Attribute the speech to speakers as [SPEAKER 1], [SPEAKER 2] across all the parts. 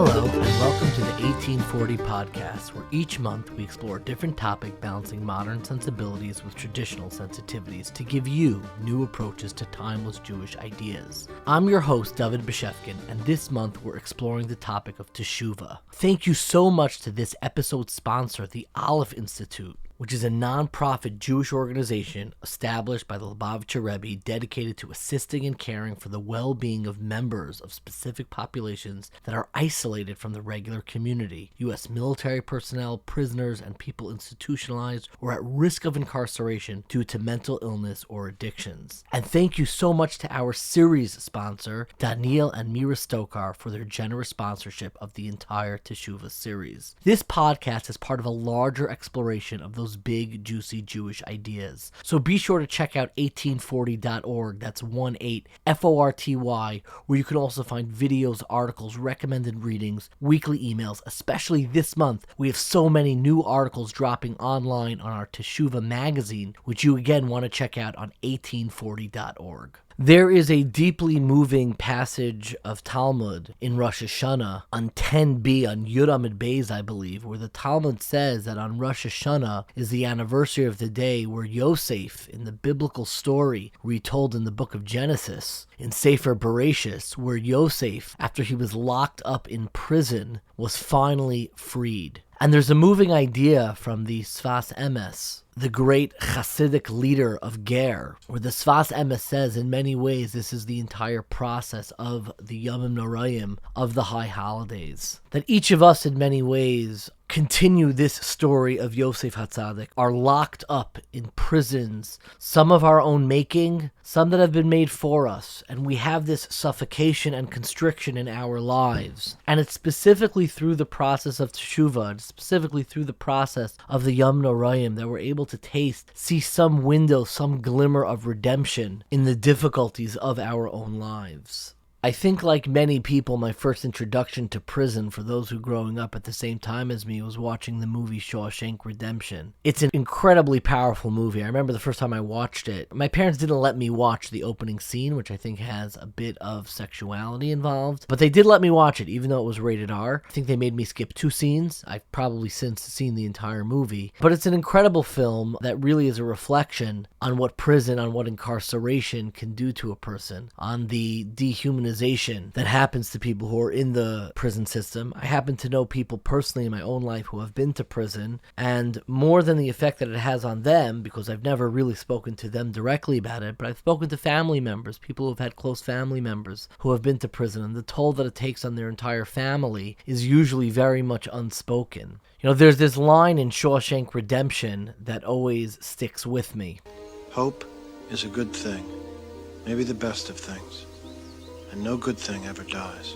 [SPEAKER 1] Hello, and welcome to the 1840 podcast, where each month we explore a different topic balancing modern sensibilities with traditional sensitivities to give you new approaches to timeless Jewish ideas. I'm your host, David Beshefkin, and this month we're exploring the topic of Teshuva. Thank you so much to this episode's sponsor, the Aleph Institute, which is a non-profit Jewish organization established by the Lubavitcher Rebbe dedicated to assisting and caring for the well-being of members of specific populations that are isolated from the regular community: U.S. military personnel, prisoners, and people institutionalized or at risk of incarceration due to mental illness or addictions. And thank you so much to our series sponsor, Daniel and Mira Stokar, for their generous sponsorship of the entire Teshuva series. This podcast is part of a larger exploration of those big, juicy Jewish ideas. So be sure to check out 1840.org, that's 18forty, where you can also find videos, articles, recommended readings, weekly emails. Especially this month, we have so many new articles dropping online on our Teshuva magazine, which you again want to check out on 1840.org. There is a deeply moving passage of Talmud in Rosh Hashanah on 10b, on Yud Amid Beis, I believe, where the Talmud says that on Rosh Hashanah is the anniversary of the day where Yosef, in the biblical story retold in the book of Genesis, in Sefer Bereshis, where Yosef, after he was locked up in prison, was finally freed. And there's a moving idea from the Sfas Emes, the great Hasidic leader of Ger, where the Sfas Emes says in many ways this is the entire process of the Yomim Noraim, of the high holidays. That each of us in many ways continue this story of Yosef HaTzadik, are locked up in prisons, some of our own making, some that have been made for us, and we have this suffocation and constriction in our lives. And it's specifically through the process of Teshuva, and specifically through the process of the Yom Noraim, that we're able to see some window, some glimmer of redemption in the difficulties of our own lives. I think, like many people, my first introduction to prison, for those who growing up at the same time as me, was watching the movie Shawshank Redemption. It's an incredibly powerful movie. I remember the first time I watched it, my parents didn't let me watch the opening scene, which I think has a bit of sexuality involved, but they did let me watch it, even though it was rated R. I think they made me skip 2 scenes. I've probably since seen the entire movie, but it's an incredible film that really is a reflection on what prison, on what incarceration can do to a person, on the dehumanization that happens to people who are in the prison system. I happen to know people personally in my own life who have been to prison, and more than the effect that it has on them, because I've never really spoken to them directly about it, but I've spoken to family members, people who have had close family members who have been to prison, and the toll that it takes on their entire family is usually very much unspoken. You know, there's this line in Shawshank Redemption that always sticks with me.
[SPEAKER 2] Hope is a good thing, maybe the best of things. And no good thing ever dies.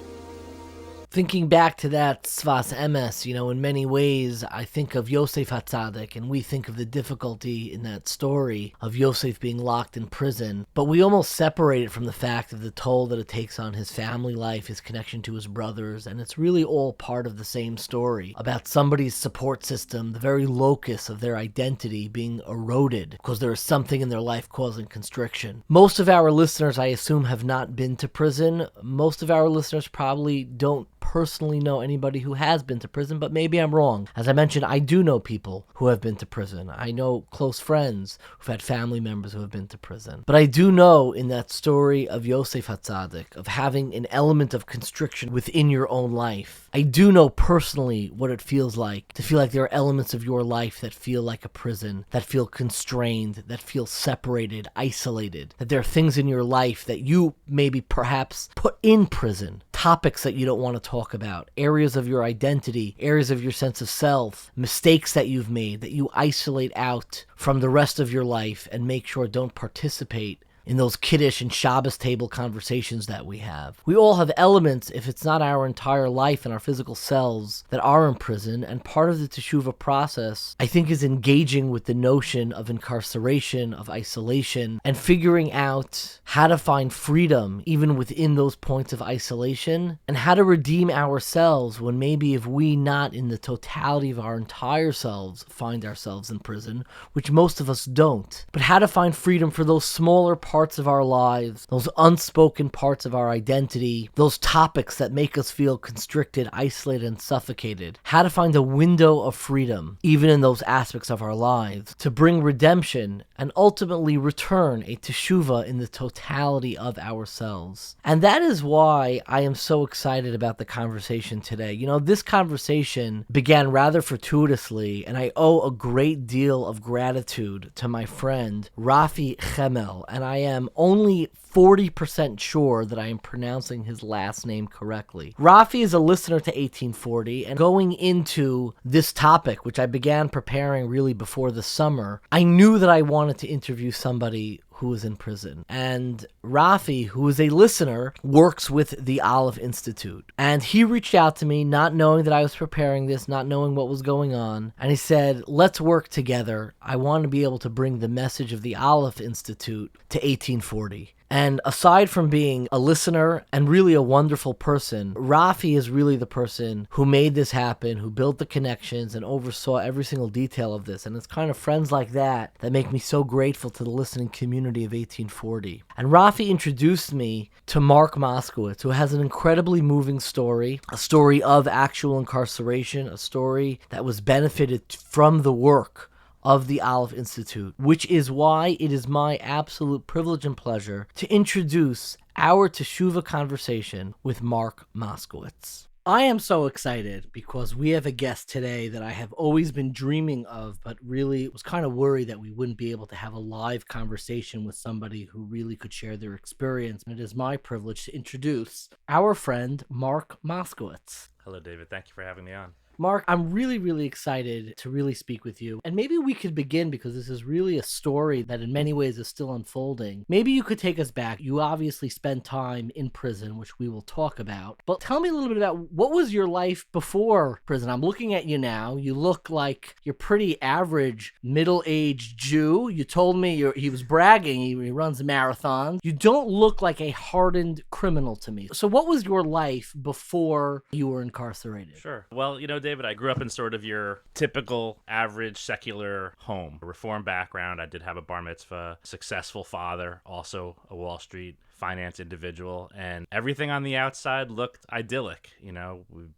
[SPEAKER 1] Thinking back to that Sfas Emes, in many ways, I think of Yosef HaTzadik, and we think of the difficulty in that story of Yosef being locked in prison, but we almost separate it from the fact of the toll that it takes on his family life, his connection to his brothers, and it's really all part of the same story about somebody's support system, the very locus of their identity being eroded because there is something in their life causing constriction. Most of our listeners, I assume, have not been to prison. Most of our listeners probably don't personally know anybody who has been to prison, but maybe I'm wrong. As I mentioned, I do know people who have been to prison. I know close friends who've had family members who have been to prison. But I do know in that story of Yosef HaTzadik, of having an element of constriction within your own life, I do know personally what it feels like to feel like there are elements of your life that feel like a prison, that feel constrained, that feel separated, isolated, that there are things in your life that you maybe perhaps put in prison, topics that you don't want to talk about, areas of your identity, areas of your sense of self, mistakes that you've made that you isolate out from the rest of your life and make sure don't participate in those Kiddush and Shabbos table conversations that we have. We all have elements, if it's not our entire life and our physical selves, that are in prison, and part of the Teshuva process, I think, is engaging with the notion of incarceration, of isolation, and figuring out how to find freedom even within those points of isolation, and how to redeem ourselves when maybe if we not in the totality of our entire selves find ourselves in prison, which most of us don't, but how to find freedom for those smaller parts parts of our lives, those unspoken parts of our identity, those topics that make us feel constricted, isolated, and suffocated. How to find a window of freedom, even in those aspects of our lives, to bring redemption and ultimately return a teshuva in the totality of ourselves. And that is why I am so excited about the conversation today. You know, this conversation began rather fortuitously, and I owe a great deal of gratitude to my friend Rafi Chemel, and I am only 40% sure that I am pronouncing his last name correctly. Rafi is a listener to 1840, and going into this topic, which I began preparing really before the summer, I knew that I wanted to interview somebody who was in prison. And Rafi, who is a listener, works with the Aleph Institute. And he reached out to me, not knowing that I was preparing this, not knowing what was going on. And he said, let's work together. I want to be able to bring the message of the Aleph Institute to 1840. And aside from being a listener and really a wonderful person, Rafi is really the person who made this happen, who built the connections and oversaw every single detail of this. And it's kind of friends like that that make me so grateful to the listening community of 1840. And Rafi introduced me to Mark Moskowitz, who has an incredibly moving story, a story of actual incarceration, a story that was benefited from the work of the Aleph Institute, which is why it is my absolute privilege and pleasure to introduce our Teshuva conversation with Mark Moskowitz. I am so excited because we have a guest today that I have always been dreaming of, but really was kind of worried that we wouldn't be able to have a live conversation with somebody who really could share their experience. And it is my privilege to introduce our friend, Mark Moskowitz.
[SPEAKER 3] Hello, David. Thank you for having me on.
[SPEAKER 1] Mark, I'm really, really excited to really speak with you. And maybe we could begin because this is really a story that in many ways is still unfolding. Maybe you could take us back. You obviously spent time in prison, which we will talk about. But tell me a little bit about what was your life before prison? I'm looking at you now. You look like you're pretty average middle-aged Jew. You told me he was bragging. He runs marathons. You don't look like a hardened criminal to me. So what was your life before you were incarcerated?
[SPEAKER 3] Sure. Well, David, I grew up in sort of your typical average secular home, a Reform background. I did have a bar mitzvah, successful father, also a Wall Street finance individual, and everything on the outside looked idyllic. We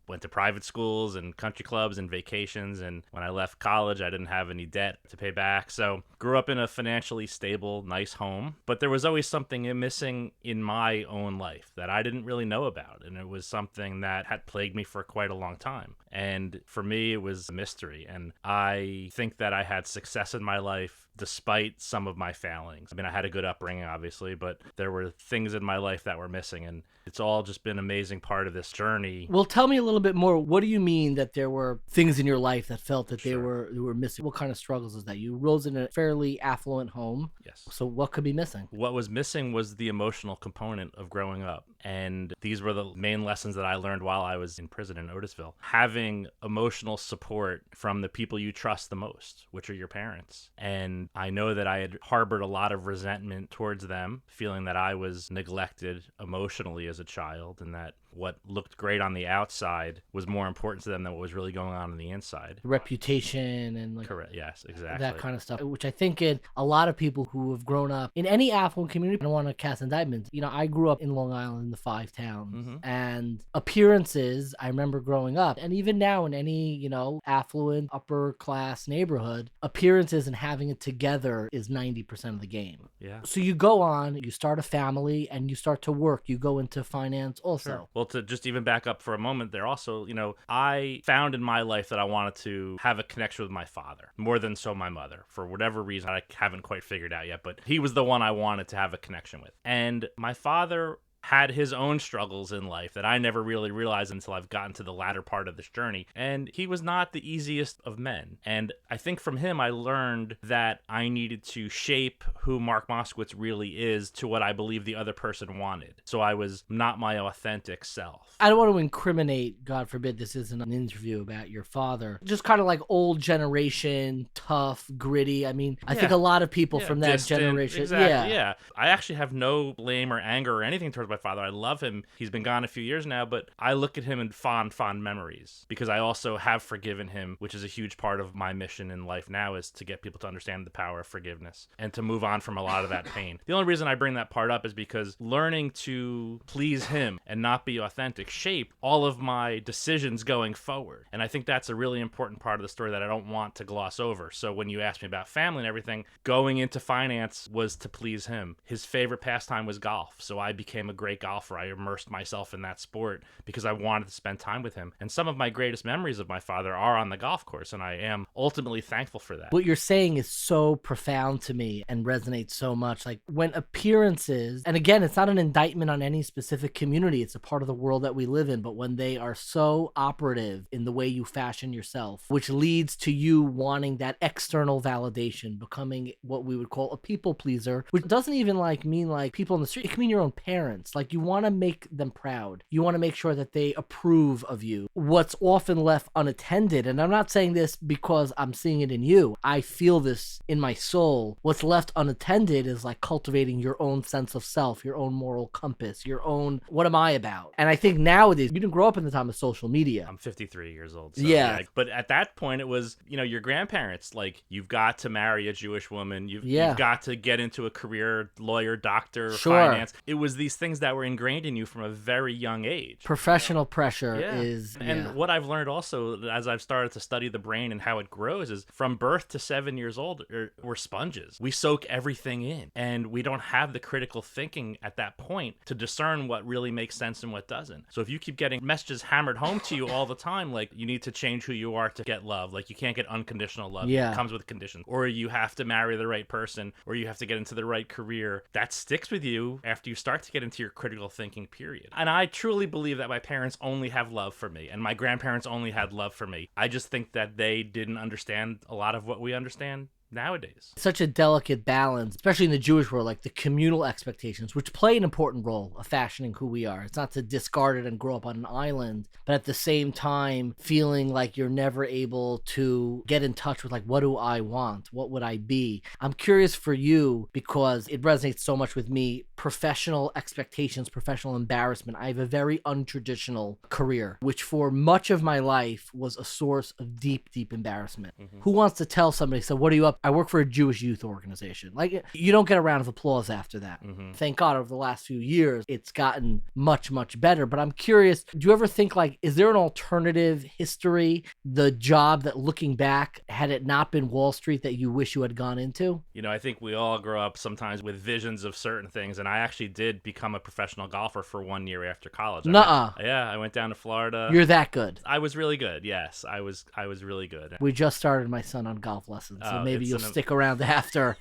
[SPEAKER 3] went to private schools and country clubs and vacations, and when I left college, I didn't have any debt to pay back. So grew up in a financially stable, nice home, but there was always something missing in my own life that I didn't really know about, and it was something that had plagued me for quite a long time. And for me, it was a mystery, and I think that I had success in my life despite some of my failings. I mean, I had a good upbringing, obviously, but there were things in my life that were missing, and it's all just been an amazing part of this journey.
[SPEAKER 1] Well, tell me a little bit more. What do you mean that there were things in your life that felt that they were missing? What kind of struggles is that? You rose in a fairly affluent home.
[SPEAKER 3] Yes.
[SPEAKER 1] So what could be missing?
[SPEAKER 3] What was missing was the emotional component of growing up. And these were the main lessons that I learned while I was in prison in Otisville. Having emotional support from the people you trust the most, which are your parents. And I know that I had harbored a lot of resentment towards them, feeling that I was neglected emotionally as a child, and that what looked great on the outside was more important to them than what was really going on the inside.
[SPEAKER 1] Reputation and
[SPEAKER 3] Correct. Yes, exactly.
[SPEAKER 1] That kind of stuff, which I think a lot of people who have grown up in any affluent community, I don't want to cast indictments. I grew up in Long Island in the Five Towns, and appearances, I remember growing up, and even now in any, affluent, upper class neighborhood, appearances and having it together is 90% of the game.
[SPEAKER 3] Yeah.
[SPEAKER 1] So you go on, you start a family, and you start to work. You go into finance also.
[SPEAKER 3] Sure. Well, to just even back up for a moment there also, I found in my life that I wanted to have a connection with my father more than so my mother. For whatever reason, I haven't quite figured out yet, but he was the one I wanted to have a connection with. And my father had his own struggles in life that I never really realized until I've gotten to the latter part of this journey. And he was not the easiest of men. And I think from him, I learned that I needed to shape who Mark Moskowitz really is to what I believe the other person wanted. So I was not my authentic self.
[SPEAKER 1] I don't want to incriminate, God forbid this isn't an interview about your father. Just kind of like old generation, tough, gritty. I mean, I think a lot of people from that
[SPEAKER 3] distant,
[SPEAKER 1] generation.
[SPEAKER 3] Exactly, yeah. I actually have no blame or anger or anything towards my my father. I love him. He's been gone a few years now, but I look at him in fond memories because I also have forgiven him, which is a huge part of my mission in life now, is to get people to understand the power of forgiveness and to move on from a lot of that pain. The only reason I bring that part up is because learning to please him and not be authentic shape all of my decisions going forward. And I think that's a really important part of the story that I don't want to gloss over. So when you ask me about family and everything, going into finance was to please him. His favorite pastime was golf. So I became a great golfer. I immersed myself in that sport because I wanted to spend time with him. And some of my greatest memories of my father are on the golf course, and I am ultimately thankful for that.
[SPEAKER 1] What you're saying is so profound to me and resonates so much. Like when appearances, and again, it's not an indictment on any specific community, it's a part of the world that we live in, but when they are so operative in the way you fashion yourself, which leads to you wanting that external validation, becoming what we would call a people pleaser, which doesn't even mean people in the street. It can mean your own parents. Like you want to make them proud. You want to make sure that they approve of you. What's often left unattended, and I'm not saying this because I'm seeing it in you, I feel this in my soul. What's left unattended is like cultivating your own sense of self, your own moral compass, your own, what am I about? And I think nowadays, you didn't grow up in the time of social media.
[SPEAKER 3] I'm 53 years old. So
[SPEAKER 1] yeah.
[SPEAKER 3] But at that point, it was, your grandparents, like, you've got to marry a Jewish woman. You've got to get into a career, lawyer, doctor, finance. It was these things that were ingrained in you from a very young age.
[SPEAKER 1] Professional pressure is...
[SPEAKER 3] And what I've learned also, as I've started to study the brain and how it grows, is from birth to 7 years old, we're sponges. We soak everything in. And we don't have the critical thinking at that point to discern what really makes sense and what doesn't. So if you keep getting messages hammered home to you all the time, like you need to change who you are to get love, like you can't get unconditional love, it comes with conditions, or you have to marry the right person, or you have to get into the right career, that sticks with you after you start to get into your critical thinking period. And I truly believe that my parents only have love for me, and my grandparents only had love for me. I just think that they didn't understand a lot of what we understand nowadays.
[SPEAKER 1] Such a delicate balance, especially in the Jewish world, like the communal expectations, which play an important role of fashioning who we are. It's not to discard it and grow up on an island, but at the same time, feeling like you're never able to get in touch with, like, what do I want? What would I be? I'm curious for you because it resonates so much with me. Professional expectations, professional embarrassment. I have a very untraditional career, which for much of my life was a source of deep, deep embarrassment. Mm-hmm. Who wants to tell somebody, so what are you up? I work for a Jewish youth organization. Like, you don't get a round of applause after that. Mm-hmm. Thank God over the last few years, it's gotten much, much better. But I'm curious, do you ever think, like, is there an alternative history, the job that looking back, had it not been Wall Street, that you wish you had gone into?
[SPEAKER 3] I think we all grow up sometimes with visions of certain things. And I actually did become a professional golfer for 1 year after college. I went down to Florida.
[SPEAKER 1] You're that good.
[SPEAKER 3] I was really good. Yes, I was really good.
[SPEAKER 1] We just started my son on golf lessons, so maybe you'll stick around after.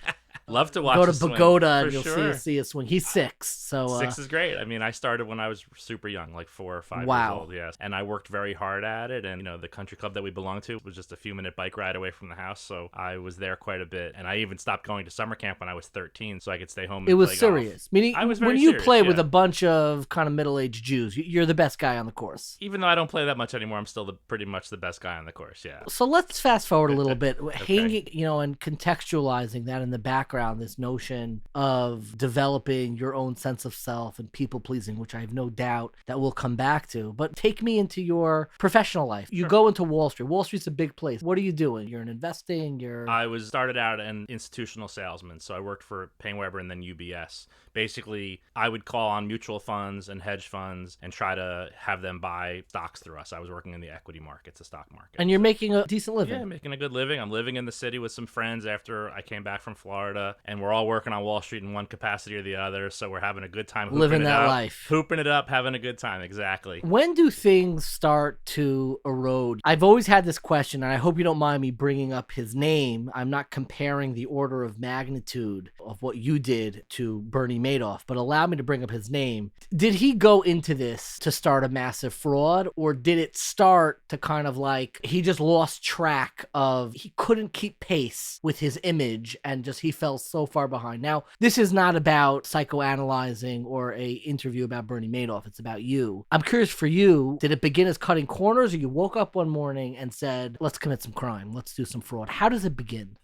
[SPEAKER 3] Love to watch.
[SPEAKER 1] Go to Pagoda and you'll see a swing. He's 6, so
[SPEAKER 3] 6 is great. I mean, I started when I was super young, like 4 or 5 years old. Yes, and I worked very hard at it. And the country club that we belonged to was just a few minute bike ride away from the house, so I was there quite a bit. And I even stopped going to summer camp when I was 13, so I could stay home. And
[SPEAKER 1] it was
[SPEAKER 3] play
[SPEAKER 1] serious.
[SPEAKER 3] Golf.
[SPEAKER 1] Meaning,
[SPEAKER 3] I was very
[SPEAKER 1] when you
[SPEAKER 3] serious,
[SPEAKER 1] play with a bunch of kind of middle-aged Jews, you're the best guy on the course.
[SPEAKER 3] Even though I don't play that much anymore, I'm still pretty much the best guy on the course. Yeah.
[SPEAKER 1] So let's fast forward a little bit, hanging, and contextualizing that in the background, this notion of developing your own sense of self and people pleasing, which I have no doubt that we'll come back to. But take me into your professional life. You go into Wall Street. Wall Street's a big place. What are you doing? You're in investing.
[SPEAKER 3] I started out an institutional salesman, so I worked for Paine-Webber and then UBS. Basically, I would call on mutual funds and hedge funds and try to have them buy stocks through us. I was working in the equity markets, the stock market.
[SPEAKER 1] And you're making a decent living.
[SPEAKER 3] Yeah, making a good living. I'm living in the city with some friends after I came back from Florida, and we're all working on Wall Street in one capacity or the other, so we're having a good time.
[SPEAKER 1] Living that life.
[SPEAKER 3] Hooping it up, having a good time, exactly.
[SPEAKER 1] When do things start to erode? I've always had this question, and I hope you don't mind me bringing up his name. I'm not comparing the order of magnitude of what you did to Bernie Madoff, but allow me to bring up his name. Did he go into this to start a massive fraud, or did it start to kind of like he just lost track of, he couldn't keep pace with his image and just he fell fell so far behind. Now, this is not about psychoanalyzing or a interview about Bernie Madoff. It's about you. I'm curious for you, did it begin as cutting corners, or you woke up one morning and said, let's commit some crime, let's do some fraud? How does it begin?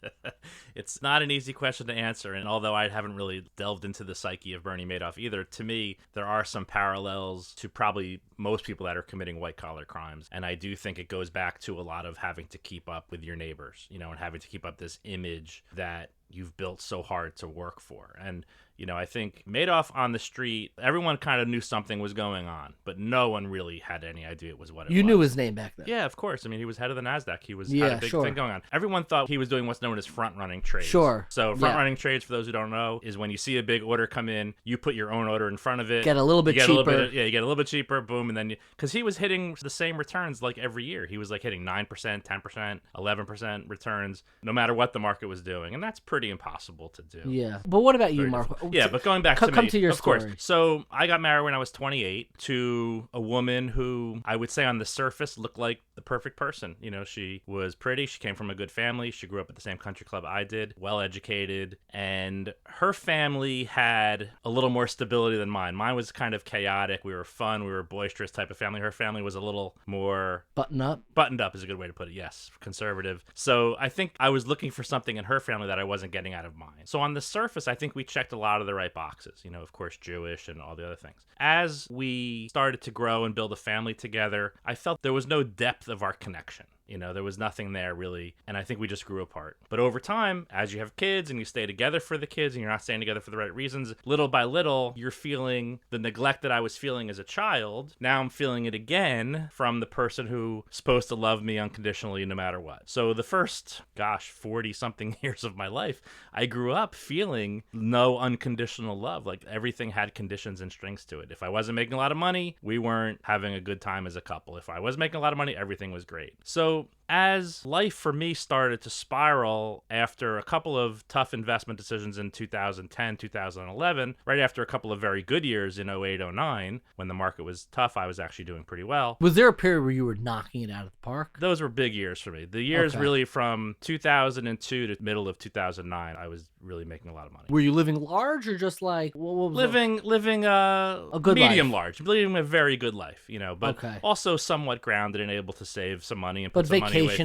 [SPEAKER 3] It's not an easy question to answer, and although I haven't really delved into the psyche of Bernie Madoff either, to me, there are some parallels to probably most people that are committing white-collar crimes, and I do think it goes back to a lot of having to keep up with your neighbors, and having to keep up this image that you've built so hard to work for. And I think Madoff on the street, everyone kind of knew something was going on, but no one really had any idea it was what it was.
[SPEAKER 1] You knew his name back then.
[SPEAKER 3] Yeah, of course. I mean, he was head of the NASDAQ. He had a big thing going on. Everyone thought he was doing what's known as front-running trades.
[SPEAKER 1] Sure.
[SPEAKER 3] So front-running trades, for those who don't know, is when you see a big order come in, you put your own order in front of it.
[SPEAKER 1] Get a little bit cheaper.
[SPEAKER 3] You get a little bit cheaper, boom, and then because he was hitting the same returns like every year. He was like hitting 9%, 10%, 11% returns, no matter what the market was doing, and that's pretty impossible to do.
[SPEAKER 1] Yeah. But what about you, Mark?
[SPEAKER 3] Yeah, but going back to
[SPEAKER 1] come
[SPEAKER 3] me,
[SPEAKER 1] to your
[SPEAKER 3] of
[SPEAKER 1] story.
[SPEAKER 3] course. So I got married when I was 28 to a woman who I would say on the surface looked like the perfect person. She was pretty. She came from a good family. She grew up at the same country club I did, well educated, and her family had a little more stability than mine. Mine was kind of chaotic. We were fun. We were a boisterous type of family. Her family was a little more
[SPEAKER 1] buttoned up.
[SPEAKER 3] Buttoned up is a good way to put it. Yes, conservative. So I think I was looking for something in her family that I wasn't getting out of mine. So on the surface, I think we checked a lot of the right boxes. Of course, Jewish and all the other things. As we started to grow and build a family together, I felt there was no depth of our connection. There was nothing there really, and I think we just grew apart. But over time, as you have kids and you stay together for the kids and you're not staying together for the right reasons, little by little, you're feeling the neglect that I was feeling as a child. Now I'm feeling it again from the person who's supposed to love me unconditionally no matter what. So the first, 40-something years of my life, I grew up feeling no unconditional love. Like everything had conditions and strings to it. If I wasn't making a lot of money, we weren't having a good time as a couple. If I was making a lot of money, everything was great. So as life for me started to spiral after a couple of tough investment decisions in 2010, 2011, right after a couple of very good years in 08, 09, when the market was tough, I was actually doing pretty well.
[SPEAKER 1] Was there a period where you were knocking it out of the park?
[SPEAKER 3] Those were big years for me. The years really from 2002 to middle of 2009, I was really making a lot of money.
[SPEAKER 1] Were you living large or just like what was
[SPEAKER 3] living a
[SPEAKER 1] good
[SPEAKER 3] medium
[SPEAKER 1] life?
[SPEAKER 3] Large, living a very good life, but also somewhat grounded and able to save some money and put some money away for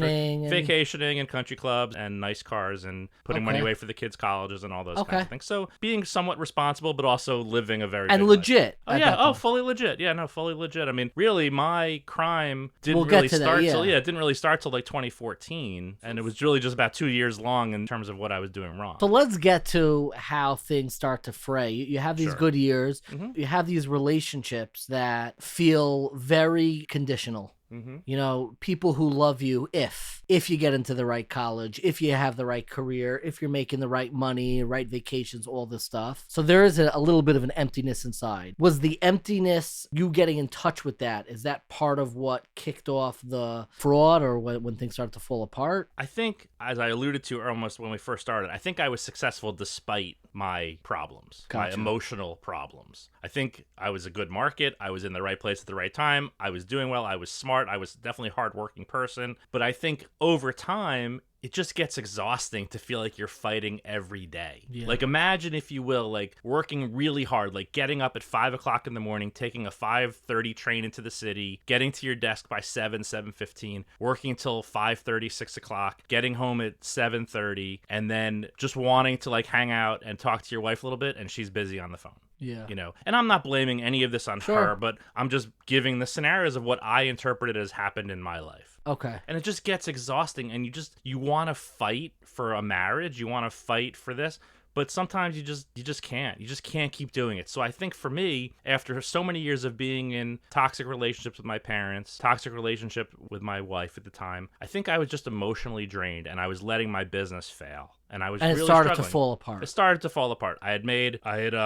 [SPEAKER 3] vacationing and country clubs and nice cars and putting money away for the kids' colleges and all those kinds of things. So being somewhat responsible, but also living a very good
[SPEAKER 1] legit.
[SPEAKER 3] Life. Fully legit. Yeah, no, fully legit. I mean, really, my crime didn't really start till like 2014, and it was really just about 2 years long in terms of what I was doing wrong.
[SPEAKER 1] So let's get to how things start to fray. You have these good years. Mm-hmm. You have these relationships that feel very conditional. Mm-hmm. People who love you if you get into the right college, if you have the right career, if you're making the right money, right vacations, all this stuff. So there is a little bit of an emptiness inside. Was the emptiness, you getting in touch with that, is that part of what kicked off the fraud or when things started to fall apart?
[SPEAKER 3] I think, as I alluded to almost when we first started, I think I was successful despite my problems, my emotional problems. I think I was a good market. I was in the right place at the right time. I was doing well. I was smart. I was definitely a hardworking person. But I think over time, it just gets exhausting to feel like you're fighting every day. Yeah. Like imagine, if you will, like working really hard, like getting up at 5 o'clock in the morning, taking a 5:30 train into the city, getting to your desk by 7:15, working until 5:30, 6 o'clock, getting home at 7:30, and then just wanting to like hang out and talk to your wife a little bit, and she's busy on the phone.
[SPEAKER 1] Yeah.
[SPEAKER 3] And I'm not blaming any of this on her, but I'm just giving the scenarios of what I interpreted as happened in my life.
[SPEAKER 1] Okay.
[SPEAKER 3] And it just gets exhausting, and you want to fight for a marriage, you want to fight for this, but sometimes you just can't. You just can't keep doing it. So I think for me, after so many years of being in toxic relationships with my parents, toxic relationship with my wife at the time, I think I was just emotionally drained, and I was letting my business fail. And I was really struggling.
[SPEAKER 1] And it started to fall apart.
[SPEAKER 3] It started to fall apart. I had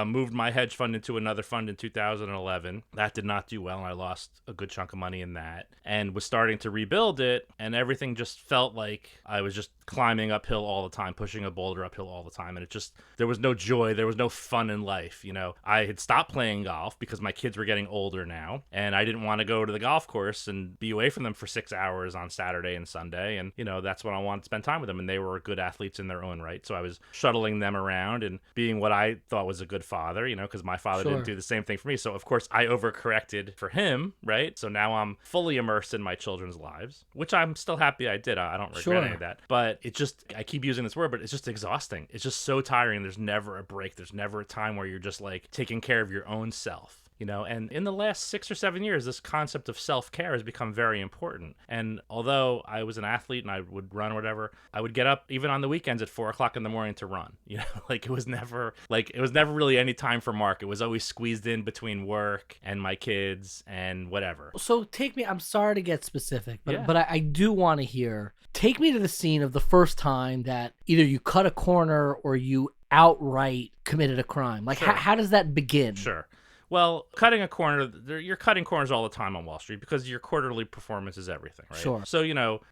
[SPEAKER 3] moved my hedge fund into another fund in 2011. That did not do well, and I lost a good chunk of money in that. And was starting to rebuild it, and everything just felt like I was just climbing uphill all the time, pushing a boulder uphill all the time. And there was no joy, there was no fun in life. I had stopped playing golf because my kids were getting older now, and I didn't want to go to the golf course and be away from them for 6 hours on Saturday and Sunday. And, that's when I wanted to spend time with them. And they were good athletes in their own own right. So I was shuttling them around and being what I thought was a good father, because my father
[SPEAKER 1] Sure.
[SPEAKER 3] didn't do the same thing for me. So of course I overcorrected for him, right? So now I'm fully immersed in my children's lives, which I'm still happy I did. I don't regret
[SPEAKER 1] Sure.
[SPEAKER 3] any of that. But I keep using this word, but it's just exhausting. It's just so tiring. There's never a break. There's never a time where you're just like taking care of your own self. And in the last 6 or 7 years, this concept of self-care has become very important. And although I was an athlete and I would run or whatever, I would get up even on the weekends at 4:00 in the morning to run. It was never really any time for Mark. It was always squeezed in between work and my kids and whatever.
[SPEAKER 1] So I'm sorry to get specific, but
[SPEAKER 3] Yeah.
[SPEAKER 1] but I do want to hear, take me to the scene of the first time that either you cut a corner or you outright committed a crime. Like,
[SPEAKER 3] Sure.
[SPEAKER 1] how does that begin?
[SPEAKER 3] Sure. Well, cutting a corner, you're cutting corners all the time on Wall Street because your quarterly performance is everything, right?
[SPEAKER 1] Sure.
[SPEAKER 3] So,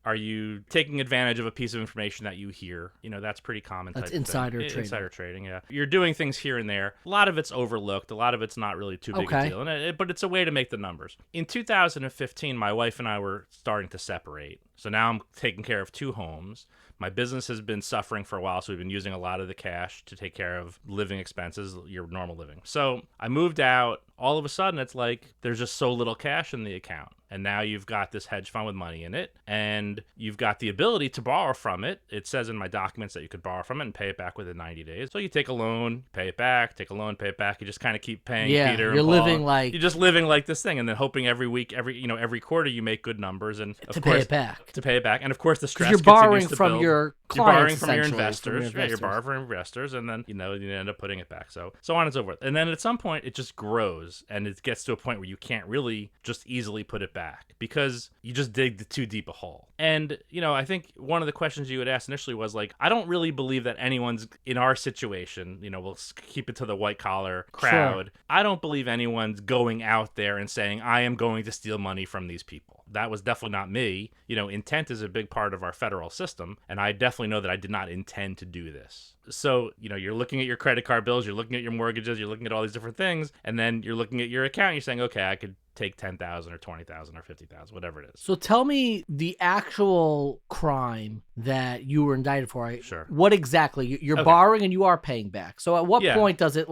[SPEAKER 3] are you taking advantage of a piece of information that you hear? That's pretty common.
[SPEAKER 1] That's
[SPEAKER 3] type
[SPEAKER 1] insider
[SPEAKER 3] thing.
[SPEAKER 1] trading.
[SPEAKER 3] Insider trading, yeah. You're doing things here and there. A lot of it's overlooked. A lot of it's not really too big a deal. But it's a way to make the numbers. In 2015, my wife and I were starting to separate. So now I'm taking care of 2 homes. My business has been suffering for a while, so we've been using a lot of the cash to take care of living expenses, your normal living. So I moved out. All of a sudden, it's like there's just so little cash in the account. And now you've got this hedge fund with money in it, and you've got the ability to borrow from it. It says in my documents that you could borrow from it and pay it back within 90 days. So you take a loan, pay it back, take a loan, pay it back. You just kind of keep paying Peter and Paul. You're just living like this thing, and then hoping every week, every quarter you make good numbers, and of course,
[SPEAKER 1] to
[SPEAKER 3] pay it back. And of course, the stress
[SPEAKER 1] you're
[SPEAKER 3] continues
[SPEAKER 1] borrowing
[SPEAKER 3] to
[SPEAKER 1] from
[SPEAKER 3] build.
[SPEAKER 1] your clients,
[SPEAKER 3] you're borrowing from your
[SPEAKER 1] essentially,
[SPEAKER 3] investors, right? You're borrowing from investors, and then you end up putting it back. So on and so forth. And then at some point, it just grows, and it gets to a point where you can't really just easily put it back because you just dig too deep a hole. And I think one of the questions you had asked initially was like, I don't really believe that anyone's in our situation. We'll keep it to the white collar crowd.
[SPEAKER 1] Sure.
[SPEAKER 3] I don't believe anyone's going out there and saying I am going to steal money from these people. That was definitely not me. Intent is a big part of our federal system, and I definitely know that I did not intend to do this. So, you're looking at your credit card bills, you're looking at your mortgages, you're looking at all these different things, and then you're looking at your account, and you're saying, okay, I could take 10,000 or 20,000 or 50,000, whatever it is.
[SPEAKER 1] So tell me the actual crime that you were indicted for.
[SPEAKER 3] Sure.
[SPEAKER 1] What exactly? You're borrowing and you are paying back. So at what point does it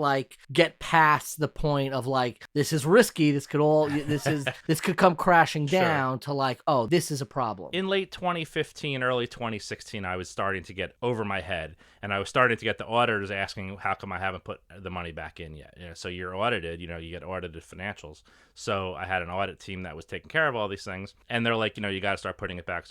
[SPEAKER 1] get past the point of this is risky, this could come crashing down to oh, this is a problem?
[SPEAKER 3] In late 2015, early 2016, I was starting to get over my head, and I was starting to get the auditors asking, how come I haven't put the money back in yet? So you're audited, you get audited financials. So I had an audit team that was taking care of all these things, and they're like, you got to start putting it back,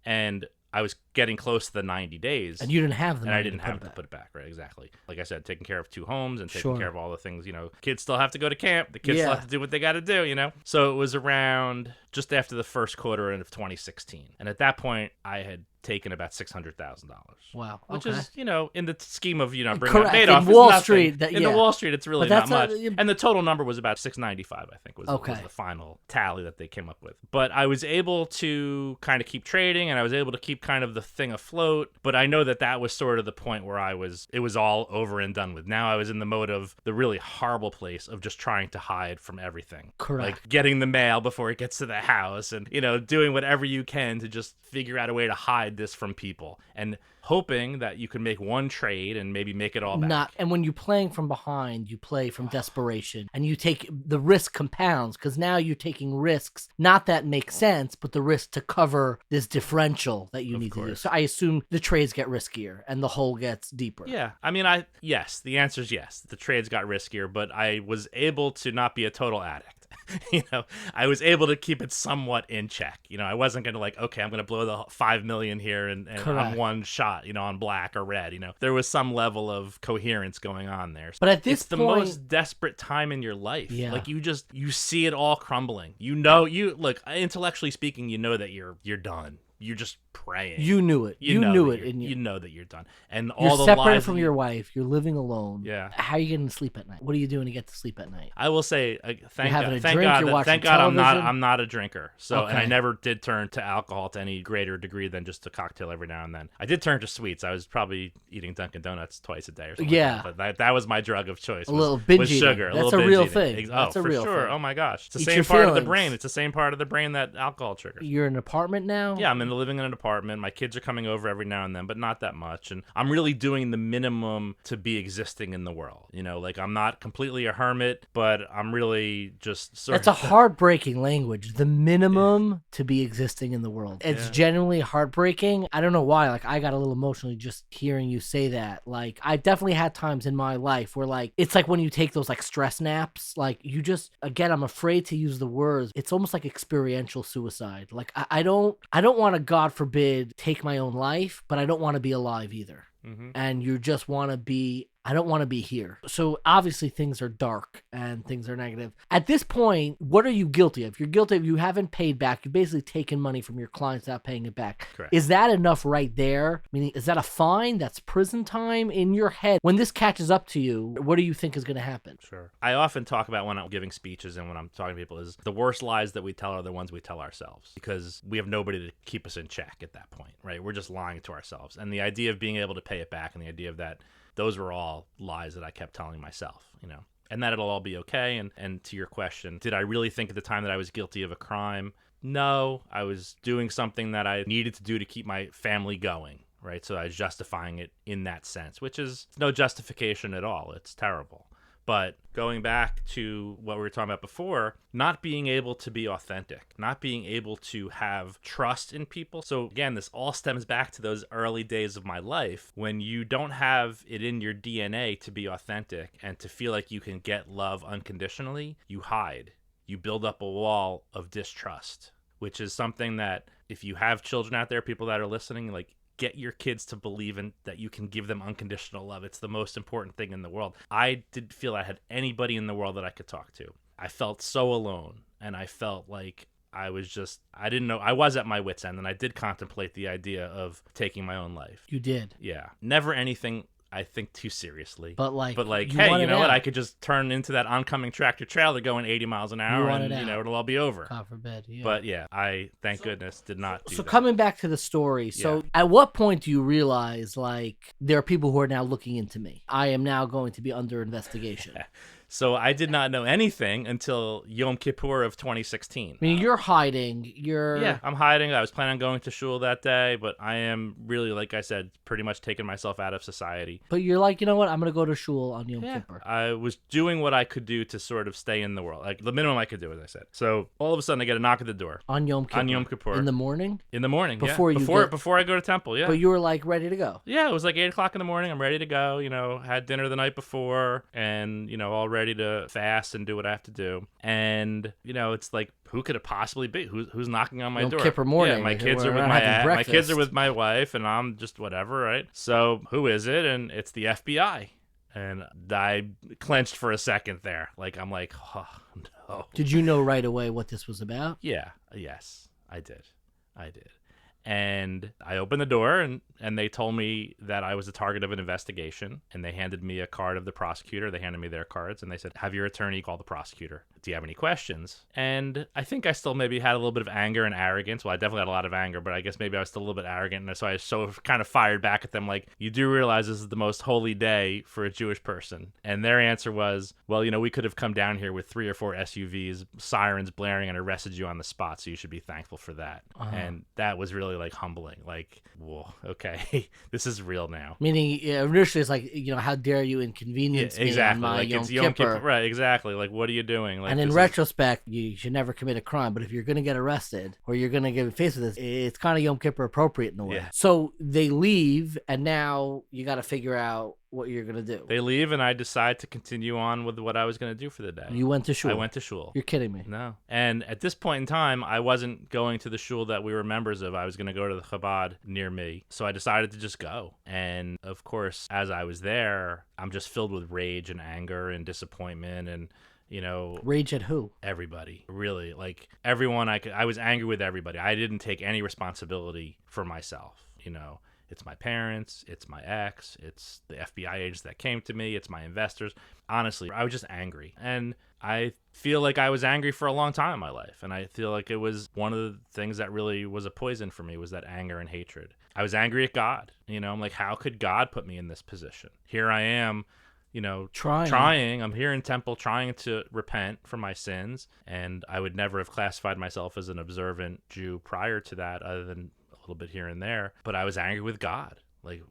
[SPEAKER 3] And I was getting close to the 90 days.
[SPEAKER 1] And you didn't have the money.
[SPEAKER 3] And I didn't have to put it back, right? Exactly. Like I said, taking care of 2 homes and taking care of all the things, kids still have to go to camp. The kids still have to do what they got to do, So it was around just after the first quarter of 2016. And at that point, I had taken about $600,000.
[SPEAKER 1] Wow.
[SPEAKER 3] Which is, in the scheme of, bringing up
[SPEAKER 1] Correct.
[SPEAKER 3] Madoff,
[SPEAKER 1] In Wall Street,
[SPEAKER 3] in the Wall Street, it's really not much.
[SPEAKER 1] And
[SPEAKER 3] And the total number was about 695, I think, was the final tally that they came up with. But I was able to kind of keep trading, and I was able to keep kind of the thing afloat. But I know that was sort of the point where it was all over and done with. Now I was in the mode of the really horrible place of just trying to hide from everything.
[SPEAKER 1] Correct.
[SPEAKER 3] Like getting the mail before it gets to the house, and, doing whatever you can to just figure out a way to hide this from people, and hoping that you can make one trade and maybe make it all back.
[SPEAKER 1] And when you're playing from behind, you play from desperation, and you take the risk compounds, because now you're taking risks, not that make sense, but the risk to cover this differential that you need to do. So I assume the trades get riskier and the hole gets deeper.
[SPEAKER 3] Yeah. I mean, yes, the answer is yes. The trades got riskier, but I was able to not be a total addict. I was able to keep it somewhat in check. I wasn't going to okay, I'm going to blow the 5 million here and on one shot, on black or red. There was some level of coherence going on there.
[SPEAKER 1] But at this
[SPEAKER 3] it's the most desperate time in your life.
[SPEAKER 1] Yeah.
[SPEAKER 3] Like you see it all crumbling. Look, intellectually speaking, that you're done. You're just praying.
[SPEAKER 1] You knew it. You knew it.
[SPEAKER 3] You know that you're done. And
[SPEAKER 1] you're
[SPEAKER 3] all the
[SPEAKER 1] separated
[SPEAKER 3] lies
[SPEAKER 1] from your wife. You're living alone.
[SPEAKER 3] Yeah.
[SPEAKER 1] How are you getting to sleep at night? What are you doing to get to sleep at night?
[SPEAKER 3] I will say, thank
[SPEAKER 1] God,
[SPEAKER 3] thank God,
[SPEAKER 1] television?
[SPEAKER 3] I'm not a drinker. So,
[SPEAKER 1] Okay.
[SPEAKER 3] and I never did turn to alcohol to any greater degree than just a cocktail every now and then. I did turn to sweets. I was probably eating Dunkin' Donuts twice a day or something.
[SPEAKER 1] Yeah.
[SPEAKER 3] Like that. That was my drug of choice.
[SPEAKER 1] A little binge
[SPEAKER 3] was
[SPEAKER 1] eating.
[SPEAKER 3] sugar.
[SPEAKER 1] That's
[SPEAKER 3] a
[SPEAKER 1] a real
[SPEAKER 3] binge
[SPEAKER 1] thing.
[SPEAKER 3] eating.
[SPEAKER 1] That's a
[SPEAKER 3] for
[SPEAKER 1] real
[SPEAKER 3] sure.
[SPEAKER 1] thing.
[SPEAKER 3] Oh my gosh, it's the
[SPEAKER 1] Eat
[SPEAKER 3] same
[SPEAKER 1] your
[SPEAKER 3] part of the
[SPEAKER 1] feelings.
[SPEAKER 3] brain. It's the same part of the brain that alcohol triggers.
[SPEAKER 1] You're in an apartment now?
[SPEAKER 3] Yeah, I'm living in an apartment. My kids are coming over every now and then, but not that much. And I'm really doing the minimum to be existing in the world. You know, like I'm not completely a hermit, but I'm really just sort
[SPEAKER 1] That's a heartbreaking language. The minimum to be existing in the world. It's genuinely heartbreaking. I don't know why. Like, I got a little emotionally just hearing you say that. Like, I definitely had times in my life where, like, it's like when you take those, like, stress naps. Like, you just, again, I'm afraid to use the words. It's almost like experiential suicide. Like, I don't want to, God forbid, take my own life, but I don't want to be alive either.
[SPEAKER 3] Mm-hmm.
[SPEAKER 1] And you just want to be, I don't want to be here. So obviously things are dark and things are negative. At this point, what are you guilty of? You're guilty of, you haven't paid back. You've basically taken money from your clients without paying it back.
[SPEAKER 3] Correct.
[SPEAKER 1] Is that enough right there? Meaning, is that a fine? That's prison time in your head? When this catches up to you, what do you think is going to happen?
[SPEAKER 3] Sure. I often talk about when I'm giving speeches and when I'm talking to people is the worst lies that we tell are the ones we tell ourselves, because we have nobody to keep us in check at that point, right? We're just lying to ourselves. And the idea of being able to pay it back and the idea of that, those were all lies that I kept telling myself, you know, and that it'll all be okay. And to your question, did I really think at the time that I was guilty of a crime? No, I was doing something that I needed to do to keep my family going, right? So I was justifying it in that sense, which is no justification at all. It's terrible. But going back to what we were talking about before, not being able to be authentic, not being able to have trust in people. So again, this all stems back to those early days of my life when you don't have it in your DNA to be authentic and to feel like you can get love unconditionally, you hide. You build up a wall of distrust, which is something that if you have children out there, people that are listening, like, get your kids to believe in that you can give them unconditional love. It's the most important thing in the world. I didn't feel I had anybody in the world that I could talk to. I felt so alone, and I felt like I didn't know. I was at my wit's end, and I did contemplate the idea of taking my own life.
[SPEAKER 1] You did.
[SPEAKER 3] Yeah. Never anything I think too seriously.
[SPEAKER 1] But like,
[SPEAKER 3] hey, you know what? I could just turn into that oncoming tractor trailer going 80 miles an hour and, you know, it'll all be over.
[SPEAKER 1] God forbid. Yeah.
[SPEAKER 3] But yeah, I, thank goodness, did not do that.
[SPEAKER 1] So coming back to the story, so at what point do you realize, like, there are people who are now looking into me? I am now going to be under investigation.
[SPEAKER 3] So I did not know anything until Yom Kippur of 2016.
[SPEAKER 1] I mean, you're hiding.
[SPEAKER 3] Yeah, I'm hiding. I was planning on going to shul that day, but I am really, like I said, pretty much taking myself out of society.
[SPEAKER 1] But you're like, you know what? I'm going to go to shul on Yom Kippur.
[SPEAKER 3] I was doing what I could do to sort of stay in the world, like the minimum I could do, as I said. So all of a sudden, I get a knock at the door.
[SPEAKER 1] On Yom Kippur?
[SPEAKER 3] On Yom Kippur.
[SPEAKER 1] In the morning?
[SPEAKER 3] In the morning,
[SPEAKER 1] before
[SPEAKER 3] Before I go to temple, yeah.
[SPEAKER 1] But you were, like, ready to go?
[SPEAKER 3] Yeah, it was like 8 o'clock in the morning. I'm ready to go, you know, had dinner the night before and, you know, all ready to fast and do what I have to do. And, you know, it's like, who could it possibly be? Who's knocking on my door?
[SPEAKER 1] Kippur morning.
[SPEAKER 3] Yeah, my kids are with my kids are with my wife, and I'm just whatever, right? So who is it? And it's the FBI. And I clenched for a second there. Like, I'm like, oh, no.
[SPEAKER 1] Did you know right away what this was about?
[SPEAKER 3] Yeah. Yes, I did. And I opened the door, and they told me that I was the target of an investigation, and they handed me a card of the prosecutor. They handed me their cards, and they said, have your attorney call the prosecutor. Do you have any questions? And I think I still maybe had a little bit of anger and arrogance. Well, I definitely had a lot of anger, but I guess maybe I was still a little bit arrogant, and so I kind of fired back at them like, you do realize this is the most holy day for a Jewish person. And their answer was, well, you know, we could have come down here with 3 or 4 SUVs, sirens blaring, and arrested you on the spot, so you should be thankful for that. Uh-huh. And that was really, like, humbling. Like, whoa, okay, this is real now.
[SPEAKER 1] Meaning, initially it's like, you know, how dare you inconvenience me on my
[SPEAKER 3] like,
[SPEAKER 1] Yom
[SPEAKER 3] it's
[SPEAKER 1] Kippur.
[SPEAKER 3] Right, exactly. Like, what are you doing? Like,
[SPEAKER 1] and in retrospect, you should never commit a crime, but if you're going to get arrested or you're going to get faced with this, it's kind of Yom Kippur appropriate in a way. Yeah. So they leave, and now you got to figure out what you're going to do.
[SPEAKER 3] They leave, and I decide to continue on with what I was going to do for the day.
[SPEAKER 1] You went to shul?
[SPEAKER 3] I went to shul.
[SPEAKER 1] You're kidding me.
[SPEAKER 3] No. And at this point in time, I wasn't going to the shul that we were members of. I was going to go to the Chabad near me. So I decided to just go. And of course, as I was there, I'm just filled with rage and anger and disappointment and, you know,
[SPEAKER 1] rage at who?
[SPEAKER 3] Everybody, really. Like, everyone. I was angry with everybody. I didn't take any responsibility for myself, you know. It's my parents, it's my ex, it's the FBI agents that came to me, it's my investors. Honestly, I was just angry. And I feel like I was angry for a long time in my life. And I feel like it was one of the things that really was a poison for me, was that anger and hatred. I was angry at God. You know, I'm like, how could God put me in this position? Here I am, you know, trying. I'm here in temple trying to repent for my sins. And I would never have classified myself as an observant Jew prior to that, other than little bit here and there. But I was angry with God. Like,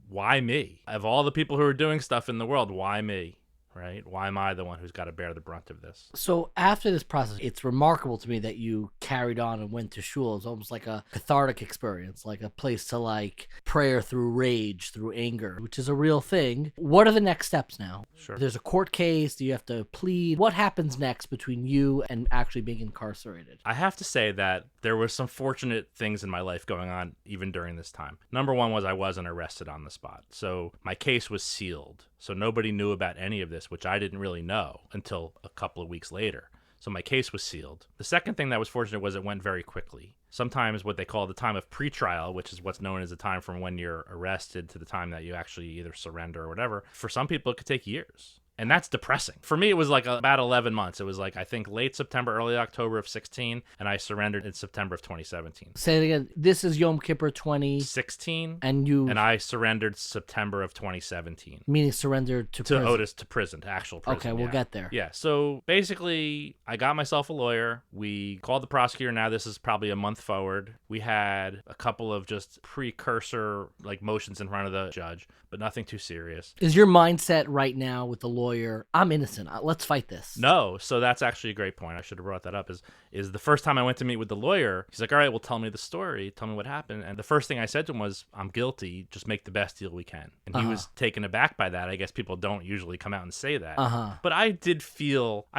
[SPEAKER 3] why me? Of all the people who are doing stuff in the world, why me? Right? Why am I the one who's got to bear the brunt of this?
[SPEAKER 1] So after this process, it's remarkable to me that you carried on and went to shul. It's almost like a cathartic experience, like a place to like prayer through rage, through anger, which is a real thing. What are the next steps now?
[SPEAKER 3] Sure.
[SPEAKER 1] There's a court case. Do you have to plead? What happens next between you and actually being incarcerated?
[SPEAKER 3] I have to say that there were some fortunate things in my life going on even during this time. Number one was I wasn't arrested on the spot. So my case was sealed. So nobody knew about any of this, which I didn't really know until a couple of weeks later. So my case was sealed. The second thing that was fortunate was it went very quickly. Sometimes what they call the time of pretrial, which is what's known as the time from when you're arrested to the time that you actually either surrender or whatever, for some people it could take years. And that's depressing. For me, it was like about 11 months. It was like, I think, late September, early October of 16, and I surrendered in September of 2017.
[SPEAKER 1] Say it again. This is Yom Kippur
[SPEAKER 3] 16,
[SPEAKER 1] and
[SPEAKER 3] I surrendered September of 2017.
[SPEAKER 1] Meaning surrendered to prison.
[SPEAKER 3] Otis, to prison, to actual prison.
[SPEAKER 1] Okay, we'll get there.
[SPEAKER 3] Yeah, so basically, I got myself a lawyer. We called the prosecutor. Now this is probably a month forward. We had a couple of just precursor like motions in front of the judge, but nothing too serious.
[SPEAKER 1] Is your mindset right now with the lawyer, I'm innocent, let's fight this?
[SPEAKER 3] No, so that's actually a great point. I should have brought that up. Is the first time I went to meet with the lawyer, he's like, all right, well, tell me the story. Tell me what happened. And the first thing I said to him was, I'm guilty. Just make the best deal we can. And he was taken aback by that. I guess people don't usually come out and say that. But I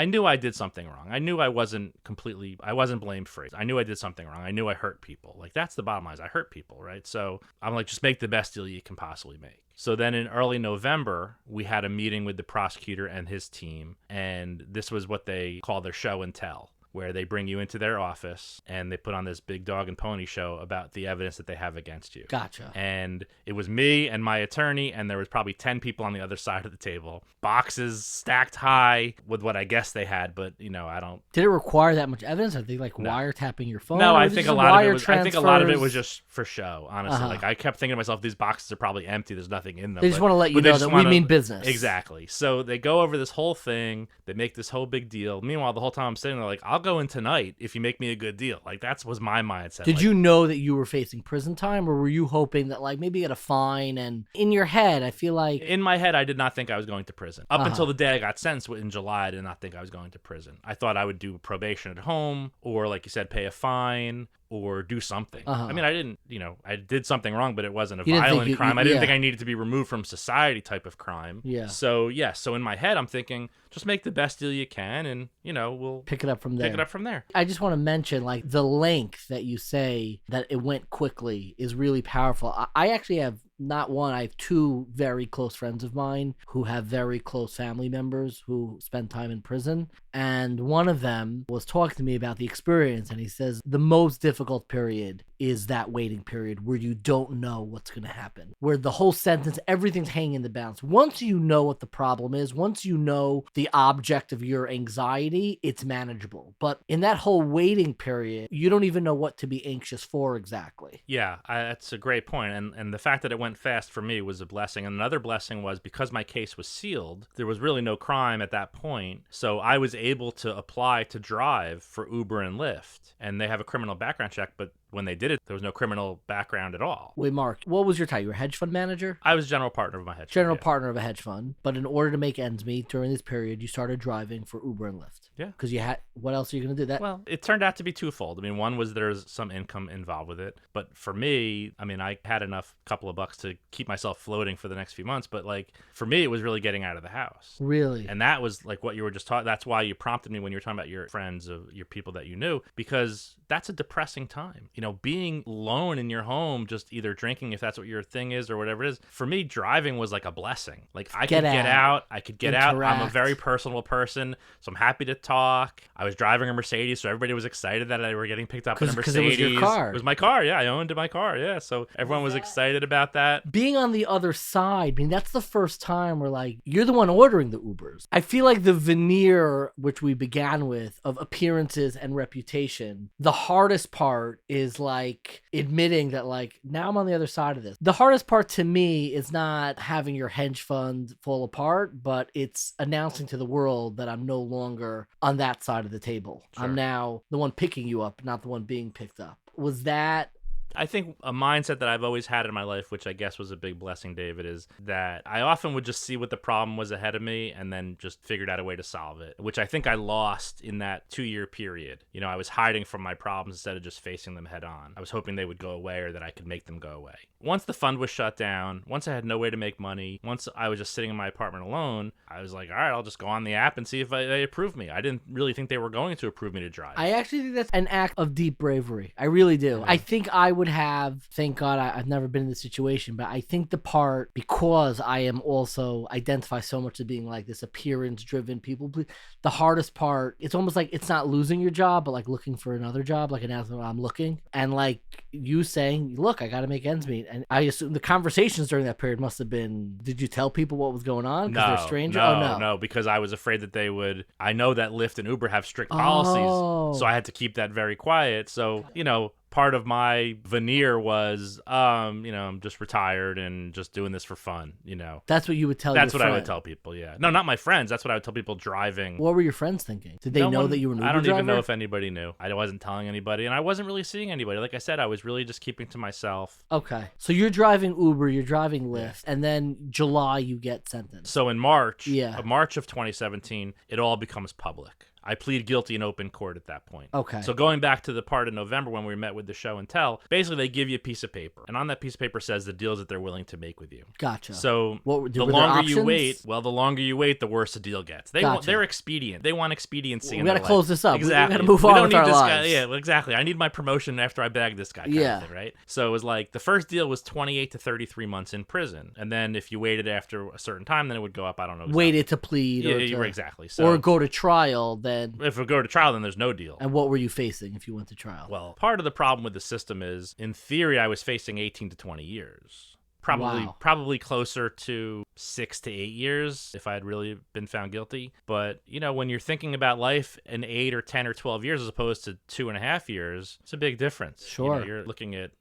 [SPEAKER 3] knew I did something wrong. I knew I wasn't blame free. I knew I did something wrong. I knew I hurt people. Like, that's the bottom line, is I hurt people, right? So I'm like, just make the best deal you can possibly make. So then in early November, we had a meeting with the prosecutor and his team, and this was what they call their show and tell, where they bring you into their office and they put on this big dog and pony show about the evidence that they have against you.
[SPEAKER 1] Gotcha.
[SPEAKER 3] And it was me and my attorney, and there was probably 10 people on the other side of the table. Boxes stacked high with what I guess they had, but I don't.
[SPEAKER 1] Did it require that much evidence? Are they like wiretapping your phone?
[SPEAKER 3] No, I think a lot of it was just for show, honestly. Like, I kept thinking to myself, these boxes are probably empty. There's nothing in them.
[SPEAKER 1] They just want to let you know that we mean business.
[SPEAKER 3] Exactly. So they go over this whole thing. They make this whole big deal. Meanwhile, the whole time I'm sitting there like, I'll go in tonight if you make me a good deal. Like, that was my mindset.
[SPEAKER 1] Did you know that you were facing prison time, or were you hoping that like maybe you get a fine? And in your head, I feel like
[SPEAKER 3] in my head, I did not think I was going to prison. Up until the day I got sentenced in July, I did not think I was going to prison. I thought I would do probation at home, or like you said, pay a fine, or do something. I mean, I didn't, I did something wrong, but it wasn't a violent crime. I didn't think I needed to be removed from society type of crime.
[SPEAKER 1] Yeah.
[SPEAKER 3] So in my head, I'm thinking, just make the best deal you can, and we'll
[SPEAKER 1] pick it up from there.
[SPEAKER 3] I
[SPEAKER 1] just want to mention, like, the length that you say that it went quickly is really powerful. I actually have not one, I have two very close friends of mine who have very close family members who spend time in prison. And one of them was talking to me about the experience, and he says the most difficult period is that waiting period where you don't know what's going to happen, where the whole sentence, everything's hanging in the balance. Once you know what the problem is, once you know the object of your anxiety, it's manageable. But in that whole waiting period, you don't even know what to be anxious for exactly.
[SPEAKER 3] Yeah, that's a great point. And the fact that it went fast for me was a blessing. And another blessing was because my case was sealed, there was really no crime at that point. So I was able to apply to drive for Uber and Lyft. And they have a criminal background check, but when they did it, there was no criminal background at all.
[SPEAKER 1] Wait, Mark, what was your title? You were a hedge fund manager?
[SPEAKER 3] I was general partner of my hedge fund.
[SPEAKER 1] General partner of a hedge fund. But in order to make ends meet during this period, you started driving for Uber and Lyft.
[SPEAKER 3] Yeah.
[SPEAKER 1] Because you had, what else are you going to do?
[SPEAKER 3] Well, it turned out to be twofold. I mean, one was there's some income involved with it. But for me, I mean, I had enough couple of bucks to keep myself floating for the next few months. But like, for me, it was really getting out of the house.
[SPEAKER 1] Really?
[SPEAKER 3] And that was like what you were just talking. That's why you prompted me when you were talking about your friends, of your people that you knew, because that's a depressing time. Being alone in your home, just either drinking if that's what your thing is or whatever it is. For me, driving was like a blessing. Like, I could get out. I'm a very personal person, so I'm happy to talk. I was driving a Mercedes, so everybody was excited that I were getting picked up in a Mercedes.
[SPEAKER 1] Because it was your car.
[SPEAKER 3] It was my car, yeah. I owned my car, yeah. So everyone was excited about that.
[SPEAKER 1] Being on the other side, I mean, that's the first time where, like, you're the one ordering the Ubers. I feel like the veneer, which we began with, of appearances and reputation, the hardest part is, like, admitting that, like, now I'm on the other side of this. The hardest part to me is not having your hedge fund fall apart, but it's announcing to the world that I'm no longer on that side of the table. Sure. I'm now the one picking you up, not the one being picked up. Was that
[SPEAKER 3] I think a mindset that I've always had in my life, which I guess was a big blessing, David, is that I often would just see what the problem was ahead of me and then just figured out a way to solve it, which I think I lost in that 2-year period. You know, I was hiding from my problems instead of just facing them head on. I was hoping they would go away or that I could make them go away. Once the fund was shut down, once I had no way to make money, once I was just sitting in my apartment alone, I was like, all right, I'll just go on the app and see if they approve me. I didn't really think they were going to approve me to drive.
[SPEAKER 1] I actually think that's an act of deep bravery. I really do. I think I would have, thank God I've never been in this situation, but I think the part, because I am also identify so much as being like this appearance-driven people, the hardest part, it's almost like it's not losing your job, but like looking for another job, like announcing I'm looking. And like you saying, look, I got to make ends meet. And I assume the conversations during that period must have been, did you tell people what was going on? Because they're strangers?
[SPEAKER 3] No, because I was afraid that they would, I know that Lyft and Uber have strict policies, so I had to keep that very quiet. So, you know, part of my veneer was, I'm just retired and just doing this for fun, you know.
[SPEAKER 1] That's what you would tell
[SPEAKER 3] That's
[SPEAKER 1] your
[SPEAKER 3] what
[SPEAKER 1] friend.
[SPEAKER 3] I would tell people, yeah. No, not my friends. That's what I would tell people driving.
[SPEAKER 1] What were your friends thinking? Did they know that you were an Uber
[SPEAKER 3] I don't
[SPEAKER 1] driver?
[SPEAKER 3] even know if anybody knew. I wasn't telling anybody, and I wasn't really seeing anybody. Like I said, I was really just keeping to myself.
[SPEAKER 1] Okay. So you're driving Uber, you're driving Lyft, and then July you get sentenced.
[SPEAKER 3] So in March,
[SPEAKER 1] Yeah.
[SPEAKER 3] March of 2017, it all becomes public. I plead guilty in open court at that point.
[SPEAKER 1] Okay.
[SPEAKER 3] So going back to the part in November when we met with the show and tell, basically they give you a piece of paper. And on that piece of paper says the deals that they're willing to make with you.
[SPEAKER 1] Gotcha.
[SPEAKER 3] So
[SPEAKER 1] were
[SPEAKER 3] the
[SPEAKER 1] there
[SPEAKER 3] longer you
[SPEAKER 1] options?
[SPEAKER 3] wait, the longer you wait, the worse the deal gets.
[SPEAKER 1] Gotcha.
[SPEAKER 3] They're expedient. They want expediency.
[SPEAKER 1] We got to close this up.
[SPEAKER 3] Exactly.
[SPEAKER 1] We got to move
[SPEAKER 3] We
[SPEAKER 1] on
[SPEAKER 3] don't
[SPEAKER 1] with
[SPEAKER 3] need
[SPEAKER 1] our
[SPEAKER 3] this
[SPEAKER 1] lives.
[SPEAKER 3] guy. Yeah, exactly. I need my promotion after I bag this guy. Kind of thing, right? So it was like the first deal was 28 to 33 months in prison. And then if you waited after a certain time, then it would go up. I don't know. Exactly.
[SPEAKER 1] Waited to plead.
[SPEAKER 3] Yeah, exactly. So,
[SPEAKER 1] or go to trial, then.
[SPEAKER 3] If we go to trial, then there's no deal.
[SPEAKER 1] And what were you facing if you went to trial?
[SPEAKER 3] Well, part of the problem with the system is, in theory, I was facing 18 to 20 years. Probably closer to 6 to 8 years if I had really been found guilty. But, you know, when you're thinking about life in 8 or 10 or 12 years as opposed to 2.5 years, it's a big difference.
[SPEAKER 1] Sure.
[SPEAKER 3] You know, you're looking at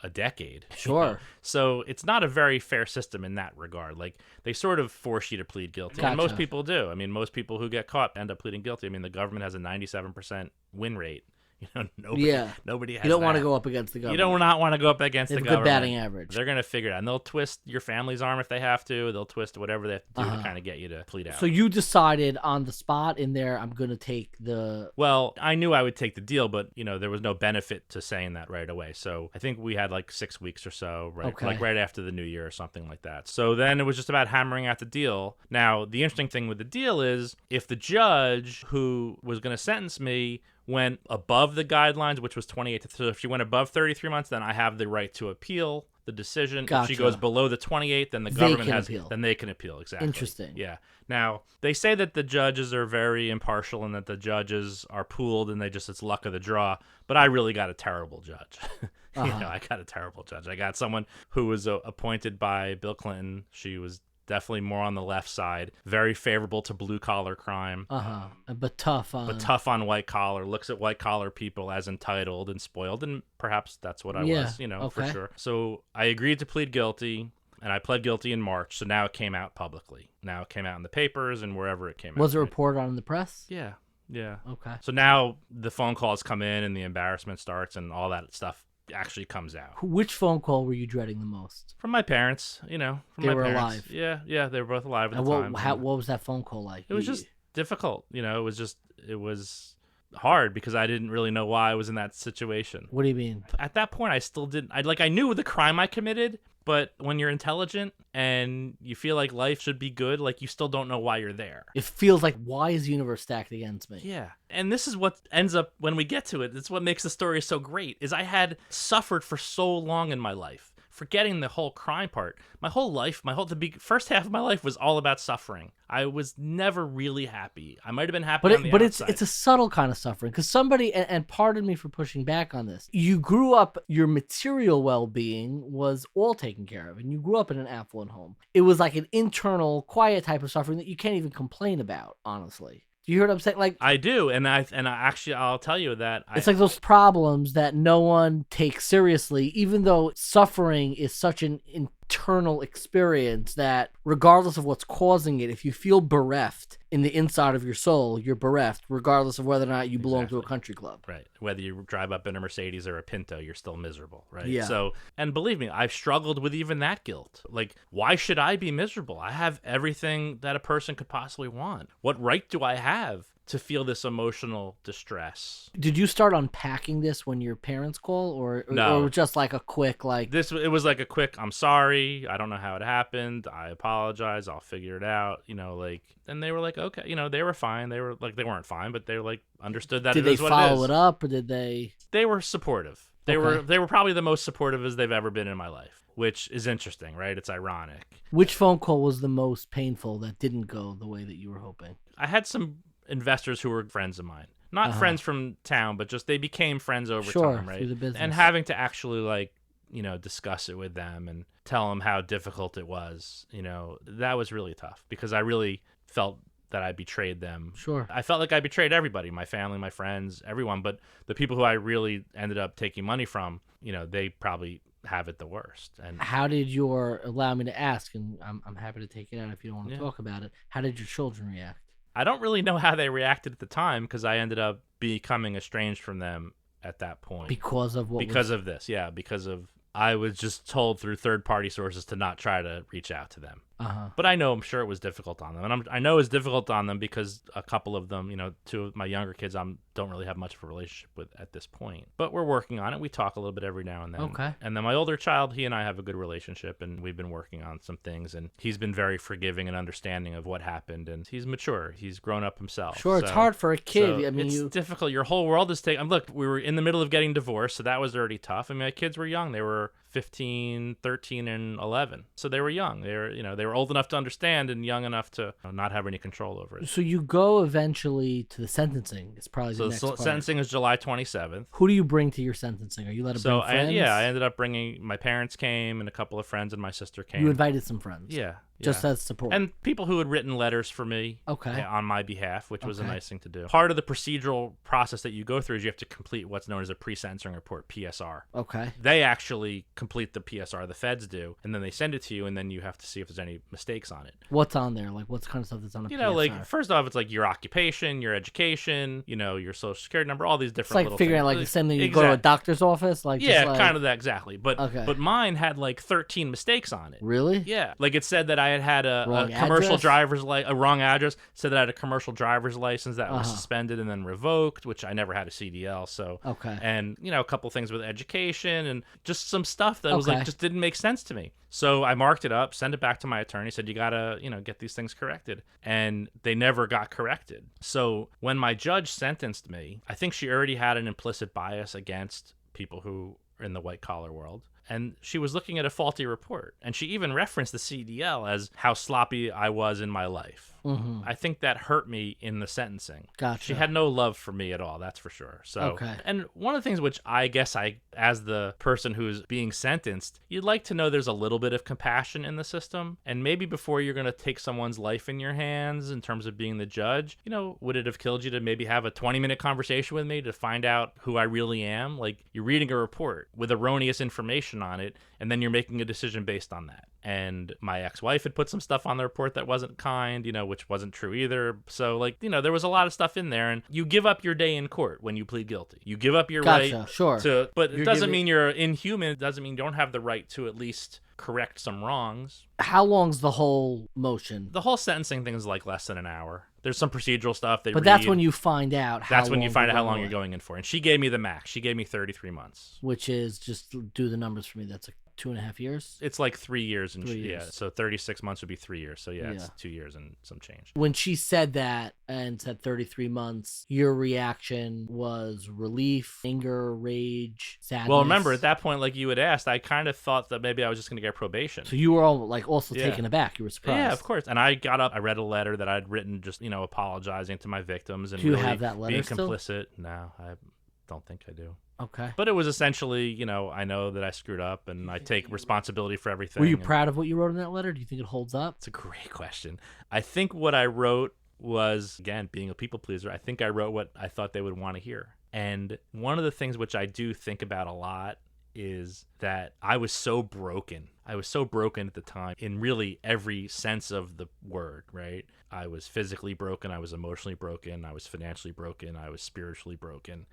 [SPEAKER 3] a decade.
[SPEAKER 1] Sure.
[SPEAKER 3] You know? So it's not a very fair system in that regard. Like, they sort of force you to plead guilty.
[SPEAKER 1] Gotcha.
[SPEAKER 3] And most people do. I mean, most people who get caught end up pleading guilty. I mean, the government has a 97% win rate. You know, nobody has
[SPEAKER 1] You don't want to
[SPEAKER 3] that.
[SPEAKER 1] go up against the government.
[SPEAKER 3] You do not want to go up against
[SPEAKER 1] They
[SPEAKER 3] the
[SPEAKER 1] have a
[SPEAKER 3] government.
[SPEAKER 1] good batting average.
[SPEAKER 3] They're going to figure it out. And they'll twist your family's arm if they have to. They'll twist whatever they have to do to kind of get you to plead out.
[SPEAKER 1] So you decided on the spot in there, I'm going to take the...
[SPEAKER 3] Well, I knew I would take the deal, but, you know, there was no benefit to saying that right away. So I think we had like 6 weeks or so, right?
[SPEAKER 1] Okay.
[SPEAKER 3] Like right after the new year or something like that. So then it was just about hammering out the deal. Now, the interesting thing with the deal is if the judge who was going to sentence me went above the guidelines, which was 28 to 30. If she went above 33 months, then I have the right to appeal the decision.
[SPEAKER 1] Gotcha.
[SPEAKER 3] If she goes below the 28, then the government
[SPEAKER 1] appeal.
[SPEAKER 3] Then they can appeal. Exactly.
[SPEAKER 1] Interesting.
[SPEAKER 3] Yeah. Now, they say that the judges are very impartial and that the judges are pooled and it's luck of the draw, but I really got a terrible judge. You know, I got a terrible judge. I got someone who was appointed by Bill Clinton. She was definitely more on the left side, very favorable to blue collar crime,
[SPEAKER 1] but tough on
[SPEAKER 3] white collar, looks at white collar people as entitled and spoiled, and perhaps that's what I was, you know, for sure. So I agreed to plead guilty, and I pled guilty in March, so now it came out publicly. Now it came out in the papers and wherever it came out.
[SPEAKER 1] Was it reported on in the press?
[SPEAKER 3] Yeah.
[SPEAKER 1] Okay.
[SPEAKER 3] So now the phone calls come in and the embarrassment starts and all that stuff actually comes out.
[SPEAKER 1] Which phone call were you dreading the most?
[SPEAKER 3] From my parents, you know.
[SPEAKER 1] They were alive.
[SPEAKER 3] Yeah, they were both alive at the time.
[SPEAKER 1] What was that phone call like?
[SPEAKER 3] It was just difficult, you know. It was hard because I didn't really know why I was in that situation.
[SPEAKER 1] What do you mean?
[SPEAKER 3] At that point, I still didn't. I knew the crime I committed, but when you're intelligent and you feel like life should be good, like you still don't know why you're there.
[SPEAKER 1] It feels like, why is the universe stacked against me?
[SPEAKER 3] Yeah. And this is what ends up, when we get to it, it's what makes the story so great, is I had suffered for so long in my life. Forgetting the whole crime part, my whole life, the first half of my life was all about suffering. I was never really happy. I might have been happy on the outside.
[SPEAKER 1] It's a subtle kind of suffering, because somebody, and pardon me for pushing back on this, you grew up, your material well-being was all taken care of, and you grew up in an affluent home. It was like an internal, quiet type of suffering that you can't even complain about, honestly. You hear what I'm saying? Like,
[SPEAKER 3] I do, and I'll tell you that
[SPEAKER 1] it's like those problems that no one takes seriously, even though suffering is such an internal experience that regardless of what's causing it, if you feel bereft in the inside of your soul, you're bereft regardless of whether or not you belong to a country club.
[SPEAKER 3] Right. Whether you drive up in a Mercedes or a Pinto, you're still miserable, right?
[SPEAKER 1] Yeah.
[SPEAKER 3] So, and believe me, I've struggled with even that guilt. Like, why should I be miserable? I have everything that a person could possibly want. What right do I have to feel this emotional distress?
[SPEAKER 1] Did you start unpacking this when your parents call, or
[SPEAKER 3] No.
[SPEAKER 1] or just like a quick like?
[SPEAKER 3] It was like a quick, I'm sorry, I don't know how it happened, I apologize, I'll figure it out, and they were like, okay, they were fine. They were like, they weren't fine, but they were like, understood that
[SPEAKER 1] Did
[SPEAKER 3] it
[SPEAKER 1] they
[SPEAKER 3] is what
[SPEAKER 1] follow
[SPEAKER 3] it is.
[SPEAKER 1] it up, or did they?
[SPEAKER 3] They were supportive. They were probably the most supportive as they've ever been in my life, which is interesting, right? It's ironic.
[SPEAKER 1] Which phone call was the most painful that didn't go the way that you were hoping?
[SPEAKER 3] I had some investors who were friends of mine, not friends from town, but just they became friends over time, right?
[SPEAKER 1] Through the business.
[SPEAKER 3] And having to actually discuss it with them and tell them how difficult it was, that was really tough because I really felt that I betrayed them.
[SPEAKER 1] Sure.
[SPEAKER 3] I felt like I betrayed everybody, my family, my friends, everyone, but the people who I really ended up taking money from, they probably have it the worst. And
[SPEAKER 1] how did allow me to ask, and I'm happy to take it out if you don't want to talk about it. How did your children react?
[SPEAKER 3] I don't really know how they reacted at the time because I ended up becoming estranged from them at that point.
[SPEAKER 1] Because of what?
[SPEAKER 3] Because of this, yeah. Because of I was just told through third-party sources to not try to reach out to them. But I'm sure it was difficult on them. And I know it's difficult on them because a couple of them, two of my younger kids, don't really have much of a relationship with at this point. But we're working on it. We talk a little bit every now and then.
[SPEAKER 1] Okay.
[SPEAKER 3] And then my older child, he and I have a good relationship, and we've been working on some things. And he's been very forgiving and understanding of what happened. And he's mature. He's grown up himself.
[SPEAKER 1] Sure, it's hard for a kid. I mean,
[SPEAKER 3] it's difficult. Your whole world is taken. Look, we were in the middle of getting divorced, so that was already tough. I mean, my kids were young. They were 15, 13, and 11. So they were young. They were old enough to understand and young enough to not have any control over it.
[SPEAKER 1] So you go eventually to the sentencing. It's probably the next part.
[SPEAKER 3] Sentencing is July 27th.
[SPEAKER 1] Who do you bring to your sentencing? Are you allowed to bring friends?
[SPEAKER 3] I ended up bringing my parents came and a couple of friends and my sister came.
[SPEAKER 1] You invited some friends.
[SPEAKER 3] Yeah.
[SPEAKER 1] Just as support.
[SPEAKER 3] And people who had written letters for me on my behalf, which was a nice thing to do. Part of the procedural process that you go through is you have to complete what's known as a pre-sentencing report, PSR.
[SPEAKER 1] Okay.
[SPEAKER 3] They actually complete the PSR, the feds do, and then they send it to you, and then you have to see if there's any mistakes on it.
[SPEAKER 1] What's on there? Like, what's kind of stuff that's on a PSR?
[SPEAKER 3] Like, first off, it's like your occupation, your education, your social security number, all these different
[SPEAKER 1] little things. It's like figuring out like the same thing you go to a doctor's office?
[SPEAKER 3] Kind of that, exactly. But mine had like 13 mistakes on it.
[SPEAKER 1] Really?
[SPEAKER 3] Yeah. Like it said that I had a commercial driver's a wrong address. It said that I had a commercial driver's license that was suspended and then revoked, which I never had a CDL. So and a couple things with education and just some stuff that was like just didn't make sense to me. So I marked it up, sent it back to my attorney, said you gotta get these things corrected, and they never got corrected. So when my judge sentenced me, I think she already had an implicit bias against people who are in the white collar world. And she was looking at a faulty report. And she even referenced the CDL as how sloppy I was in my life. Mm-hmm. I think that hurt me in the sentencing.
[SPEAKER 1] Gotcha.
[SPEAKER 3] She had no love for me at all, that's for sure. So, and one of the things which I guess as the person who's being sentenced, you'd like to know there's a little bit of compassion in the system. And maybe before you're going to take someone's life in your hands in terms of being the judge, would it have killed you to maybe have a 20-minute conversation with me to find out who I really am? Like, you're reading a report with erroneous information on it, and then you're making a decision based on that. And my ex-wife had put some stuff on the report that wasn't kind, which wasn't true either. So, there was a lot of stuff in there, and you give up your day in court when you plead guilty. You give up your right to, but it doesn't mean you're inhuman. It doesn't mean you don't have the right to at least correct some wrongs.
[SPEAKER 1] How long's the whole motion?
[SPEAKER 3] The whole sentencing thing is like less than an hour. There's some procedural stuff.
[SPEAKER 1] But that's when you find out how
[SPEAKER 3] That's when you find out how long you're going in for. And she gave me the max. She gave me 33 months.
[SPEAKER 1] Which is, just do the numbers for me, that's 2.5 years?
[SPEAKER 3] It's like 3 years. And
[SPEAKER 1] 3 years.
[SPEAKER 3] Yeah, so 36 months would be 3 years. So it's 2 years and some change.
[SPEAKER 1] When she said that and said 33 months, your reaction was relief, anger, rage, sadness?
[SPEAKER 3] Well, remember, at that point, like you had asked, I kind of thought that maybe I was just going to get probation.
[SPEAKER 1] So you were all also taken aback. You were surprised.
[SPEAKER 3] Yeah, of course. And I got up, I read a letter that I'd written just, apologizing to my victims and
[SPEAKER 1] do you
[SPEAKER 3] really
[SPEAKER 1] have that letter
[SPEAKER 3] being
[SPEAKER 1] still?
[SPEAKER 3] complicit. No, I don't think I do.
[SPEAKER 1] Okay.
[SPEAKER 3] But it was essentially, I know that I screwed up and I take responsibility for everything.
[SPEAKER 1] Were you proud of what you wrote in that letter? Do you think it holds up?
[SPEAKER 3] It's a great question. I think what I wrote was, again, being a people pleaser, I think I wrote what I thought they would want to hear. And one of the things which I do think about a lot is that I was so broken. I was so broken at the time in really every sense of the word, right? I was physically broken. I was emotionally broken. I was financially broken. I was spiritually broken.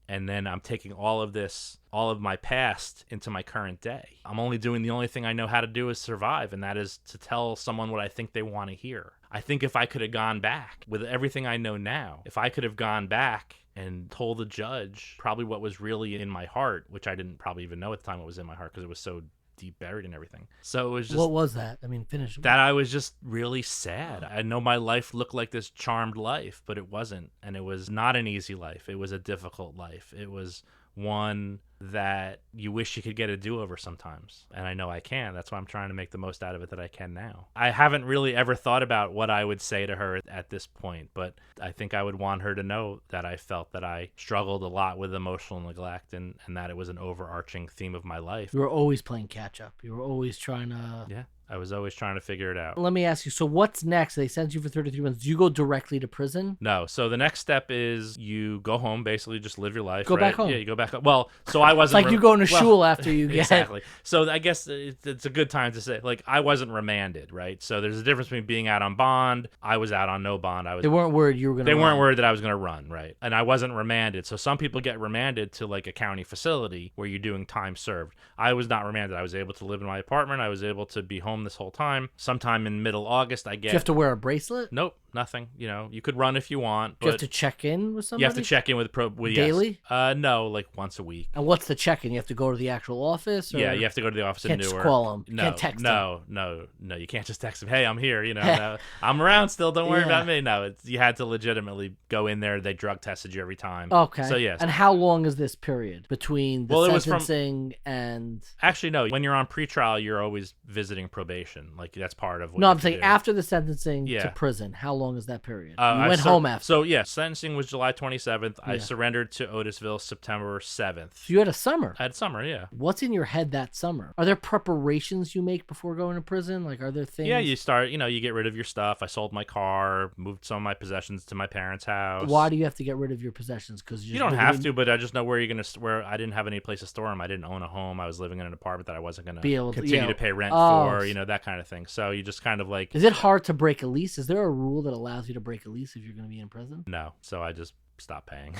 [SPEAKER 3] And then I'm taking all of my past into my current day. I'm only doing the only thing I know how to do is survive, and that is to tell someone what I think they want to hear. I think if I could have gone back with everything I know now, if I could have gone back and told the judge probably what was really in my heart, which I didn't probably even know at the time what was in my heart because it was so deep buried and everything. So it was just...
[SPEAKER 1] What was that? I mean, finish.
[SPEAKER 3] That I was just really sad. I know my life looked like this charmed life, but it wasn't. And it was not an easy life. It was a difficult life. It was one that you wish you could get a do-over sometimes. And I know I can. That's why I'm trying to make the most out of it that I can now. I haven't really ever thought about what I would say to her at this point, but I think I would want her to know that I felt that I struggled a lot with emotional neglect and that it was an overarching theme of my life.
[SPEAKER 1] You were always playing catch-up. You were always trying to...
[SPEAKER 3] Yeah. I was always trying to figure it out.
[SPEAKER 1] Let me ask you, so what's next? They sent you for 33 months. Do you go directly to prison?
[SPEAKER 3] No. So the next step is you go home, basically just live your life.
[SPEAKER 1] Go
[SPEAKER 3] right?
[SPEAKER 1] back home.
[SPEAKER 3] Yeah, you go back home. Well, so I wasn't...
[SPEAKER 1] It's like you going to shul after you get...
[SPEAKER 3] Exactly. So I guess it's a good time to say, like, I wasn't remanded, right? So there's a difference between being out on bond. I was out on no bond.
[SPEAKER 1] They weren't worried you were going to
[SPEAKER 3] They weren't worried that I was going to run, right? And I wasn't remanded. So some people get remanded to, like, a county facility where you're doing time served. I was not remanded. I was able to live in my apartment. I was able to be home this whole time. Sometime in middle August, I get...
[SPEAKER 1] Do you have to wear a bracelet?
[SPEAKER 3] Nope, nothing. You know, you could run if you want.
[SPEAKER 1] Do you have to check in with somebody?
[SPEAKER 3] You have to check in with
[SPEAKER 1] daily?
[SPEAKER 3] Yes. No, like once a week.
[SPEAKER 1] And what's the check-in? You have to go to the actual office? Or...
[SPEAKER 3] Yeah, you have to go to the office in
[SPEAKER 1] Can't
[SPEAKER 3] Newark.
[SPEAKER 1] just call them.
[SPEAKER 3] No,
[SPEAKER 1] Can't text them.
[SPEAKER 3] No, you can't just text them. Hey, I'm here. You know, no, I'm around still. Don't worry about me. No, you had to legitimately go in there. They drug tested you every time.
[SPEAKER 1] Okay.
[SPEAKER 3] So yes.
[SPEAKER 1] And how long is this period between the sentencing and?
[SPEAKER 3] Actually, no. When you're on pretrial, you're always visiting probation. Like that's part of what.
[SPEAKER 1] No, I'm saying after the sentencing to prison. How long is that period? You went home after.
[SPEAKER 3] So yeah, sentencing was July 27th. I surrendered to Otisville September 7th.
[SPEAKER 1] So you had a summer.
[SPEAKER 3] I had summer, yeah.
[SPEAKER 1] What's in your head that summer? Are there preparations you make before going to prison? Like, are there things?
[SPEAKER 3] Yeah, you start. You get rid of your stuff. I sold my car, moved some of my possessions to my parents' house.
[SPEAKER 1] Why do you have to get rid of your possessions? Because
[SPEAKER 3] you don't have to, but I just know where you're gonna. Where I didn't have any place to store them. I didn't own a home. I was living in an apartment that I wasn't gonna continue to pay rent for. That kind of thing. So you just kind of like.
[SPEAKER 1] Is it hard to break a lease? Is there a rule that allows you to break a lease if you're going to be in prison?
[SPEAKER 3] No. So I just stopped paying.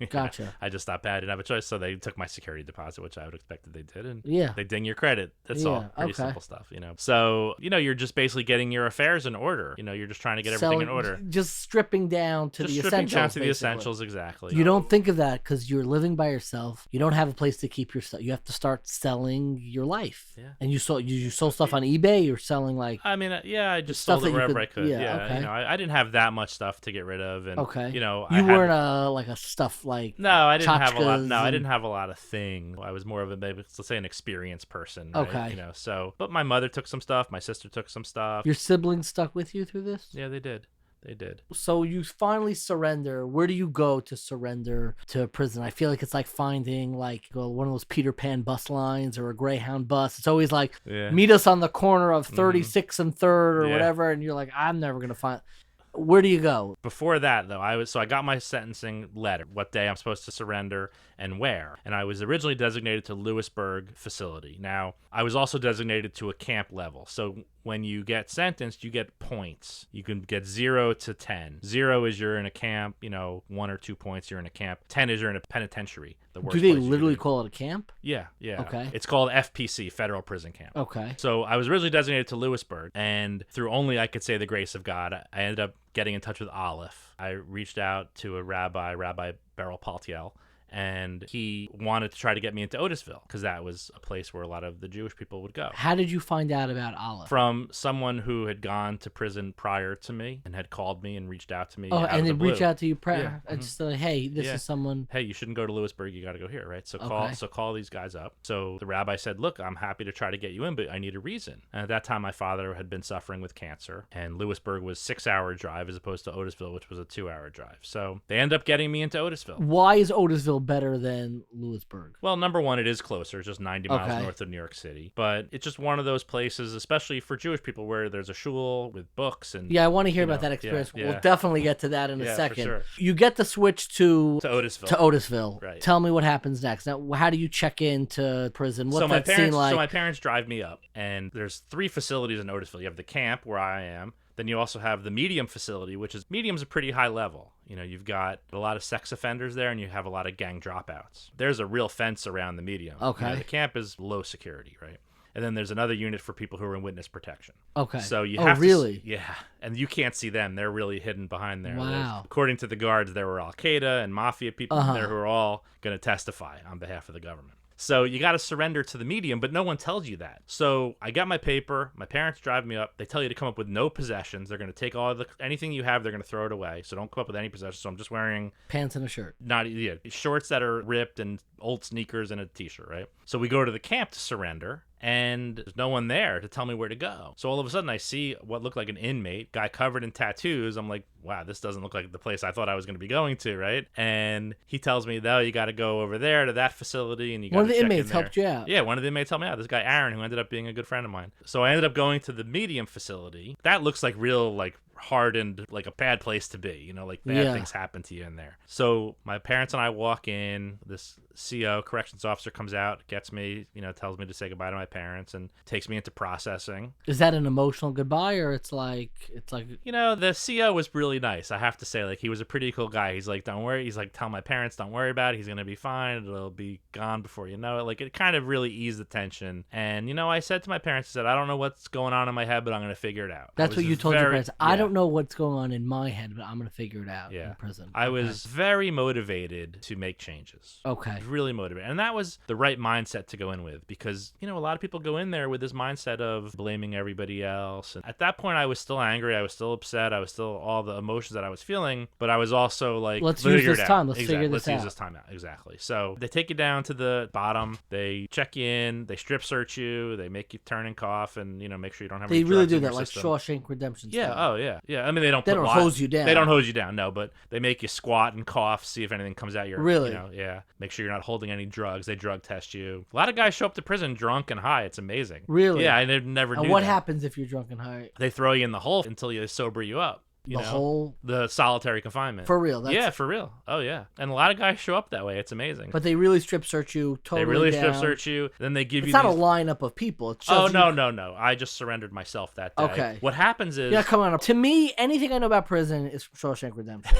[SPEAKER 1] Gotcha.
[SPEAKER 3] I just stopped paying. I didn't have a choice. So they took my security deposit, which I would expect that they did. And they ding your credit. That's all. Pretty simple stuff, So, you're just basically getting your affairs in order. You're just trying to get everything in order.
[SPEAKER 1] Just stripping down to the essentials.
[SPEAKER 3] Down to the essentials, exactly.
[SPEAKER 1] You don't think of that because you're living by yourself. You don't have a place to keep your stuff. You have to start selling your life. Yeah. And you sold stuff on eBay. You're selling like. I
[SPEAKER 3] mean, I just sold it wherever I could. Yeah. Okay. I didn't have that much stuff to get rid of. And,
[SPEAKER 1] you weren't a stuff like.
[SPEAKER 3] No, I didn't have a lot. No, I didn't have a lot of thing. I was more of let's say an experienced person. Right?
[SPEAKER 1] Okay.
[SPEAKER 3] But my mother took some stuff. My sister took some stuff.
[SPEAKER 1] Your siblings stuck with you through this?
[SPEAKER 3] Yeah, they did. They did.
[SPEAKER 1] So you finally surrender. Where do you go to surrender to a prison? I feel like it's like finding one of those Peter Pan bus lines or a Greyhound bus. It's always like, meet us on the corner of 36th and 3rd or whatever. And you're like, I'm never going to find... Where do you go?
[SPEAKER 3] Before that, though, I got my sentencing letter, what day I'm supposed to surrender and where. And I was originally designated to Lewisburg facility. Now, I was also designated to a camp level. So when you get sentenced, you get points. You can get 0 to 10. 0 is you're in a camp, 1 or 2 points you're in a camp. 10 is you're in a penitentiary.
[SPEAKER 1] Do they literally call it a camp?
[SPEAKER 3] Yeah.
[SPEAKER 1] Okay.
[SPEAKER 3] It's called FPC, Federal Prison Camp.
[SPEAKER 1] Okay.
[SPEAKER 3] So I was originally designated to Lewisburg, and through only, I could say, the grace of God, I ended up getting in touch with Aleph. I reached out to a Rabbi Beryl Paltiel, and he wanted to try to get me into Otisville because that was a place where a lot of the Jewish people would go.
[SPEAKER 1] How did you find out about Aleph?
[SPEAKER 3] From someone who had gone to prison prior to me and had called me and reached out to me.
[SPEAKER 1] And they reach out to you prior and just like, hey, this is someone.
[SPEAKER 3] Hey, you shouldn't go to Lewisburg. You got to go here, right? So call these guys up. So the rabbi said, look, I'm happy to try to get you in, but I need a reason. And at that time, my father had been suffering with cancer, and Lewisburg was 6-hour drive as opposed to Otisville, which was a 2-hour drive. So they ended up getting me into Otisville.
[SPEAKER 1] Why is Otisville still better than Lewisburg?
[SPEAKER 3] Well, number one, it is closer, just 90 miles
[SPEAKER 1] Okay.
[SPEAKER 3] north of New York City. But it's just one of those places, especially for Jewish people, where there's a shul with books and
[SPEAKER 1] Yeah, I want to hear
[SPEAKER 3] you
[SPEAKER 1] about
[SPEAKER 3] know,
[SPEAKER 1] that experience.
[SPEAKER 3] yeah.
[SPEAKER 1] We'll definitely get to that in a
[SPEAKER 3] Yeah, for
[SPEAKER 1] second.
[SPEAKER 3] sure.
[SPEAKER 1] You get the switch to
[SPEAKER 3] Otisville.
[SPEAKER 1] Otisville.
[SPEAKER 3] Right.
[SPEAKER 1] Tell me what happens next. Now, how do you check into prison? What's that scene like?
[SPEAKER 3] So my parents drive me up, and there's 3 facilities in Otisville. You have the camp where I am. Then you also have the medium facility, which is medium's a pretty high level. You know, you've got a lot of sex offenders there, and you have a lot of gang dropouts. There's a real fence around the medium.
[SPEAKER 1] Okay.
[SPEAKER 3] You know, the camp is low security, right? And then there's another unit for people who are in witness protection.
[SPEAKER 1] Okay.
[SPEAKER 3] So you
[SPEAKER 1] Oh,
[SPEAKER 3] have
[SPEAKER 1] really?
[SPEAKER 3] Yeah. And you can't see them. They're really hidden behind there.
[SPEAKER 1] Wow.
[SPEAKER 3] According to the guards, there were Al-Qaeda and mafia people
[SPEAKER 1] Uh-huh.
[SPEAKER 3] there who are all going to testify on behalf of the government. So you got to surrender to the medium, but no one tells you that. So I got my paper. My parents drive me up. They tell you to come up with no possessions. They're going to take anything you have. They're going to throw it away. So don't come up with any possessions. So I'm just wearing
[SPEAKER 1] Pants and a shirt.
[SPEAKER 3] shorts that are ripped and old sneakers and a t-shirt, right? So we go to the camp to surrender, and there's no one there to tell me where to go. So all of a sudden I see what looked like an inmate, guy covered in tattoos. I'm like, wow, this doesn't look like the place I thought I was going to be going to, right? And he tells me, though, you got to go over there to that facility, and you got to
[SPEAKER 1] One of the
[SPEAKER 3] check in
[SPEAKER 1] inmates
[SPEAKER 3] there.
[SPEAKER 1] helped you out.
[SPEAKER 3] Yeah, one of the inmates helped me out. This guy Aaron, who ended up being a good friend of mine. So I ended up going to the medium facility. That looks like real, like, hardened, like a bad place to be, you know, like bad things happen to you in there. So my parents and I walk in. This CO, corrections officer, comes out, gets me, you know, tells me to say goodbye to my parents, and takes me into processing.
[SPEAKER 1] Is that an emotional goodbye, or it's like
[SPEAKER 3] You know, the CO was really nice, I have to say. Like, he was a pretty cool guy. He's like, don't worry. He's like, tell my parents, don't worry about it. He's gonna be fine. It'll be gone before you know it. Like, it kind of really eased the tension. And, you know, I said to my parents, I said, I don't know what's going on in my head, but I'm gonna figure it out.
[SPEAKER 1] that's what you told your parents? I
[SPEAKER 3] Yeah.
[SPEAKER 1] don't know what's going on in my head, but I'm gonna figure it out in prison.
[SPEAKER 3] I was very motivated to make changes.
[SPEAKER 1] Okay.
[SPEAKER 3] Really motivated. And that was the right mindset to go in with, because, you know, a lot of people go in there with this mindset of blaming everybody else. And at that point, I was still angry. I was still upset. I was still all the emotions that I was feeling, but I was also like,
[SPEAKER 1] let's use this time. Let's
[SPEAKER 3] exactly.
[SPEAKER 1] figure this out.
[SPEAKER 3] Let's use this time out. Exactly. So they take you down to the bottom. They check you in. They strip search you. They make you turn and cough, and, you know, make sure you don't have any
[SPEAKER 1] They really
[SPEAKER 3] drugs
[SPEAKER 1] do
[SPEAKER 3] in
[SPEAKER 1] that,
[SPEAKER 3] your
[SPEAKER 1] like
[SPEAKER 3] system.
[SPEAKER 1] Shawshank Redemption.
[SPEAKER 3] Yeah.
[SPEAKER 1] style.
[SPEAKER 3] Oh, yeah. Yeah. I mean, they don't
[SPEAKER 1] hose you down.
[SPEAKER 3] They don't hose you down, no, but they make you squat and cough, see if anything comes out your,
[SPEAKER 1] Really?
[SPEAKER 3] you know, yeah. Make sure you're not holding any drugs. They drug test you. A lot of guys show up to prison drunk and high. It's amazing.
[SPEAKER 1] Really?
[SPEAKER 3] Yeah, I never knew
[SPEAKER 1] And what
[SPEAKER 3] that.
[SPEAKER 1] happens if you're drunk and high?
[SPEAKER 3] They throw you in the hole until you sober you up. The solitary confinement.
[SPEAKER 1] For real?
[SPEAKER 3] Yeah, for real. Oh, yeah. And a lot of guys show up that way. It's amazing.
[SPEAKER 1] But they really strip search you totally
[SPEAKER 3] They really
[SPEAKER 1] down.
[SPEAKER 3] strip search you. Then they give
[SPEAKER 1] It's
[SPEAKER 3] you
[SPEAKER 1] not
[SPEAKER 3] these...
[SPEAKER 1] a lineup of people. It's
[SPEAKER 3] Oh,
[SPEAKER 1] just
[SPEAKER 3] no. I just surrendered myself that day.
[SPEAKER 1] Okay.
[SPEAKER 3] What happens is...
[SPEAKER 1] Yeah, come on. To me, anything I know about prison is Shawshank Redemption.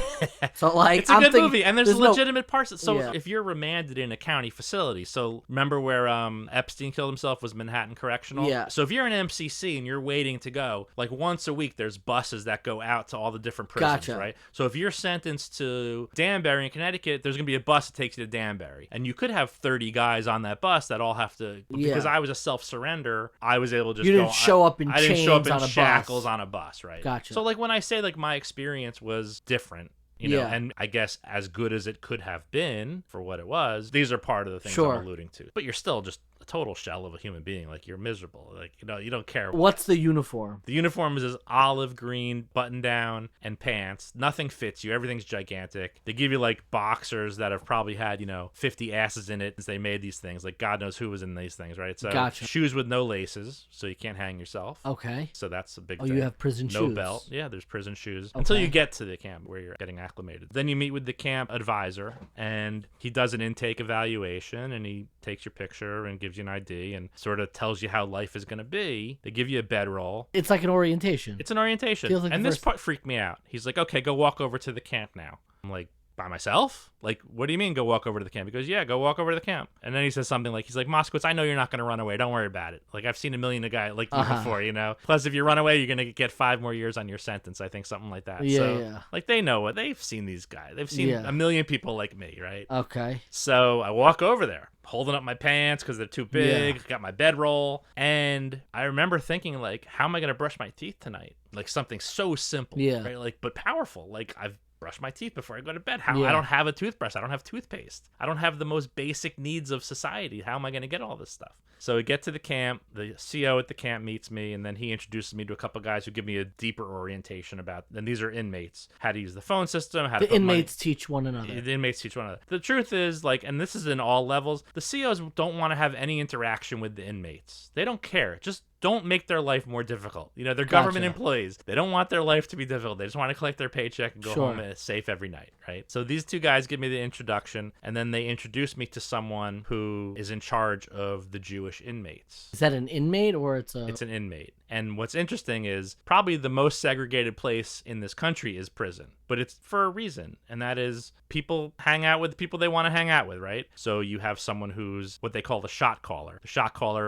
[SPEAKER 1] So, like,
[SPEAKER 3] it's a good movie, and there's legitimate parts. So
[SPEAKER 1] Yeah.
[SPEAKER 3] if you're remanded in a county facility, so remember where Epstein killed himself was Manhattan Correctional?
[SPEAKER 1] Yeah.
[SPEAKER 3] So if you're in MCC and you're waiting to go, like once a week, there's buses that go out to all the different prisons,
[SPEAKER 1] Gotcha.
[SPEAKER 3] right? So if you're sentenced to Danbury in Connecticut, there's going to be a bus that takes you to Danbury. And you could have 30 guys on that bus that all have to, because I was a self-surrender, I was able to just
[SPEAKER 1] You didn't show up in
[SPEAKER 3] I didn't show up in
[SPEAKER 1] chains on a
[SPEAKER 3] shackles
[SPEAKER 1] bus.
[SPEAKER 3] on a bus, right?
[SPEAKER 1] Gotcha.
[SPEAKER 3] So like when I say like my experience was different, you know,
[SPEAKER 1] Yeah.
[SPEAKER 3] and I guess as good as it could have been for what it was, these are part of the things
[SPEAKER 1] Sure.
[SPEAKER 3] I'm alluding to. But you're still just a total shell of a human being. Like, you're miserable. Like, you know, you don't care.
[SPEAKER 1] What's the uniform?
[SPEAKER 3] The uniform is this olive green button down and pants. Nothing fits you. Everything's gigantic. They give you like boxers that have probably had, you know, 50 asses in it since they made these things. Like, God knows who was in these things, right? So
[SPEAKER 1] Gotcha.
[SPEAKER 3] shoes with no laces, so you can't hang yourself.
[SPEAKER 1] Okay.
[SPEAKER 3] So that's a big
[SPEAKER 1] Oh,
[SPEAKER 3] thing.
[SPEAKER 1] you have prison
[SPEAKER 3] No
[SPEAKER 1] shoes.
[SPEAKER 3] belt. Yeah, there's prison shoes. Until
[SPEAKER 1] Okay.
[SPEAKER 3] you get to the camp where you're getting acclimated. Then you meet with the camp advisor, and he does an intake evaluation, and he takes your picture and gives you an ID and sort of tells you how life is going to be. They give you a bedroll.
[SPEAKER 1] It's like an orientation.
[SPEAKER 3] It's an orientation.
[SPEAKER 1] Feels like
[SPEAKER 3] And
[SPEAKER 1] the
[SPEAKER 3] this
[SPEAKER 1] first-
[SPEAKER 3] part freaked me out. He's like, okay, go walk over to the camp now. I'm like, by myself? Like, what do you mean go walk over to the camp? He goes, yeah, go walk over to the camp. And then he says something like, he's like, Moskowitz, I know you're not going to run away. Don't worry about it. Like, I've seen a million of guys like you before, you know? Plus, if you run away, you're going to get 5 more years on your sentence. I think something like that.
[SPEAKER 1] Yeah,
[SPEAKER 3] so,
[SPEAKER 1] yeah.
[SPEAKER 3] Like, they know what. They've seen these guys. They've seen a million people like me, right?
[SPEAKER 1] Okay.
[SPEAKER 3] So I walk over there, holding up my pants because they're too big, got my bedroll. And I remember thinking, like, how am I going to brush my teeth tonight? Like, something so simple,
[SPEAKER 1] Yeah.
[SPEAKER 3] right? Like, but powerful. Like, I've brush my teeth before I go to bed. How?
[SPEAKER 1] Yeah.
[SPEAKER 3] I don't have a toothbrush. I don't have toothpaste. I don't have the most basic needs of society. How am I going to get all this stuff? So we get to the camp. The CO at the camp meets me, and then he introduces me to a couple guys who give me a deeper orientation about, and these are inmates, how to use the phone system, how to
[SPEAKER 1] The inmates teach one another.
[SPEAKER 3] The inmates teach one another. The truth is, like, and this is in all levels, the COs don't want to have any interaction with the inmates. They don't care. Just don't make their life more difficult. You know, they're government employees. They don't want their life to be difficult. They just want to collect their paycheck and go home safe every night, right? So these two guys give me the introduction, and then they introduce me to someone who is in charge of the Jewish inmates.
[SPEAKER 1] Is that an inmate or it's
[SPEAKER 3] an inmate. And what's interesting is probably the most segregated place in this country is prison, but it's for a reason, and that is people hang out with the people they want to hang out with, right? So you have someone who's what they call the shot caller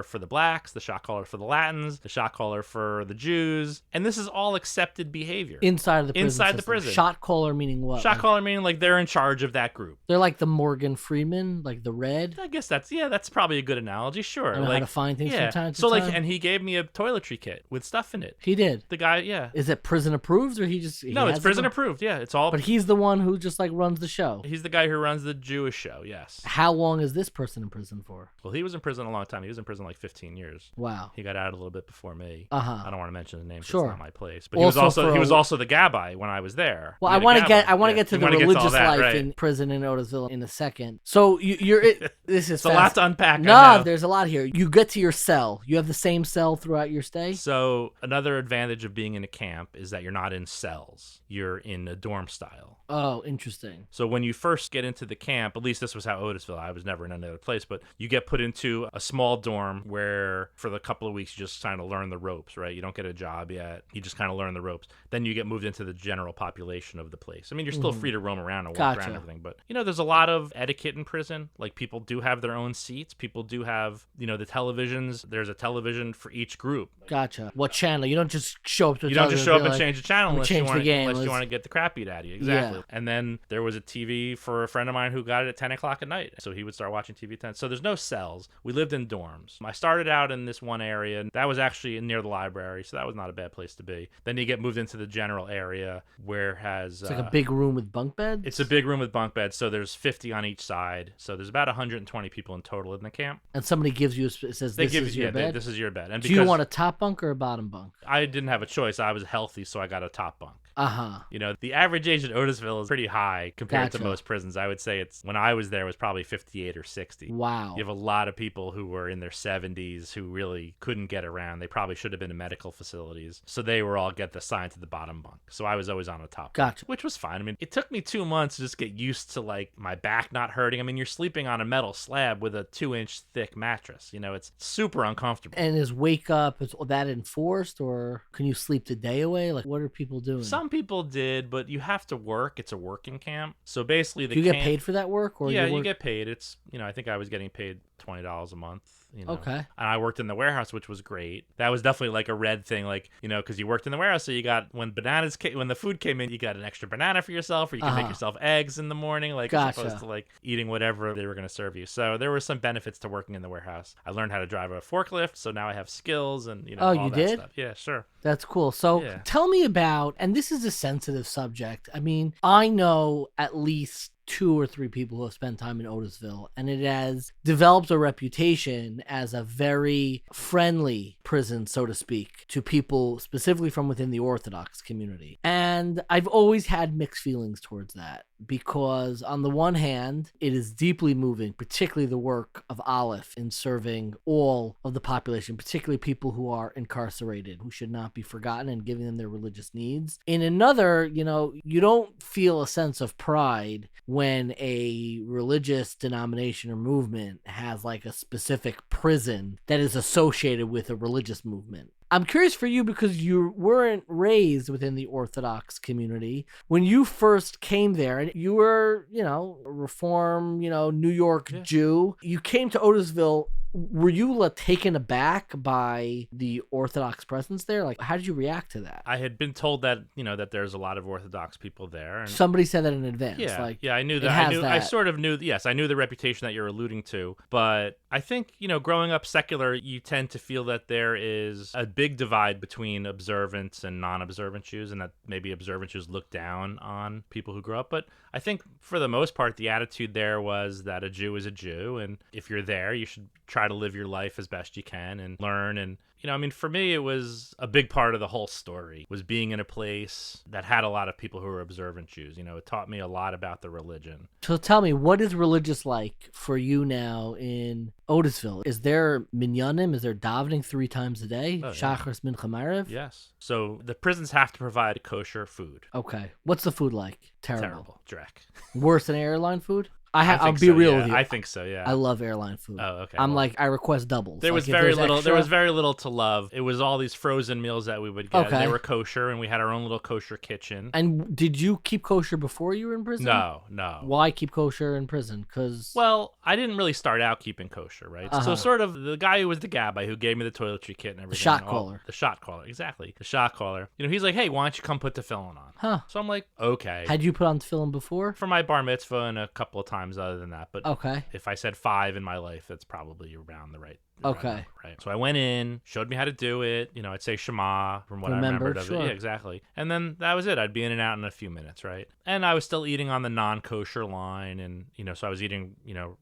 [SPEAKER 3] for the blacks, the shot caller for the Latins, the shot caller for the Jews, and this is all accepted behavior
[SPEAKER 1] inside of the prison.
[SPEAKER 3] Inside the prison.
[SPEAKER 1] Shot caller meaning what?
[SPEAKER 3] Shot caller meaning like they're in charge of that group.
[SPEAKER 1] They're like the Morgan Freeman, like the Red.
[SPEAKER 3] I guess that's probably a good analogy. Sure,
[SPEAKER 1] I know
[SPEAKER 3] like
[SPEAKER 1] how to find things from time to
[SPEAKER 3] so
[SPEAKER 1] time.
[SPEAKER 3] like, and he gave me a toiletry kit with stuff in it.
[SPEAKER 1] He did.
[SPEAKER 3] The guy, yeah.
[SPEAKER 1] Is it prison approved or he just?
[SPEAKER 3] No, it's prison approved. Yeah, it's all.
[SPEAKER 1] But he's the one who just like runs the show.
[SPEAKER 3] He's the guy who runs the Jewish show. Yes.
[SPEAKER 1] How long is this person in prison for?
[SPEAKER 3] Well, he was in prison a long time. He was in prison like 15 years.
[SPEAKER 1] Wow.
[SPEAKER 3] He got out a little bit before me.
[SPEAKER 1] Uh-huh.
[SPEAKER 3] I don't want to mention the name.
[SPEAKER 1] Sure.
[SPEAKER 3] It's not my place. But
[SPEAKER 1] Also
[SPEAKER 3] he was also the gabbai when I was there.
[SPEAKER 1] Well, I want to get to the religious life in prison in Otisville in a second. So this is
[SPEAKER 3] it's a lot to unpack.
[SPEAKER 1] No, there's a lot here. You get to your cell. You have the same cell throughout your stay.
[SPEAKER 3] So another advantage of being in a camp is that you're not in cells. You're in a dorm style.
[SPEAKER 1] Oh, interesting.
[SPEAKER 3] So when you first get into the camp, at least this was how Otisville, I was never in any other place, but you get put into a small dorm where for the couple of weeks you just kind of learn the ropes, right? You don't get a job yet. You just kind of learn the ropes. Then you get moved into the general population of the place. I mean, you're still free to roam around and walk around and everything, but there's a lot of etiquette in prison. Like people do have their own seats. People do have, the televisions. There's a television for each group.
[SPEAKER 1] Gotcha. What channel? You don't just show up to
[SPEAKER 3] You don't just show up and change the channel unless you want to get the crap beat out of you. Exactly.
[SPEAKER 1] Yeah.
[SPEAKER 3] And then there was a TV for a friend of mine who got it at 10 o'clock at night. So he would start watching TV at 10. So there's no cells. We lived in dorms. I started out in this one area, and that was actually near the library, so that was not a bad place to be. Then you get moved into the general area where it's
[SPEAKER 1] like a big room with bunk beds?
[SPEAKER 3] It's a big room with bunk beds, so there's 50 on each side. So there's about 120 people in total in the camp.
[SPEAKER 1] And somebody gives you, says this is your bed?
[SPEAKER 3] This is your bed. And
[SPEAKER 1] do you want a top bunk or a bottom bunk?
[SPEAKER 3] I didn't have a choice. I was healthy, so I got a top bunk.
[SPEAKER 1] Uh-huh.
[SPEAKER 3] The average age in Otisville is pretty high compared to most prisons. I would say when I was there, it was probably 58 or 60.
[SPEAKER 1] Wow.
[SPEAKER 3] You have a lot of people who were in their 70s who really couldn't get around. They probably should have been in medical facilities. So they were all assigned to the bottom bunk. So I was always on the top bunk, which was fine. I mean, it took me 2 months to just get used to like my back not hurting. I mean, you're sleeping on a metal slab with a 2-inch thick mattress. It's super uncomfortable.
[SPEAKER 1] And is wake up, is that enforced, or can you sleep the day away? Like, what are people doing?
[SPEAKER 3] Some people did, but you have to work. It's a working camp. So basically
[SPEAKER 1] Do you get paid for that work? Or
[SPEAKER 3] you get paid. It's, I think I was getting paid $20 a month.
[SPEAKER 1] Okay.
[SPEAKER 3] And I worked in the warehouse, which was great. That was definitely like a red thing, like, because you worked in the warehouse, so you got, when the food came in, you got an extra banana for yourself, or you can make yourself eggs in the morning, like as opposed to like eating whatever they were going to serve you. So there were some benefits to working in the warehouse. I learned how to drive a forklift, so now I have skills and all
[SPEAKER 1] you
[SPEAKER 3] that
[SPEAKER 1] did?
[SPEAKER 3] stuff. Yeah, sure.
[SPEAKER 1] That's cool. So tell me about, and this is a sensitive subject. I mean, I know at least 2 or 3 people who have spent time in Otisville, and it has developed a reputation as a very friendly prison, so to speak, to people specifically from within the Orthodox community. And I've always had mixed feelings towards that, because on the one hand, it is deeply moving, particularly the work of Aleph in serving all of the population, particularly people who are incarcerated, who should not be forgotten, and giving them their religious needs. In another, you don't feel a sense of pride when a religious denomination or movement has like a specific prison that is associated with a religious movement. I'm curious for you, because you weren't raised within the Orthodox community. When you first came there, and you were, a Reform, New York Jew, you came to Otisville Were you taken aback by the Orthodox presence there? Like, how did you react to that?
[SPEAKER 3] I had been told that, that there's a lot of Orthodox people there. And
[SPEAKER 1] Somebody said that in advance.
[SPEAKER 3] yeah, I knew that. I sort of knew, yes, I knew the reputation that you're alluding to. But I think, growing up secular, you tend to feel that there is a big divide between observant and non-observant Jews, and that maybe observant Jews look down on people who grow up. But I think for the most part, the attitude there was that a Jew is a Jew, and if you're there, you should try to live your life as best you can and learn. And for me, it was a big part of the whole story, was being in a place that had a lot of people who were observant Jews. It taught me a lot about the religion.
[SPEAKER 1] So tell me, what is religious like for you now in Otisville? Is there minyanim? Is there davening 3 times a day? Shachris, Mincha, Maariv?
[SPEAKER 3] Yes. So the prisons have to provide kosher food.
[SPEAKER 1] Okay. What's the food like? Terrible.
[SPEAKER 3] Dreck.
[SPEAKER 1] Worse than airline food? I'll be
[SPEAKER 3] so,
[SPEAKER 1] real
[SPEAKER 3] yeah.
[SPEAKER 1] with you.
[SPEAKER 3] I think so, yeah.
[SPEAKER 1] I love airline food.
[SPEAKER 3] Oh, okay.
[SPEAKER 1] I request doubles.
[SPEAKER 3] There was very little. There was very little to love. It was all these frozen meals that we would get.
[SPEAKER 1] Okay.
[SPEAKER 3] They were kosher, and we had our own little kosher kitchen.
[SPEAKER 1] And did you keep kosher before you were in prison?
[SPEAKER 3] No.
[SPEAKER 1] Why keep kosher in prison?
[SPEAKER 3] Well, I didn't really start out keeping kosher, right? So sort of the guy who was the gabbai who gave me the toiletry kit and everything.
[SPEAKER 1] The shot caller.
[SPEAKER 3] The shot caller, exactly. The shot caller. He's like, hey, why don't you come put tefillin on?
[SPEAKER 1] Huh.
[SPEAKER 3] So I'm like, okay.
[SPEAKER 1] Had you put on tefillin before?
[SPEAKER 3] For my bar mitzvah and a couple of times other than that, but
[SPEAKER 1] okay.
[SPEAKER 3] If I said 5 in my life, that's probably around the right.
[SPEAKER 1] Okay.
[SPEAKER 3] Number, right. So I went in, showed me how to do it. I'd say Shema from what I remembered of it. Yeah, exactly. And then that was it. I'd be in and out in a few minutes, right? And I was still eating on the non-kosher line, and so I was eating,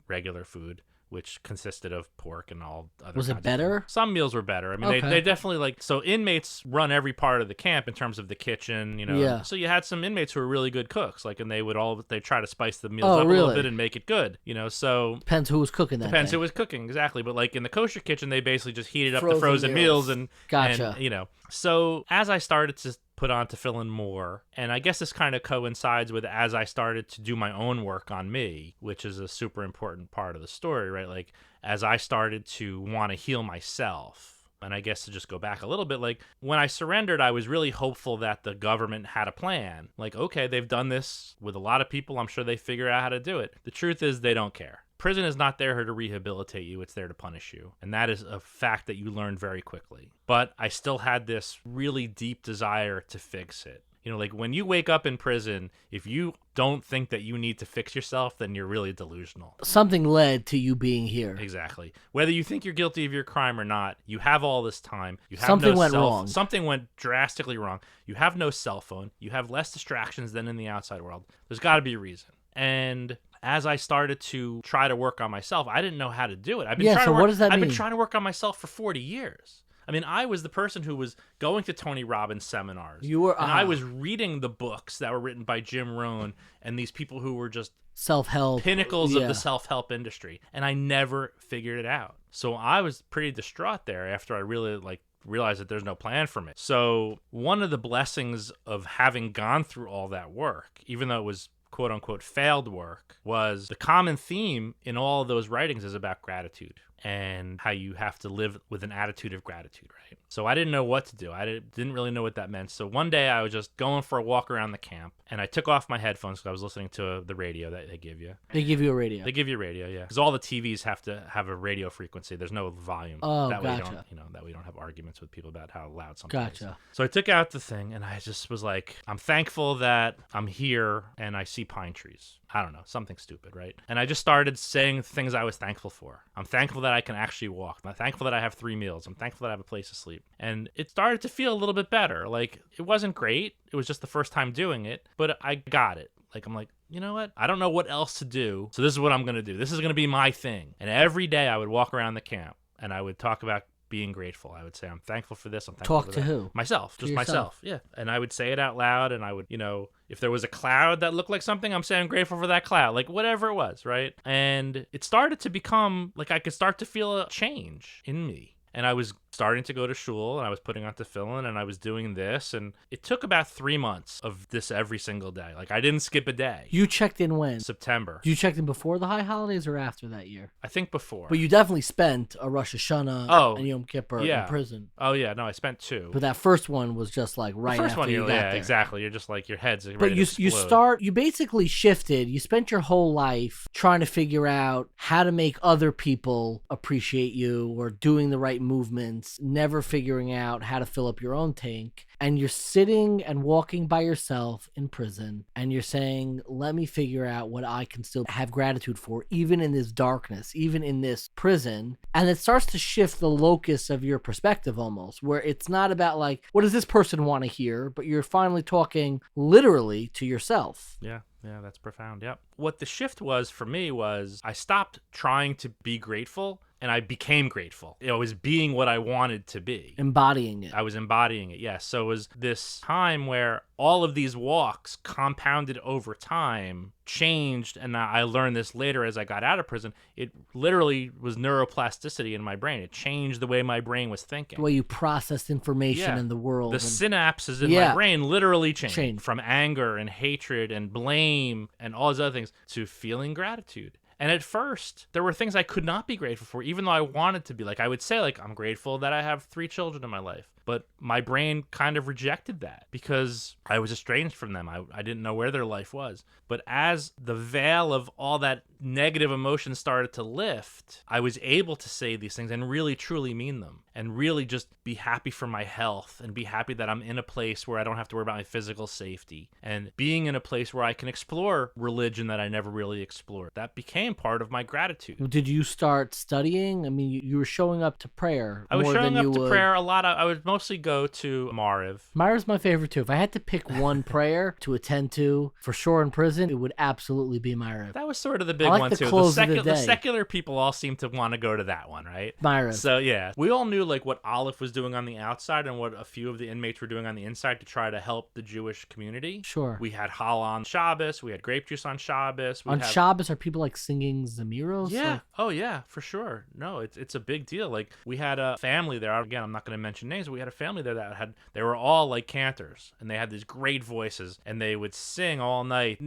[SPEAKER 3] regular food, which consisted of pork and all other.
[SPEAKER 1] Was it better?
[SPEAKER 3] Some meals were better. I mean, they definitely so inmates run every part of the camp in terms of the kitchen,
[SPEAKER 1] Yeah.
[SPEAKER 3] So you had some inmates who were really good cooks, and they try to spice the meals up a little bit and make it good, So
[SPEAKER 1] depends who was cooking that.
[SPEAKER 3] Depends
[SPEAKER 1] day.
[SPEAKER 3] who was cooking, exactly. But in the kosher kitchen, they basically just heated up the
[SPEAKER 1] Frozen
[SPEAKER 3] frozen meals and
[SPEAKER 1] gotcha.
[SPEAKER 3] And, So as I started to put on tefillin more, and I guess this kind of coincides with as I started to do my own work on me, which is a super important part of the story, right? As I started to want to heal myself, and I guess to just go back a little bit, when I surrendered, I was really hopeful that the government had a plan. Okay, they've done this with a lot of people. I'm sure they figure out how to do it. The truth is they don't care. Prison is not there to rehabilitate you. It's there to punish you. And that is a fact that you learn very quickly. But I still had this really deep desire to fix it. When you wake up in prison, if you don't think that you need to fix yourself, then you're really delusional.
[SPEAKER 1] Something led to you being here.
[SPEAKER 3] Exactly. Whether you think you're guilty of your crime or not, you have all this time. You have
[SPEAKER 1] Something went wrong.
[SPEAKER 3] Something went drastically wrong. You have no cell phone. You have less distractions than in the outside world. There's got to be a reason. And as I started to try to work on myself, I didn't know how to do it. What does that mean? I've been trying to work on myself for 40 years. I mean, I was the person who was going to Tony Robbins seminars. And I was reading the books that were written by Jim Rohn and these people who were just
[SPEAKER 1] self-help
[SPEAKER 3] pinnacles of the self-help industry. And I never figured it out. So I was pretty distraught there after I really realized that there's no plan for me. So one of the blessings of having gone through all that work, even though it was quote unquote failed work, was the common theme in all of those writings is about gratitude and how you have to live with an attitude of gratitude, right? So I didn't know what to do. I didn't really know what that meant. So one day I was just going for a walk around the camp, and I took off my headphones because I was listening to the radio that they give you.
[SPEAKER 1] They give you a radio?
[SPEAKER 3] They give you a radio, yeah. Because all the TVs have to have a radio frequency. There's no volume.
[SPEAKER 1] Oh,
[SPEAKER 3] that
[SPEAKER 1] gotcha.
[SPEAKER 3] way that we don't have arguments with people about how loud something is.
[SPEAKER 1] Gotcha.
[SPEAKER 3] So I took out the thing, and I just was like, I'm thankful that I'm here and I see pine trees. I don't know, something stupid, right? And I just started saying things I was thankful for. I'm thankful that I can actually walk. I'm thankful that I have 3 meals. I'm thankful that I have a place to sleep. And it started to feel a little bit better. It wasn't great. It was just the first time doing it, but I got it. I'm like, you know what? I don't know what else to do. So this is what I'm going to do. This is going to be my thing. And every day I would walk around the camp and I would talk about being grateful. I would say, I'm thankful for this. I'm thankful for that.
[SPEAKER 1] Talk to who?
[SPEAKER 3] Myself. Just myself. Yeah. And I would say it out loud, and I would, if there was a cloud that looked like something, I'm saying I'm grateful for that cloud. Whatever it was, right? And it started to become, I could start to feel a change in me. And I was starting to go to shul, and I was putting on tefillin, and I was doing this, and it took about 3 months of this every single day. Like, I didn't skip a day.
[SPEAKER 1] You checked in when?
[SPEAKER 3] September.
[SPEAKER 1] You checked in before the high holidays or after that year?
[SPEAKER 3] I think before.
[SPEAKER 1] But you definitely spent a Rosh Hashanah and Yom Kippur in prison.
[SPEAKER 3] Oh, yeah. No, I spent 2.
[SPEAKER 1] But that first one was just like right
[SPEAKER 3] the first
[SPEAKER 1] after
[SPEAKER 3] one,
[SPEAKER 1] you got there.
[SPEAKER 3] Exactly. You're just like, your head's ready
[SPEAKER 1] but
[SPEAKER 3] to explode.
[SPEAKER 1] you basically shifted. You spent your whole life trying to figure out how to make other people appreciate you or doing the right movements, never figuring out how to fill up your own tank. And you're sitting and walking by yourself in prison, and you're saying, let me figure out what I can still have gratitude for, even in this darkness, even in this prison. And it starts to shift the locus of your perspective almost, where it's not about like, what does this person want to hear? But you're finally talking literally to yourself.
[SPEAKER 3] Yeah, that's profound. Yep. What the shift was for me was I stopped trying to be grateful, and I became grateful. I was being what I wanted to be.
[SPEAKER 1] Embodying it.
[SPEAKER 3] I was embodying it, yes. So it was this time where all of these walks compounded over time, changed, and I learned this later as I got out of prison. It literally was neuroplasticity in my brain. It changed the way my brain was thinking.
[SPEAKER 1] The way you processed information in the world.
[SPEAKER 3] The synapses in my brain literally changed. From anger and hatred and blame and all these other things to feeling gratitude. And at first, there were things I could not be grateful for, even though I wanted to be. Like, I would say, like, I'm grateful that I have 3 children in my life. But my brain kind of rejected that because I was estranged from them. I didn't know where their life was. But as the veil of all that negative emotion started to lift, I was able to say these things and really, truly mean them. And really just be happy for my health and be happy that I'm in a place where I don't have to worry about my physical safety. And being in a place where I can explore religion that I never really explored. That became part of my gratitude.
[SPEAKER 1] Did you start studying? I mean, you were showing up to prayer.
[SPEAKER 3] I was showing up to prayer a lot. I would mostly go to Mariv.
[SPEAKER 1] Mariv's my favorite too. If I had to pick one prayer to attend to for sure in prison, it would absolutely be Mariv.
[SPEAKER 3] That was sort of the big one too. The secular people all seem to want to go to that one, right?
[SPEAKER 1] Mariv.
[SPEAKER 3] So yeah, we all knew like what Aleph was doing on the outside and what a few of the inmates were doing on the inside to try to help the Jewish community.
[SPEAKER 1] Sure.
[SPEAKER 3] We had challah on Shabbos. We had grape juice on Shabbos.
[SPEAKER 1] Shabbos, are people like singing Zemiros?
[SPEAKER 3] Yeah.
[SPEAKER 1] Like...
[SPEAKER 3] Oh yeah, for sure. No, it's a big deal. Like we had a family there. Again, I'm not going to mention names, but we had a family there that they were all like cantors and they had these great voices and they would sing all night.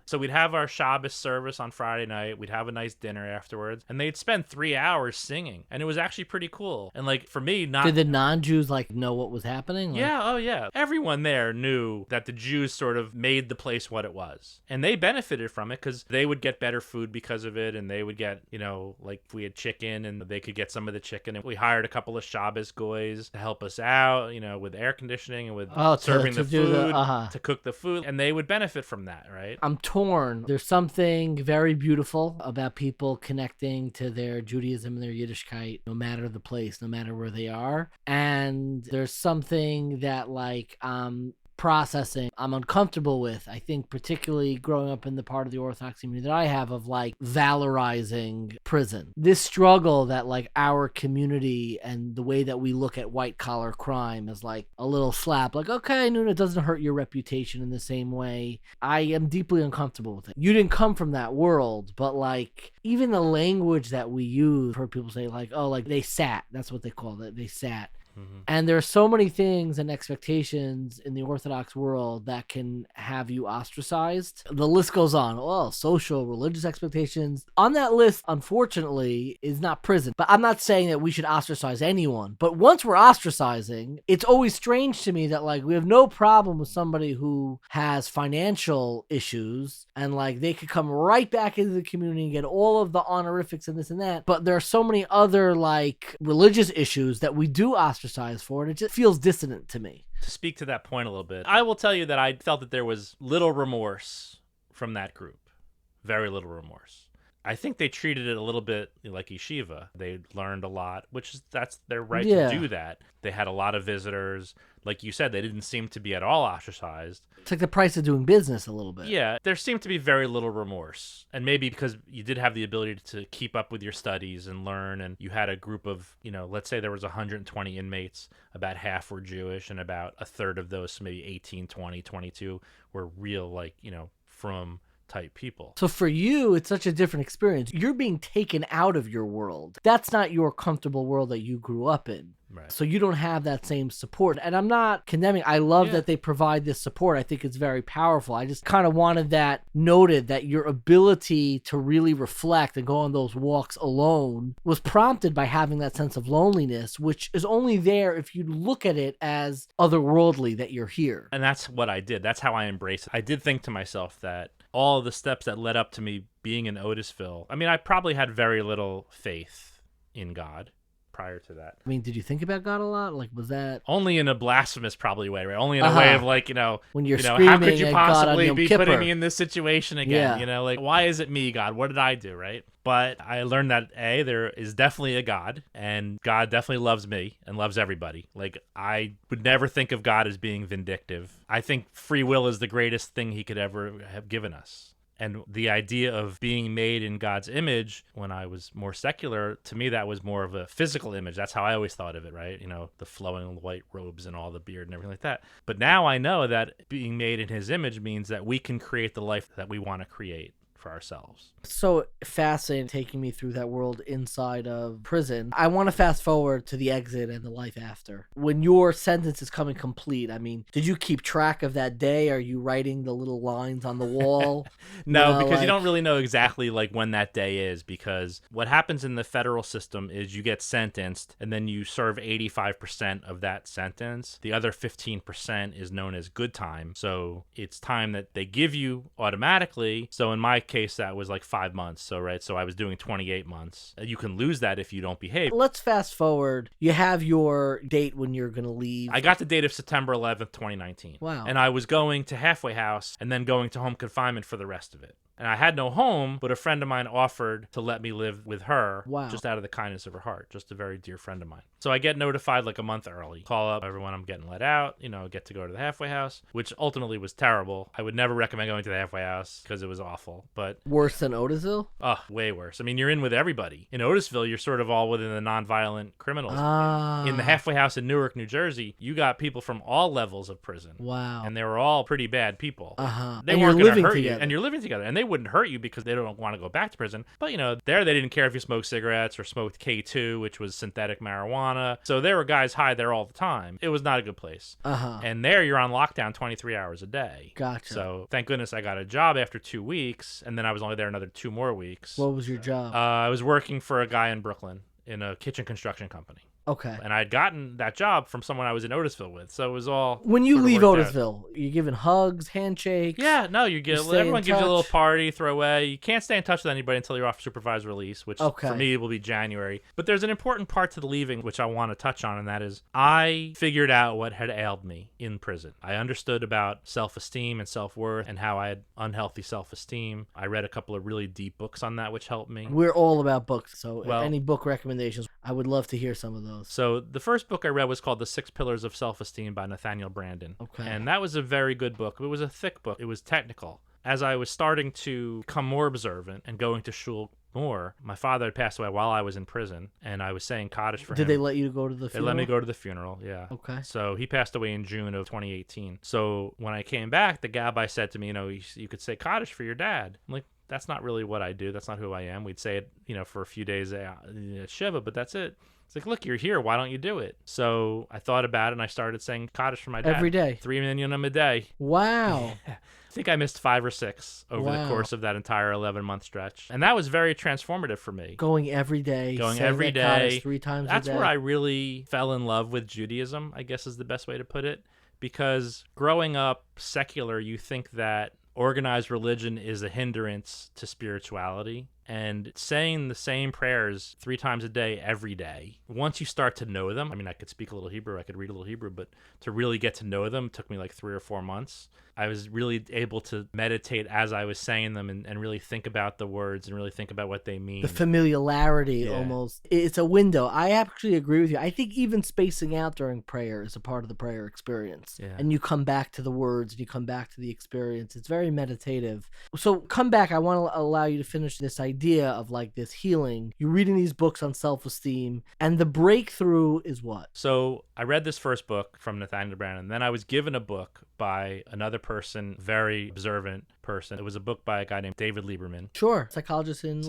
[SPEAKER 3] So we'd have our Shabbos service on Friday night. We'd have a nice dinner afterwards and they'd spend 3 hours singing and it was actually pretty cool. And like for me,
[SPEAKER 1] did the non-Jews like know what was happening? Like...
[SPEAKER 3] Yeah. Oh yeah. Everyone there knew that the Jews sort of made the place what it was and they benefited from it because they would get better food because of it and they would get, like if we had chicken and they could get some of the chicken and we hired a couple of Shabbos goys to help us out, with air conditioning and with serving the food, to cook the food, and they would benefit from that, right?
[SPEAKER 1] I'm torn. There's something very beautiful about people connecting to their Judaism and their Yiddishkeit, no matter the place, no matter where they are. And there's something that processing I'm uncomfortable with. I think particularly growing up in the part of the Orthodox community that I have of like valorizing prison. This struggle that like our community and the way that we look at white collar crime is like a little slap. Like, okay, Nuna, it doesn't hurt your reputation in the same way. I am deeply uncomfortable with it. You didn't come from that world, but like even the language that we use, I've heard people say like, oh, like they sat. That's what they call it. They sat. Mm-hmm. And there are so many things and expectations in the Orthodox world that can have you ostracized. The list goes on. Oh, social, religious expectations. On that list, unfortunately, is not prison. But I'm not saying that we should ostracize anyone. But once we're ostracizing, it's always strange to me that like we have no problem with somebody who has financial issues and like they could come right back into the community and get all of the honorifics and this and that. But there are so many other like religious issues that we do ostracize for, and it just feels dissonant to me.
[SPEAKER 3] To speak to that point a little bit, I will tell you that I felt that there was little remorse from that group. Very little remorse. I think they treated it a little bit like yeshiva. They learned a lot, that's their right to do that. They had a lot of visitors. Like you said, they didn't seem to be at all ostracized.
[SPEAKER 1] It's like the price of doing business a little bit.
[SPEAKER 3] Yeah, there seemed to be very little remorse. And maybe because you did have the ability to keep up with your studies and learn, and you had a group of, let's say there was 120 inmates, about half were Jewish, and about a third of those, maybe 18, 20, 22, were real, like, from type people.
[SPEAKER 1] So for you, it's such a different experience. You're being taken out of your world. That's not your comfortable world that you grew up in.
[SPEAKER 3] Right.
[SPEAKER 1] So you don't have that same support. And I'm not condemning. I love that they provide this support. I think it's very powerful. I just kind of wanted that noted, that your ability to really reflect and go on those walks alone was prompted by having that sense of loneliness, which is only there if you look at it as otherworldly, that you're here.
[SPEAKER 3] And that's what I did. That's how I embraced it. I did think to myself that all of the steps that led up to me being in Otisville, I mean, I probably had very little faith in God prior to that.
[SPEAKER 1] I mean, did you think about God a lot? Like, was that
[SPEAKER 3] only in a blasphemous probably way, right? Only in a way of like,
[SPEAKER 1] when you're
[SPEAKER 3] how
[SPEAKER 1] screaming
[SPEAKER 3] could you
[SPEAKER 1] at God
[SPEAKER 3] possibly
[SPEAKER 1] on
[SPEAKER 3] be
[SPEAKER 1] Yom Kippur?
[SPEAKER 3] putting me in this situation again?
[SPEAKER 1] Yeah.
[SPEAKER 3] Like, why is it me, God? What did I do, right? But I learned that there is definitely a God, and God definitely loves me and loves everybody. Like, I would never think of God as being vindictive. I think free will is the greatest thing he could ever have given us. And the idea of being made in God's image, when I was more secular, to me that was more of a physical image. That's how I always thought of it, right? The flowing white robes and all the beard and everything like that. But now I know that being made in his image means that we can create the life that we want to create for ourselves.
[SPEAKER 1] So fascinating, taking me through that world inside of prison. I want to fast forward to the exit and the life after. When your sentence is coming complete, I mean, did you keep track of that day? Are you writing the little lines on the wall?
[SPEAKER 3] No, because you don't really know exactly like when that day is, because what happens in the federal system is you get sentenced and then you serve 85% of that sentence. The other 15% is known as good time. So it's time that they give you automatically. So in my case, that was like 5 months. So I was doing 28 months. You can lose that if you don't behave.
[SPEAKER 1] Let's fast forward. You have your date when you're going to leave.
[SPEAKER 3] I got the date of September 11th, 2019.
[SPEAKER 1] Wow.
[SPEAKER 3] And I was going to halfway house and then going to home confinement for the rest of it. And I had no home, but a friend of mine offered to let me live with her.
[SPEAKER 1] Wow.
[SPEAKER 3] Just out of the kindness of her heart. Just a very dear friend of mine. So I get notified like a month early. Call up everyone, I'm getting let out. Get to go to the halfway house, which ultimately was terrible. I would never recommend going to the halfway house because it was awful. But
[SPEAKER 1] worse than Otisville?
[SPEAKER 3] Oh, way worse. I mean, you're in with everybody. In Otisville, you're sort of all within the nonviolent criminals. In the halfway house in Newark, New Jersey, you got people from all levels of prison.
[SPEAKER 1] Wow.
[SPEAKER 3] And they were all pretty bad people. They
[SPEAKER 1] and
[SPEAKER 3] weren't going to hurt
[SPEAKER 1] together.
[SPEAKER 3] you. And you're living together. And they wouldn't hurt you because they don't want to go back to prison. But, there they didn't care if you smoked cigarettes or smoked K2, which was synthetic marijuana. So there were guys high there all the time. It was not a good place. And there you're on lockdown 23 hours a day.
[SPEAKER 1] Gotcha.
[SPEAKER 3] So thank goodness I got a job after 2 weeks. And then I was only there another 2 more weeks.
[SPEAKER 1] What was your job?
[SPEAKER 3] I was working for a guy in Brooklyn in a kitchen construction company.
[SPEAKER 1] Okay.
[SPEAKER 3] And I had gotten that job from someone I was in Otisville with. So it was all...
[SPEAKER 1] When you leave
[SPEAKER 3] worked out.
[SPEAKER 1] Otisville, you're giving hugs, handshakes?
[SPEAKER 3] Yeah, no, everyone gives you a little
[SPEAKER 1] touch.
[SPEAKER 3] party, throw away. You can't stay in touch with anybody until you're off supervised release, which
[SPEAKER 1] Okay.
[SPEAKER 3] for me will be January. But there's an important part to the leaving, which I want to touch on, and that is I figured out what had ailed me in prison. I understood about self-esteem and self-worth and how I had unhealthy self-esteem. I read a couple of really deep books on that, which helped me.
[SPEAKER 1] We're all about books, so
[SPEAKER 3] Well-
[SPEAKER 1] any book recommendations, I would love to hear some of those.
[SPEAKER 3] So the first book I read was called The 6 Pillars of Self-Esteem by Nathaniel Brandon.
[SPEAKER 1] Okay.
[SPEAKER 3] And that was a very good book. It was a thick book. It was technical. As I was starting to become more observant and going to shul more, my father had passed away while I was in prison, and I was saying Kaddish for him.
[SPEAKER 1] Did they let you go to the
[SPEAKER 3] They
[SPEAKER 1] funeral?
[SPEAKER 3] let me go to the funeral, yeah.
[SPEAKER 1] Okay.
[SPEAKER 3] So he passed away in June of 2018. So when I came back, the gabbai said to me, you could say Kaddish for your dad. I'm like, that's not really what I do. That's not who I am. We'd say it, for a few days at Shiva, but that's it. It's like, look, you're here. Why don't you do it? So I thought about it, and I started saying Kaddish for my dad.
[SPEAKER 1] Every day?
[SPEAKER 3] 3 million a day.
[SPEAKER 1] Wow.
[SPEAKER 3] I think I missed 5 or 6 over the course of that entire 11-month stretch. And that was very transformative for me.
[SPEAKER 1] Going every day.
[SPEAKER 3] Going
[SPEAKER 1] saying
[SPEAKER 3] every
[SPEAKER 1] that Kaddish
[SPEAKER 3] day.
[SPEAKER 1] 3 times
[SPEAKER 3] That's
[SPEAKER 1] a day.
[SPEAKER 3] where I really fell in love with Judaism, I guess is the best way to put it. Because growing up secular, you think that organized religion is a hindrance to spirituality. And saying the same prayers 3 times a day, every day, once you start to know them, I mean, I could speak a little Hebrew, I could read a little Hebrew, but to really get to know them took me like 3 or 4 months. I was really able to meditate as I was saying them and really think about the words and really think about what they mean.
[SPEAKER 1] The familiarity almost. It's a window. I actually agree with you. I think even spacing out during prayer is a part of the prayer experience.
[SPEAKER 3] Yeah.
[SPEAKER 1] And you come back to the words and you come back to the experience. It's very meditative. So come back. I want to allow you to finish this idea idea of like this healing. You're reading these books on self-esteem, and the breakthrough is what?
[SPEAKER 3] So I read this first book from Nathaniel Branden, and then I was given a book by another person, very observant person. It was a book by a guy named David Lieberman.
[SPEAKER 1] Sure. Psychologist in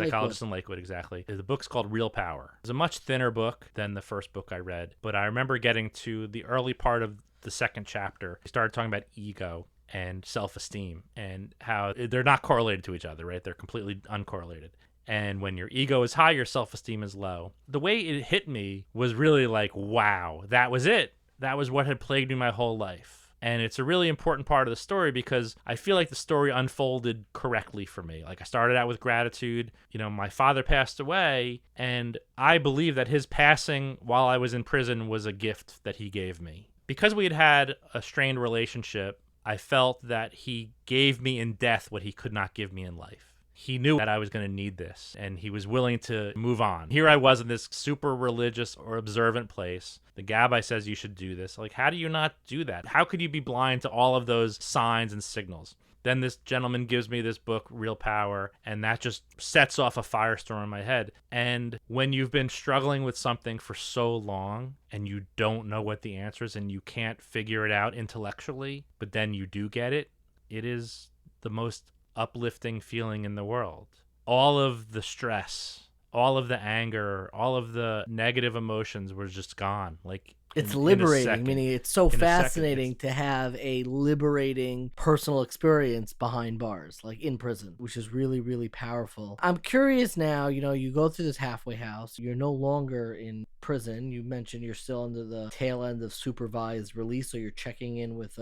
[SPEAKER 3] Lakewood, exactly. The book's called Real Power. It's a much thinner book than the first book I read, but I remember getting to the early part of the second chapter. He started talking about ego and self-esteem and how they're not correlated to each other, right? They're completely uncorrelated. And when your ego is high, your self-esteem is low. The way it hit me was really like, wow, that was it. That was what had plagued me my whole life. And it's a really important part of the story because I feel like the story unfolded correctly for me. Like I started out with gratitude. You know, my father passed away, and I believe that his passing while I was in prison was a gift that he gave me. Because we had had a strained relationship, I felt that he gave me in death what he could not give me in life. He knew that I was going to need this, and he was willing to move on. Here I was in this super religious or observant place. The Gabbai says you should do this. Like, how do you not do that? How could you be blind to all of those signs and signals? Then this gentleman gives me this book, Real Power, and that just sets off a firestorm in my head. And when you've been struggling with something for so long and you don't know what the answer is and you can't figure it out intellectually, but then you do get it, it is the most uplifting feeling in the world. All of the stress, all of the anger, all of the negative emotions were just gone. Like
[SPEAKER 1] it's liberating, meaning it's so fascinating to have a liberating personal experience behind bars, like in prison, which is really, really powerful. I'm curious now, you know, you go through this halfway house, you're no longer in prison. You mentioned you're still under the tail end of supervised release, so you're checking in with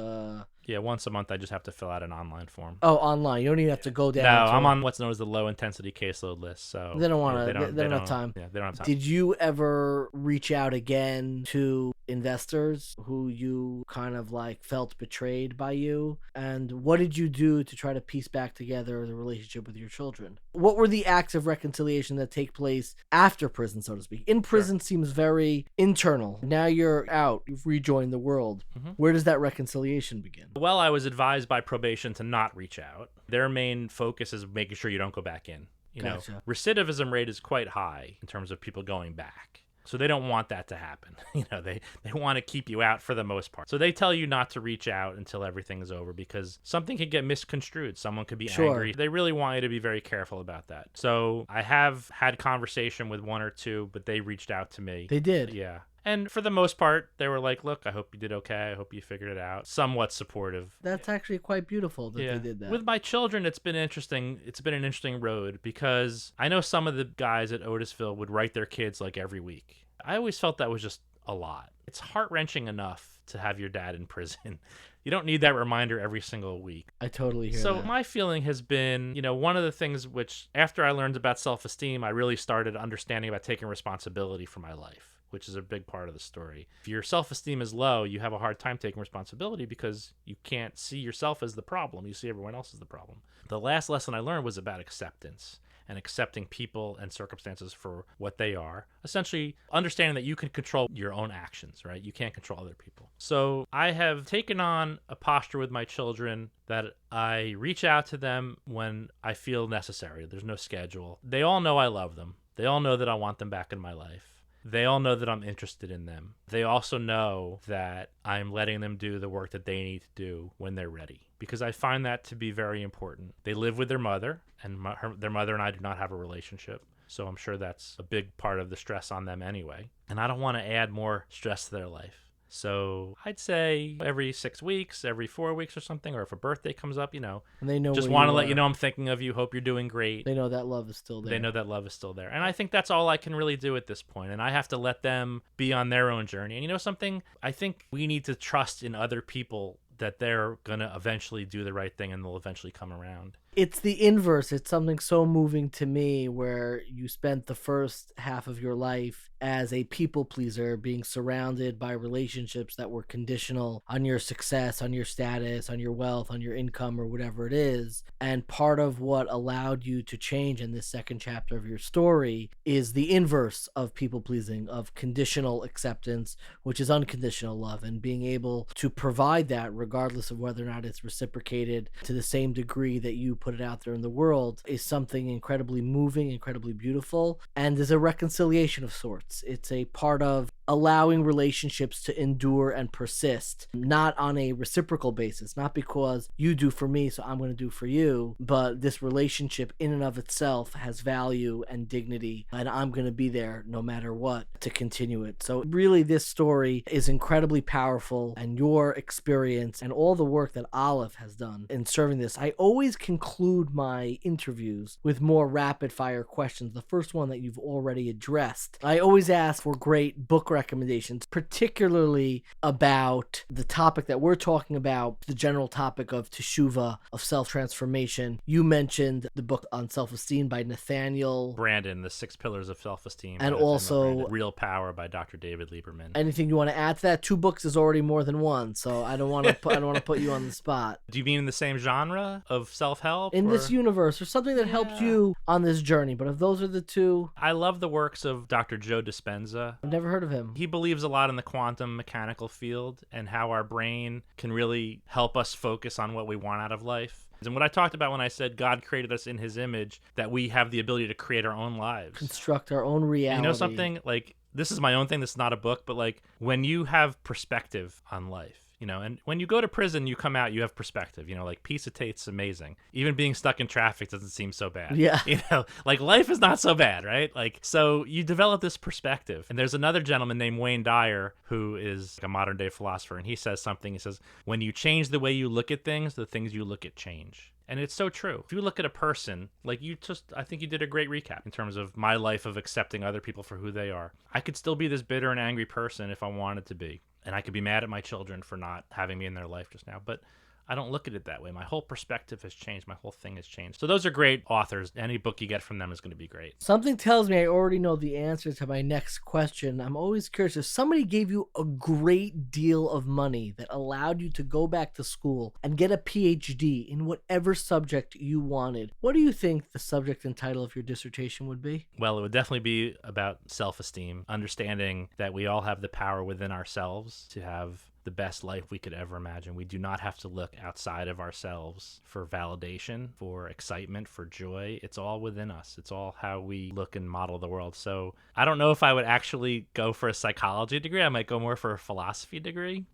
[SPEAKER 3] Yeah, once a month I just have to fill out an online form.
[SPEAKER 1] Oh, online. You don't even have to go down.
[SPEAKER 3] No, I'm on what's known as the low intensity caseload list. So
[SPEAKER 1] they don't want to. They don't have time.
[SPEAKER 3] Yeah, they don't have time.
[SPEAKER 1] Did you ever reach out again to investors who you kind of like felt betrayed by you? And what did you do to try to piece back together the relationship with your children? What were the acts of reconciliation that take place after prison, so to speak? In prison seems very internal. Now you're out. You've rejoined the world. Mm-hmm. Where does that reconciliation begin?
[SPEAKER 3] Well, I was advised by probation to not reach out. Their main focus is making sure you don't go back in. You know, recidivism rate is quite high in terms of people going back. So they don't want that to happen. You know, they want to keep you out for the most part. So they tell you not to reach out until everything is over because something could get misconstrued. Someone could be angry. They really want you to be very careful about that. So I have had conversation with one or two, but they reached out to me.
[SPEAKER 1] They did?
[SPEAKER 3] Yeah. And for the most part, they were like, look, I hope you did okay. I hope you figured it out. Somewhat supportive.
[SPEAKER 1] That's actually quite beautiful that they did that.
[SPEAKER 3] With my children, it's been interesting. It's been an interesting road because I know some of the guys at Otisville would write their kids like every week. I always felt that was just a lot. It's heart-wrenching enough to have your dad in prison. You don't need that reminder every single week.
[SPEAKER 1] I totally hear that.
[SPEAKER 3] So my feeling has been, you know, one of the things which, after I learned about self-esteem, I really started understanding about taking responsibility for my life, which is a big part of the story. If your self-esteem is low, you have a hard time taking responsibility because you can't see yourself as the problem. You see everyone else as the problem. The last lesson I learned was about acceptance and accepting people and circumstances for what they are. Essentially, understanding that you can control your own actions, right? You can't control other people. So I have taken on a posture with my children that I reach out to them when I feel necessary. There's no schedule. They all know I love them. They all know that I want them back in my life. They all know that I'm interested in them. They also know that I'm letting them do the work that they need to do when they're ready, because I find that to be very important. They live with their mother, and their mother and I do not have a relationship. So I'm sure that's a big part of the stress on them anyway. And I don't want to add more stress to their life. So I'd say every 6 weeks, every 4 weeks or something, or if a birthday comes up, you know,
[SPEAKER 1] and they know
[SPEAKER 3] just want to let you know I'm thinking of you, hope you're doing great.
[SPEAKER 1] They know that love is still there.
[SPEAKER 3] They know that love is still there. And I think that's all I can really do at this point. And I have to let them be on their own journey. And you know something? I think we need to trust in other people that they're going to eventually do the right thing and they'll eventually come around.
[SPEAKER 1] It's the inverse. It's something so moving to me where you spent the first half of your life as a people pleaser, being surrounded by relationships that were conditional on your success, on your status, on your wealth, on your income, or whatever it is. And part of what allowed you to change in this second chapter of your story is the inverse of people pleasing, of conditional acceptance, which is unconditional love, and being able to provide that regardless of whether or not it's reciprocated to the same degree that you put it out there in the world is something incredibly moving, incredibly beautiful, and is a reconciliation of sorts. It's a part of allowing relationships to endure and persist, not on a reciprocal basis, not because you do for me, so I'm going to do for you, but this relationship in and of itself has value and dignity, and I'm going to be there no matter what to continue it. So really, this story is incredibly powerful, and your experience and all the work that Aleph has done in serving this. I always conclude my interviews with more rapid fire questions. The first one that you've already addressed. I always ask for great book recommendations, particularly about the topic that we're talking about, the general topic of Teshuva, of self-transformation. You mentioned the book on self-esteem by Nathaniel
[SPEAKER 3] Brandon, The 6 Pillars of Self-Esteem.
[SPEAKER 1] And also
[SPEAKER 3] Real Power by Dr. David Lieberman.
[SPEAKER 1] Anything you want to add to that? 2 books is already more than one, so I don't want to put you on the spot.
[SPEAKER 3] Do you mean in the same genre of self-help?
[SPEAKER 1] In this universe, or something that helped you on this journey, but if those are the 2...
[SPEAKER 3] I love the works of Dr. Joe Dispenza.
[SPEAKER 1] I've never heard of him.
[SPEAKER 3] He believes a lot in the quantum mechanical field and how our brain can really help us focus on what we want out of life. And what I talked about when I said God created us in his image, that we have the ability to create our own lives.
[SPEAKER 1] Construct our own reality.
[SPEAKER 3] You know something? Like, this is my own thing. This is not a book, but like when you have perspective on life, you know, and when you go to prison, you come out, you have perspective, you know, like peace of tastes amazing. Even being stuck in traffic doesn't seem so bad.
[SPEAKER 1] Yeah.
[SPEAKER 3] You know, like life is not so bad, right? Like, so you develop this perspective. And there's another gentleman named Wayne Dyer who is a modern day philosopher. And he says something, he says, when you change the way you look at things, the things you look at change. And it's so true. If you look at a person, like I think you did a great recap in terms of my life of accepting other people for who they are. I could still be this bitter and angry person if I wanted to be. And I could be mad at my children for not having me in their life just now. But I don't look at it that way. My whole perspective has changed. My whole thing has changed. So those are great authors. Any book you get from them is going to be great.
[SPEAKER 1] Something tells me I already know the answer to my next question. I'm always curious. If somebody gave you a great deal of money that allowed you to go back to school and get a PhD in whatever subject you wanted, what do you think the subject and title of your dissertation would be?
[SPEAKER 3] Well, it would definitely be about self-esteem, understanding that we all have the power within ourselves to have the best life we could ever imagine. We do not have to look outside of ourselves for validation, for excitement, for joy. It's all within us. It's all how we look and model the world. So I don't know if I would actually go for a psychology degree. I might go more for a philosophy degree.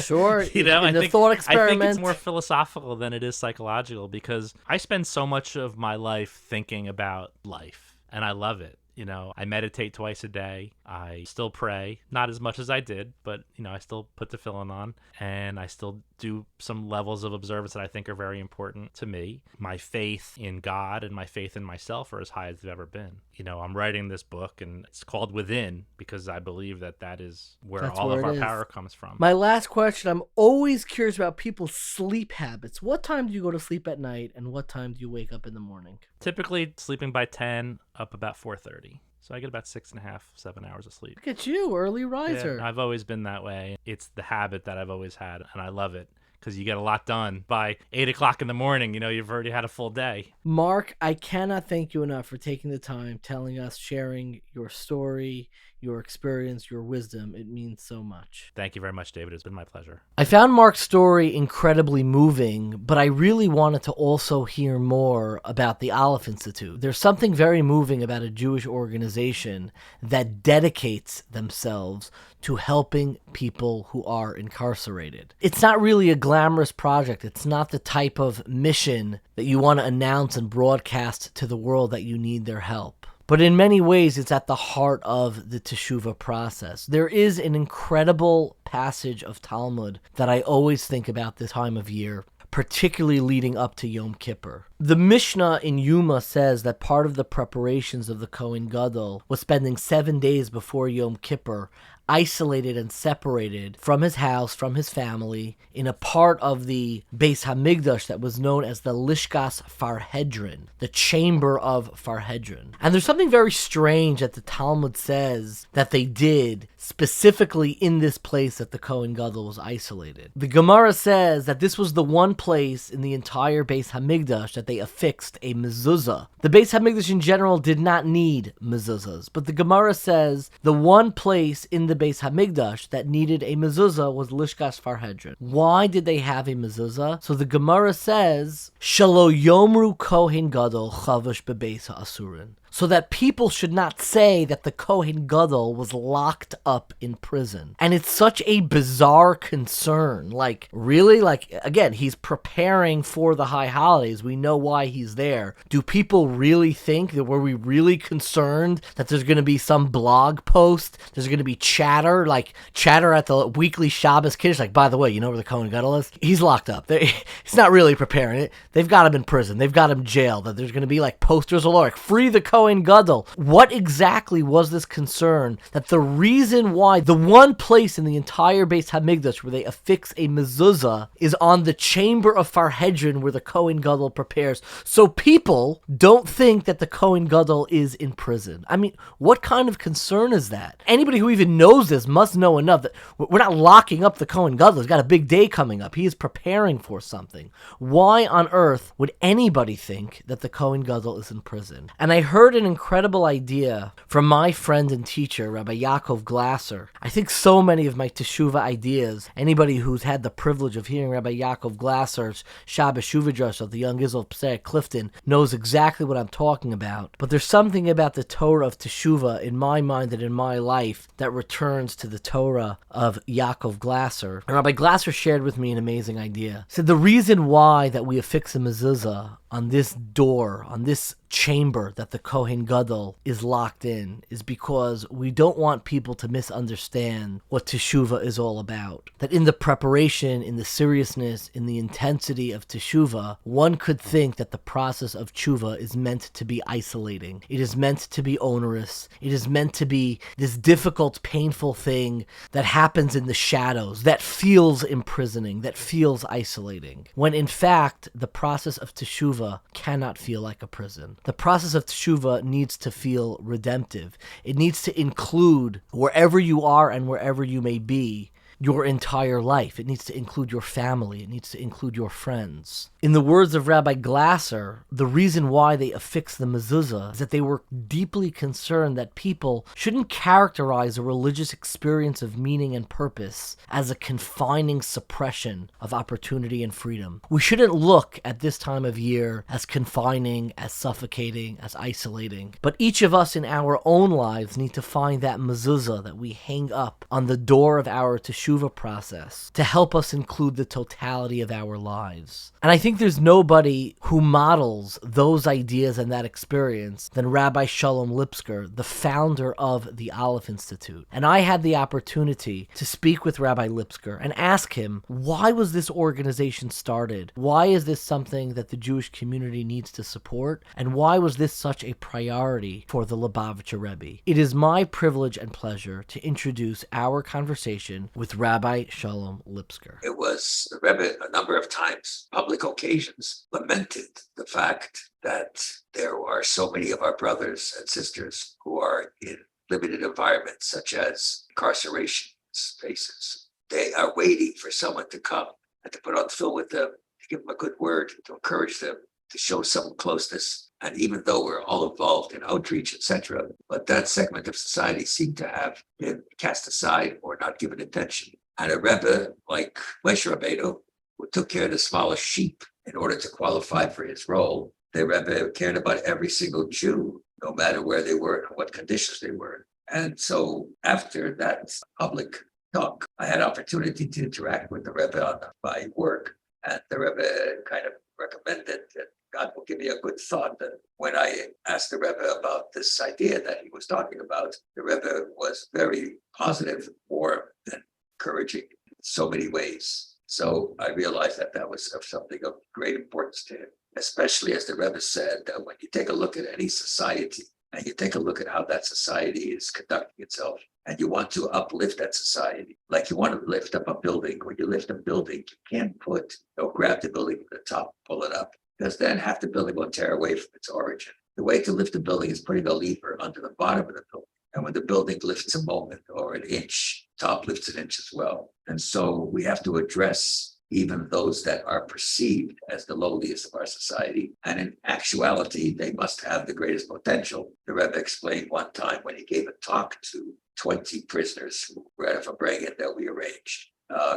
[SPEAKER 1] Sure.
[SPEAKER 3] You know,
[SPEAKER 1] thought experiment.
[SPEAKER 3] I think it's more philosophical than it is psychological because I spend so much of my life thinking about life, and I love it. You know, I meditate twice a day. I still pray, not as much as I did, but, you know, I still put the tefillin on, and I still do some levels of observance that I think are very important to me. My faith in God and my faith in myself are as high as they've ever been. You know, I'm writing this book, and it's called Within because I believe that is where all of our power comes from.
[SPEAKER 1] My last question, I'm always curious about people's sleep habits. What time do you go to sleep at night, and what time do you wake up in the morning?
[SPEAKER 3] Typically sleeping by 10, up about 4:30. So I get about 6.5, 7 hours of sleep.
[SPEAKER 1] Look at you, early riser.
[SPEAKER 3] Yeah, I've always been that way. It's the habit that I've always had, and I love it because you get a lot done. By 8 o'clock in the morning, you know, you've already had a full day.
[SPEAKER 1] Mark, I cannot thank you enough for taking the time, telling us, sharing your story, your experience, your wisdom. It means so much.
[SPEAKER 3] Thank you very much, David. It's been my pleasure.
[SPEAKER 1] I found Mark's story incredibly moving, but I really wanted to also hear more about the Aleph Institute. There's something very moving about a Jewish organization that dedicates themselves to helping people who are incarcerated. It's not really a glamorous project. It's not the type of mission that you want to announce and broadcast to the world that you need their help. But in many ways, it's at the heart of the Teshuva process. There is an incredible passage of Talmud that I always think about this time of year, particularly leading up to Yom Kippur. The Mishnah in Yuma says that part of the preparations of the Kohen Gadol was spending 7 days before Yom Kippur isolated and separated from his house, from his family, in a part of the Beis Hamikdash that was known as the Lishkas Farhedrin, the chamber of Farhedrin. And there's something very strange that the Talmud says that they did specifically in this place that the Kohen Gadol was isolated. The Gemara says that this was the one place in the entire Beis Hamikdash that they they affixed a mezuzah. The Beis HaMikdash in general did not need mezuzahs, but the Gemara says the one place in the Beis HaMikdash that needed a mezuzah was Lishkas Farhedrin. Why did they have a mezuzah? So the Gemara says, Shalo Yomru Kohen Gadol Chavush Bebeis HaAsurin. So that people should not say that the Kohen Gadol was locked up in prison. And it's such a bizarre concern. Like, really? Like, again, he's preparing for the high holidays. We know why he's there. Do people really think that, were we really concerned that there's going to be some blog post? There's going to be chatter at the weekly Shabbos Kiddush. Like, by the way, you know where the Kohen Gadol is? He's locked up. He's not really preparing it. They've got him in prison. They've got him jailed. That there's going to be like posters all over. Like, free the Kohen Gadol. What exactly was this concern that the reason why the one place in the entire Beis HaMikdash where they affix a mezuzah is on the chamber of Farhedrin where the Kohen Gadol prepares, so people don't think that the Kohen Gadol is in prison? I mean, what kind of concern is that? Anybody who even knows this must know enough that we're not locking up the Kohen Gadol. He's got a big day coming up. He is preparing for something. Why on earth would anybody think that the Kohen Gadol is in prison? And I heard an incredible idea from my friend and teacher, Rabbi Yaakov Glasser. I think so many of my Teshuva ideas, anybody who's had the privilege of hearing Rabbi Yaakov Glasser's Shabbos Shuvadrash of the Young Israel Psei Clifton knows exactly what I'm talking about. But there's something about the Torah of Teshuva in my mind and in my life that returns to the Torah of Yaakov Glasser. And Rabbi Glasser shared with me an amazing idea. He said the reason why that we affix a mezuzah on this door, on this chamber that the Kohen Gadol is locked in, is because we don't want people to misunderstand what Teshuva is all about. That in the preparation, in the seriousness, in the intensity of Teshuva, one could think that the process of Teshuva is meant to be isolating. It is meant to be onerous. It is meant to be this difficult, painful thing that happens in the shadows, that feels imprisoning, that feels isolating. When in fact, the process of Teshuva cannot feel like a prison. The process of Teshuva needs to feel redemptive. It needs to include, wherever you are and wherever you may be, your entire life. It needs to include your family. It needs to include your friends. In the words of Rabbi Glasser, the reason why they affixed the mezuzah is that they were deeply concerned that people shouldn't characterize a religious experience of meaning and purpose as a confining suppression of opportunity and freedom. We shouldn't look at this time of year as confining, as suffocating, as isolating. But each of us in our own lives need to find that mezuzah that we hang up on the door of our Teshuva process to help us include the totality of our lives. And I think there's nobody who models those ideas and that experience than Rabbi Sholom Lipskar, the founder of the Aleph Institute. And I had the opportunity to speak with Rabbi Lipskar and ask him, why was this organization started? Why is this something that the Jewish community needs to support? And why was this such a priority for the Lubavitcher Rebbe? It is my privilege and pleasure to introduce our conversation with Rabbi Sholom Lipskar.
[SPEAKER 4] It was the Rebbe a number of times, public occasions, lamented the fact that there are so many of our brothers and sisters who are in limited environments, such as incarceration spaces. They are waiting for someone to come and to put on film with them, to give them a good word, to encourage them, to show some closeness. And even though we're all involved in outreach, etc., but that segment of society seemed to have been cast aside or not given attention. And a Rebbe like Moshe Rabbeinu, who took care of the smallest sheep in order to qualify for his role, the Rebbe cared about every single Jew, no matter where they were and what conditions they were. And so after that public talk, I had opportunity to interact with the Rebbe on my work. And the Rebbe kind of recommended that God will give me a good thought. And when I asked the Rebbe about this idea that he was talking about, the Rebbe was very positive, warm, and encouraging in so many ways. So I realized that that was something of great importance to him, especially as the Rebbe said that when you take a look at any society and you take a look at how that society is conducting itself, and you want to uplift that society, like you want to lift up a building. When you lift a building, you can't grab the building from the top, pull it up, because then half the building will tear away from its origin. The way to lift a building is putting a lever under the bottom of the building. And when the building lifts a moment or an inch, top lifts an inch as well. And so we have to address even those that are perceived as the lowliest of our society. And in actuality, they must have the greatest potential. The Rebbe explained one time when he gave a talk to 20 prisoners who were at a farbrengen that we arranged,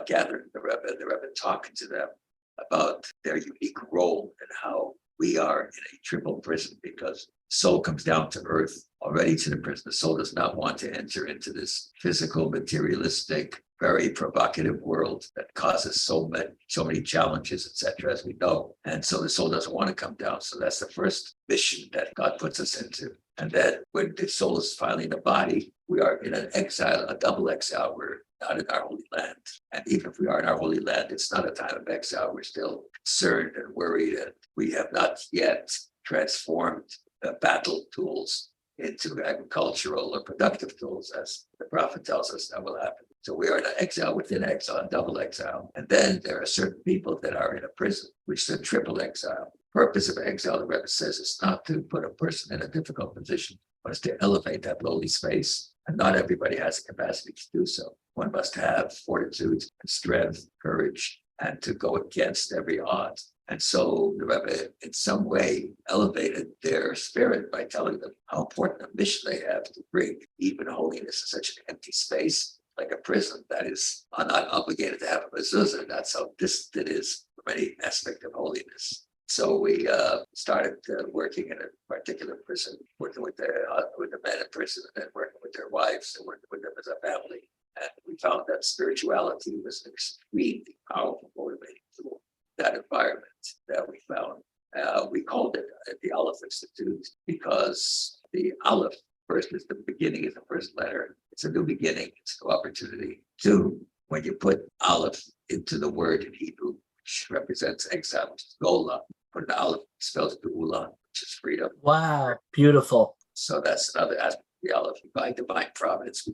[SPEAKER 4] gathered the Rebbe talking to them about their unique role and how we are in a triple prison, because soul comes down to earth already to the prison. The soul does not want to enter into this physical, materialistic, very provocative world that causes so many challenges, etc., as we know. And so the soul doesn't want to come down. So that's the first mission that God puts us into. And then when the soul is finally in the body, we are in an exile, a double exile. We're not in our holy land. And even if we are in our holy land, it's not a time of exile. We're still concerned and worried, and we have not yet transformed battle tools into agricultural or productive tools, as the prophet tells us that will happen. So we are in an exile within exile, double exile. And then there are certain people that are in a prison, which is a triple exile. Purpose of exile, the Rebbe says, is not to put a person in a difficult position, but it's to elevate that lowly space. And not everybody has the capacity to do so. One must have fortitude and strength, courage, and to go against every odd. And so the Rebbe, in some way, elevated their spirit by telling them how important a mission they have to bring even holiness in such an empty space, like a prison that is not obligated to have a mezuzah. That's how distant it is from any aspect of holiness. So we started working in a particular prison, working with the men in prison, and then working with their wives and working with them as a family. And we found that spirituality was an extremely powerful motivating tool. That environment that we found. We called it the Aleph Institute because the Aleph, first is the beginning, is the first letter. It's a new beginning, it's a new opportunity. Two, when you put Aleph into the word in Hebrew, which represents exile, which is Gola, put an Aleph, spells Geula, which is freedom.
[SPEAKER 1] Wow, beautiful.
[SPEAKER 4] So that's another aspect of the Aleph. By divine providence,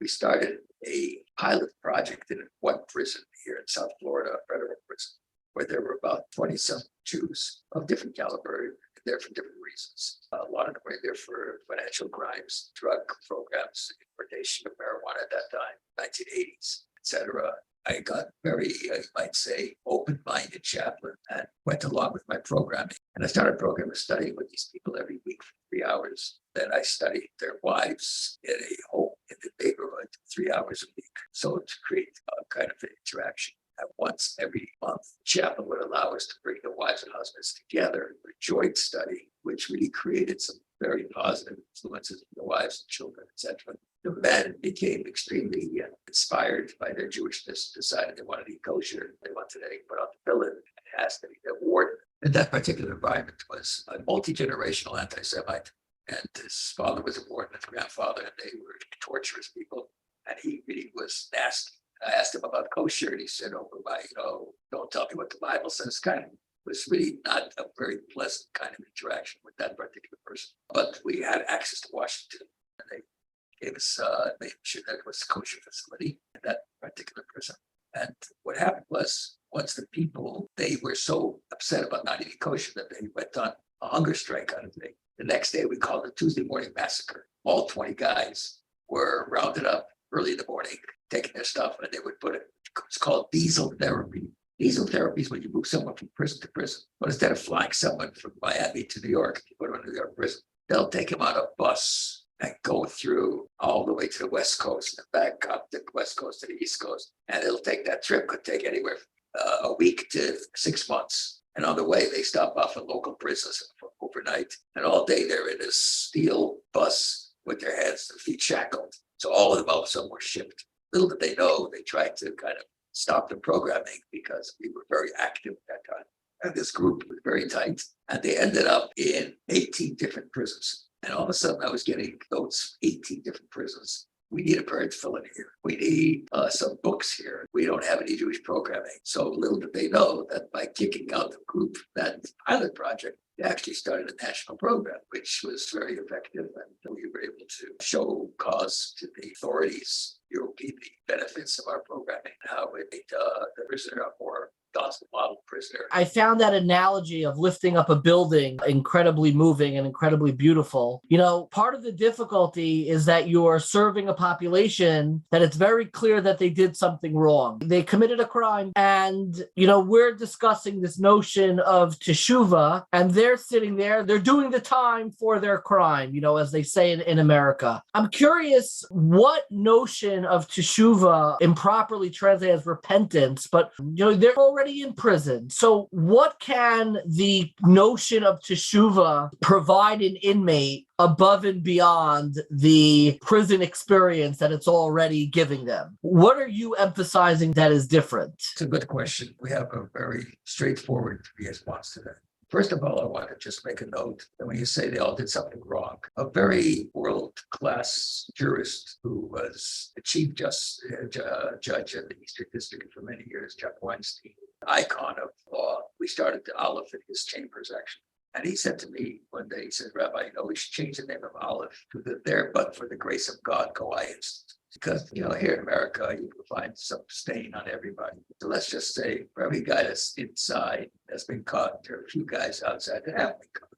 [SPEAKER 4] we started a pilot project in one prison here in South Florida, a federal prison, where there were about 20-some Jews of different caliber there for different reasons. A lot of them were there for financial crimes, drug programs, importation of marijuana at that time, 1980s, etc. I got very, you might say, open-minded chaplain and went along with my programming. And I started studying with these people every week for 3 hours. Then I studied their wives in a home in the neighborhood 3 hours a week. So to create a kind of an interaction. And once every month, the chaplain would allow us to bring the wives and husbands together for joint study, which really created some very positive influences on the wives and children, etc. The men became extremely inspired by their Jewishness, decided they wanted to eat kosher, they wanted to put on the billet, and asked to be their warden. And that particular environment was a multi-generational anti-Semite. And his father was a warden, his grandfather, and they were torturous people. And he really was nasty. I asked him about kosher, and he said, don't tell me what the Bible says. Kind of was really not a very pleasant kind of interaction with that particular person. But we had access to Washington, and they gave us, made sure that it was a kosher facility in that particular prison. And what happened was, once the people, they were so upset about not eating kosher that they went on a hunger strike kind of thing. The next day, we called it Tuesday Morning Massacre. All 20 guys were rounded up early in the morning, taking their stuff, and they would put it. It's called diesel therapy. Diesel therapy is when you move someone from prison to prison. But instead of flying someone from Miami to New York, you put them in New York prison. They'll take him on a bus and go through all the way to the West Coast and back up the West Coast to the East Coast. And it'll take, that trip could take anywhere from a week to 6 months. And on the way, they stop off at local prisons for overnight. And all day they're in a steel bus with their hands and feet shackled. So all of them all of a sudden were shipped. Little did they know, they tried to kind of stop the programming because we were very active at that time. And this group was very tight. And they ended up in 18 different prisons. And all of a sudden I was getting those 18 different prisons. We need a parent fill in here. We need some books here. We don't have any Jewish programming. So little did they know that by kicking out the group, that pilot project, they actually started a national program, which was very effective. And we were able to show cause to the authorities, European benefits of our programming, how it made the prisoner more God's model prisoner.
[SPEAKER 1] I found that analogy of lifting up a building incredibly moving and incredibly beautiful. Part of the difficulty is that you're serving a population that it's very clear that they did something wrong. They committed a crime. And, we're discussing this notion of Teshuva, and they're sitting there, they're doing the time for their crime, as they say in America. I'm curious what notion of Teshuva improperly translated as repentance, but, they're already in prison. So what can the notion of Teshuva provide an inmate above and beyond the prison experience that it's already giving them? What are you emphasizing that is different?
[SPEAKER 4] It's a good question. We have a very straightforward response to that. First of all, I want to just make a note that when you say they all did something wrong, a very world-class jurist who was the chief judge in the Eastern District for many years, Chuck Weinstein, icon of law, we started the Aleph in his chambers, actually. And he said to me one day, he said, Rabbi, we should change the name of Aleph to the There But for the Grace of God Go-I Institute. Because, here in America, you can find some stain on everybody. So let's just say for every guy that's inside that's been caught, there are a few guys outside that haven't been caught.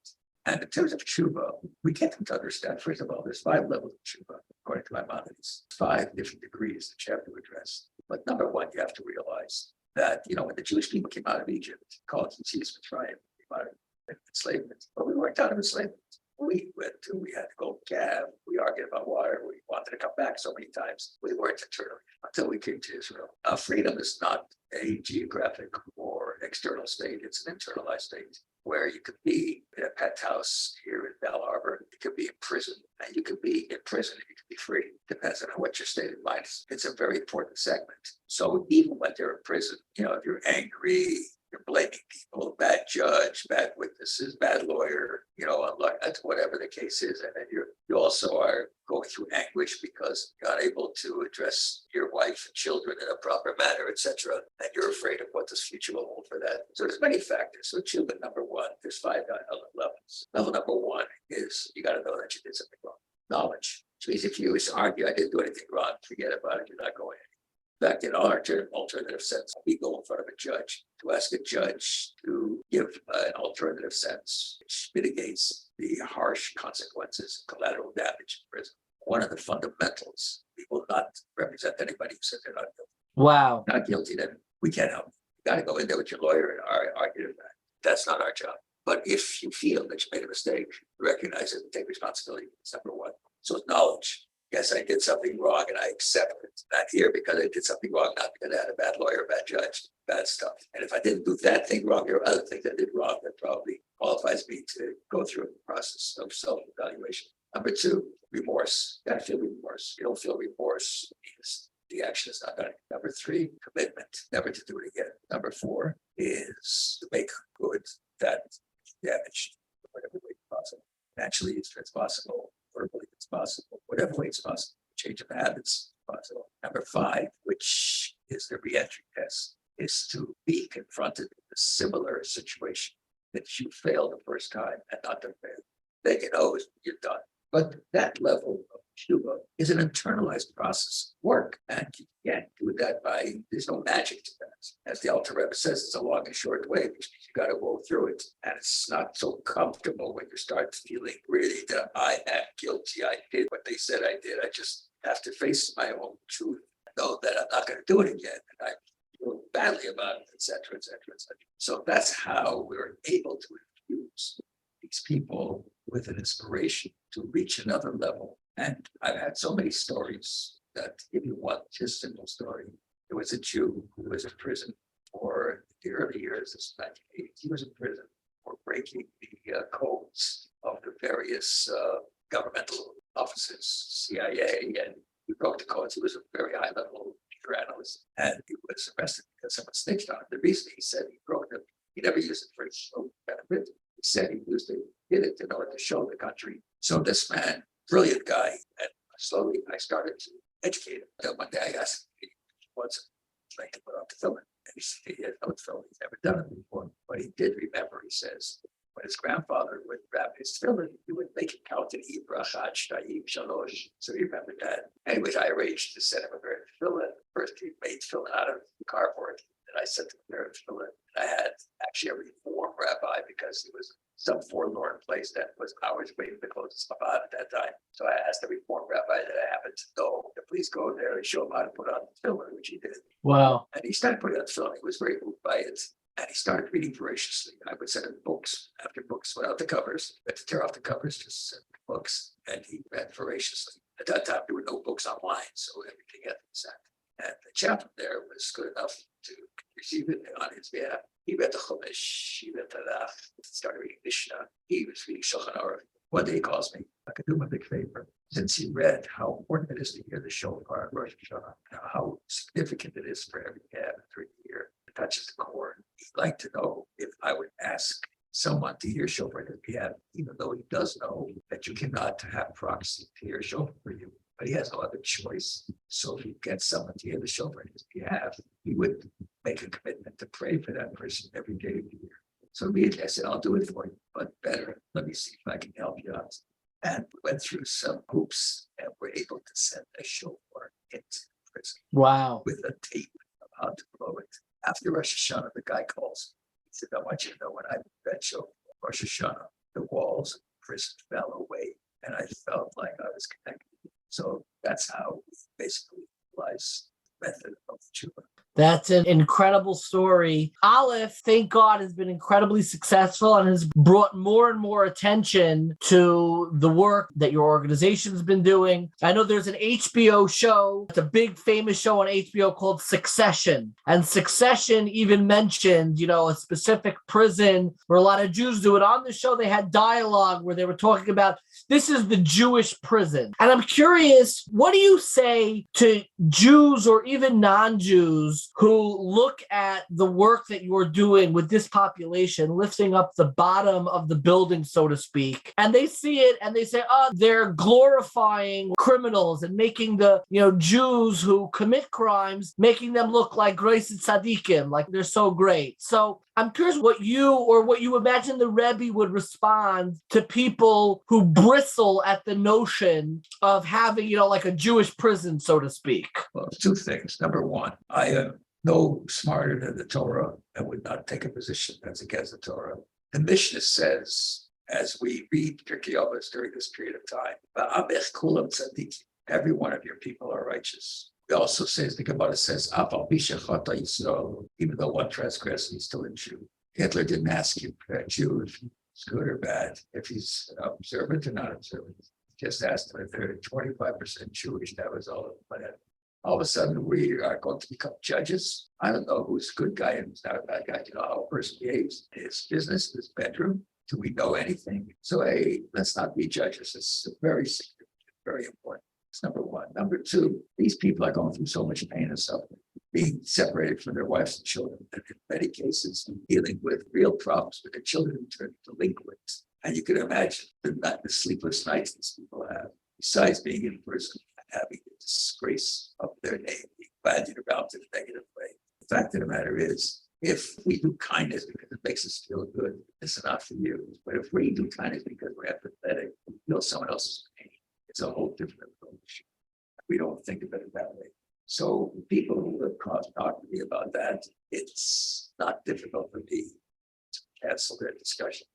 [SPEAKER 4] And in terms of tshuva, we get them to understand, first of all, there's 5 levels of tshuva, according to Maimonides. 5 different degrees that you have to address. But number one, you have to realize that, when the Jewish people came out of Egypt, called Yetzias Mitzrayim, came out of enslavement, but we weren't out of enslavement. We had to go cab. We argued about water. We wanted to come back so many times. We weren't internally until we came to Israel. Freedom is not a geographic or external state. It's an internalized state where you could be in a penthouse here in Bell Harbor. You could be in prison, and you could be in prison and you could be free. Depends on what your state of mind is. It's a very important segment. So even when they're in prison, if you're angry, you're blaming people, bad judge, bad witnesses, bad lawyer, that's whatever the case is. And then you also are going through anguish because you're unable to address your wife and children in a proper manner, etc. And you're afraid of what this future will hold for that. So there's many factors. So tshuva number one, there's 5 levels. Level number one is you got to know that you did something wrong. Knowledge. Which means if you argue, I didn't do anything wrong, forget about it, you're not going anywhere. In fact, in our alternative sense, we go in front of a judge to ask a judge to give an alternative sense which mitigates the harsh consequences of collateral damage in prison. One of the fundamentals, we will not represent anybody who says they're not guilty.
[SPEAKER 1] Wow.
[SPEAKER 4] Not guilty, then we can't help. You got to go in there with your lawyer and argue that. That's not our job. But if you feel that you made a mistake, recognize it and take responsibility. That's number one. So it's knowledge. Yes, I did something wrong and I accept it. Not here because I did something wrong, not because I had a bad lawyer, bad judge, bad stuff. And if I didn't do that thing wrong, there are other things I did wrong that probably qualifies me to go through the process of self-evaluation. Number 2, remorse. You gotta feel remorse. You don't feel remorse means the action is not done. Number 3, commitment, never to do it again. Number 4 is to make good that damage, whatever way possible. Naturally, it's possible. Verbally, it's possible. Whatever way it's possible. Change of habits, possible. Number 5, which is the re-entry test, is to be confronted with a similar situation that you failed the first time and not to fail. Then you're done. But that level of tshuva is an internalized process of work, and you can't do that there's no magic to that. As the Alter Rebbe says, it's a long and short way, which means you got to go through it. And it's not so comfortable when you start feeling really that I am guilty. I did what they said I did. I just have to face my own truth. Know that I'm not going to do it again. And I feel badly about it, et cetera, et cetera, et cetera. So that's how we're able to infuse these people with an inspiration to reach another level. And I've had so many stories that give you one just simple story. There was a Jew who was in prison for the early years, this is 1980s. He was in prison for breaking the codes of the various governmental offices, CIA, and he broke the codes. He was a very high level analyst, and he was arrested because someone snitched on him. The reason he said he broke them, he never used it for his own benefit. He said he did it in order to show the country. So this man, brilliant guy, and slowly I started to educate him. Then one day I asked him what's like to put on the filament. And he said he had no film, he's never done it before. But he did remember, he says, when his grandfather would wrap his filament, he would make it count in Hebrew, Shalosh. So he remembered that. Anyways, I arranged to send him a very filament. First, he made filament out of cardboard. And I I said to the tefillin, I had actually a reform rabbi because he was some forlorn place that was hours waiting to close the spot at that time. So I asked the reform rabbi that I happened to know to please go there and show him how to put on the tefillin, which he did.
[SPEAKER 1] Wow.
[SPEAKER 4] And he started putting on the tefillin. He was very moved by it. And he started reading voraciously. I would send him books after books without the covers. I had to tear off the covers, just send him books. And he read voraciously. At that time, there were no books online, so everything had to be sent. And the chaplain there was good enough to receive it on his behalf. He read the Chumash, he read the Tanakh, started reading Mishnah. He was reading Shulchan Aruch. One day he calls me, I could do him a big favor. Since he read how important it is to hear the shofar at Rosh Hashanah, how significant it is for every Gab through the year, it touches the core. He'd like to know if I would ask someone to hear shofar on his behalf, even though he does know that you cannot have proxy to hear shofar for you. But he has no other choice. So if he gets someone to hear the shofar on his behalf, he would make a commitment to pray for that person every day of the year. So immediately I said, I'll do it for you, but better, let me see if I can help you out. And we went through some hoops and were able to send a shofar into prison.
[SPEAKER 1] Wow.
[SPEAKER 4] With a tape of how to blow it. After Rosh Hashanah, the guy calls me. He said, I want you to know when I read shofar Rosh Hashanah, the walls of the prison fell away and I felt like I was connected. So that's how we basically utilize the method of Teshuva.
[SPEAKER 1] That's an incredible story. Aleph, thank God, has been incredibly successful and has brought more and more attention to the work that your organization's been doing. I know there's an HBO show. It's a big famous show on HBO called Succession. And Succession even mentioned, a specific prison where a lot of Jews do it. On the show, they had dialogue where they were talking about this is the Jewish prison. And I'm curious, what do you say to Jews or even non-Jews who look at the work that you're doing with this population, lifting up the bottom of the building, so to speak, and they see it and they say, oh, they're glorifying criminals and making the, Jews who commit crimes, making them look like grace and tzaddikim, like they're so great. So I'm curious what you imagine the Rebbe would respond to people who bristle at the notion of having, like a Jewish prison, so to speak.
[SPEAKER 4] Well, two things. Number one, I am no smarter than the Torah and would not take a position that's against the Torah. The Mishnah says, as we read Pirkei Avos during this period of time, "Va'amech kulam tzaddikim," every one of your people are righteous. It also says, the Gemara says, "Af al pi shechata Yisrael," even though one transgresses, he's still a Jew. Hitler didn't ask you, a Jew, if he's good or bad, if he's observant or not observant. He just asked him if they're 25% Jewish. That was all. All of a sudden, we are going to become judges. I don't know who's a good guy and who's not a bad guy. How a person behaves in his business, his bedroom. Do we know anything? So, let's not be judges. It's very significant, very important. That's number one. Number two, these people are going through so much pain and suffering, being separated from their wives and children, and in many cases, dealing with real problems with their children who turn delinquent. And you can imagine the sleepless nights these people have, besides being in prison, having the disgrace of their name being bandied around in a negative way. The fact of the matter is, if we do kindness because it makes us feel good, it's not for you. But if we do kindness because we're empathetic, we feel someone else's pain, it's a whole different approach. We don't think of it that way. So people who have talked to me about that, it's not difficult for me to cancel their discussion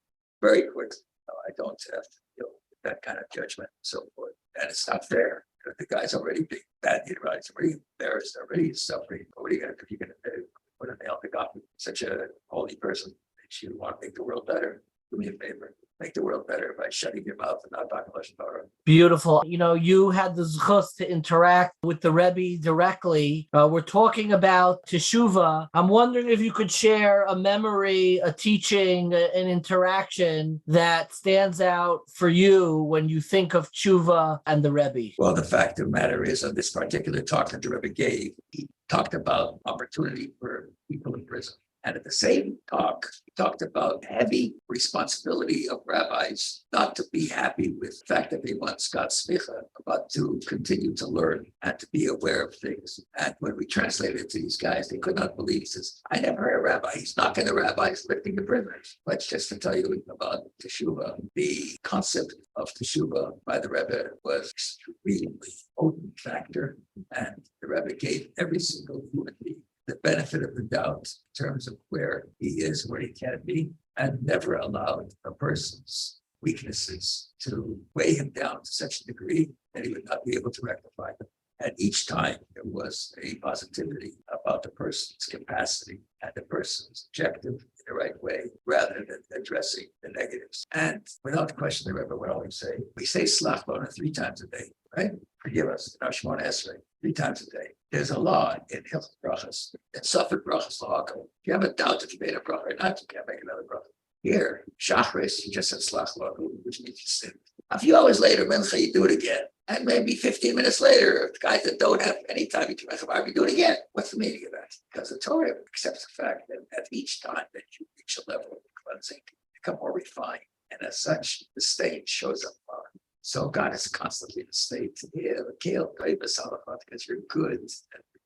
[SPEAKER 4] very quickly. I don't have to deal with that kind of judgment and so forth. And it's not fair. The guy's already being bandied around. He's already embarrassed, already suffering. What are you going to do? You're going to put a nail in the coffin. Such a holy person that you want to make the world better. Do me a favor. Make the world better by shutting your mouth and not talking Lashon Hara.
[SPEAKER 1] Beautiful. You had the zchus to interact with the Rebbe directly. We're talking about Teshuva. I'm wondering if you could share a memory, a teaching, an interaction that stands out for you when you think of Teshuva and the Rebbe.
[SPEAKER 4] Well, the fact of the matter is, on this particular talk that the Rebbe gave, he talked about opportunity for people in prison. And at the same talk, he talked about heavy responsibility of rabbis not to be happy with the fact that they once got smicha, but to continue to learn and to be aware of things. And when we translated it to these guys, they could not believe. He says, I never heard a rabbi. He's knocking the rabbis, lifting the prisoners. But just to tell you about Teshuva, the concept of Teshuva by the Rebbe was extremely potent factor. And the Rebbe gave every single human being the benefit of the doubt in terms of where he is, where he can be, and never allowed a person's weaknesses to weigh him down to such a degree that he would not be able to rectify them. And each time there was a positivity about the person's capacity and the person's objective in the right way, rather than addressing the negatives. And without question, the Rebbe would always say, we say Slach Lona 3 times a day, right? Forgive us, in our Shemona Esrei, 3 times a day. There's a law in Hilchot Brachas, in Suffolk Brachas Lahakol. If you have a doubt if you made a bracha or not, you can't make another bracha. Here, Shachris, you just said Slach Lona, which means you sinned. A few hours later, Mincha, you do it again. And maybe 15 minutes later, the guys that don't have any time to you do it again. What's the meaning of that? Because the Torah accepts the fact that at each time that you reach a level of cleansing, you become more refined. And as such, the state shows up more. So God is constantly in a state to because you're good and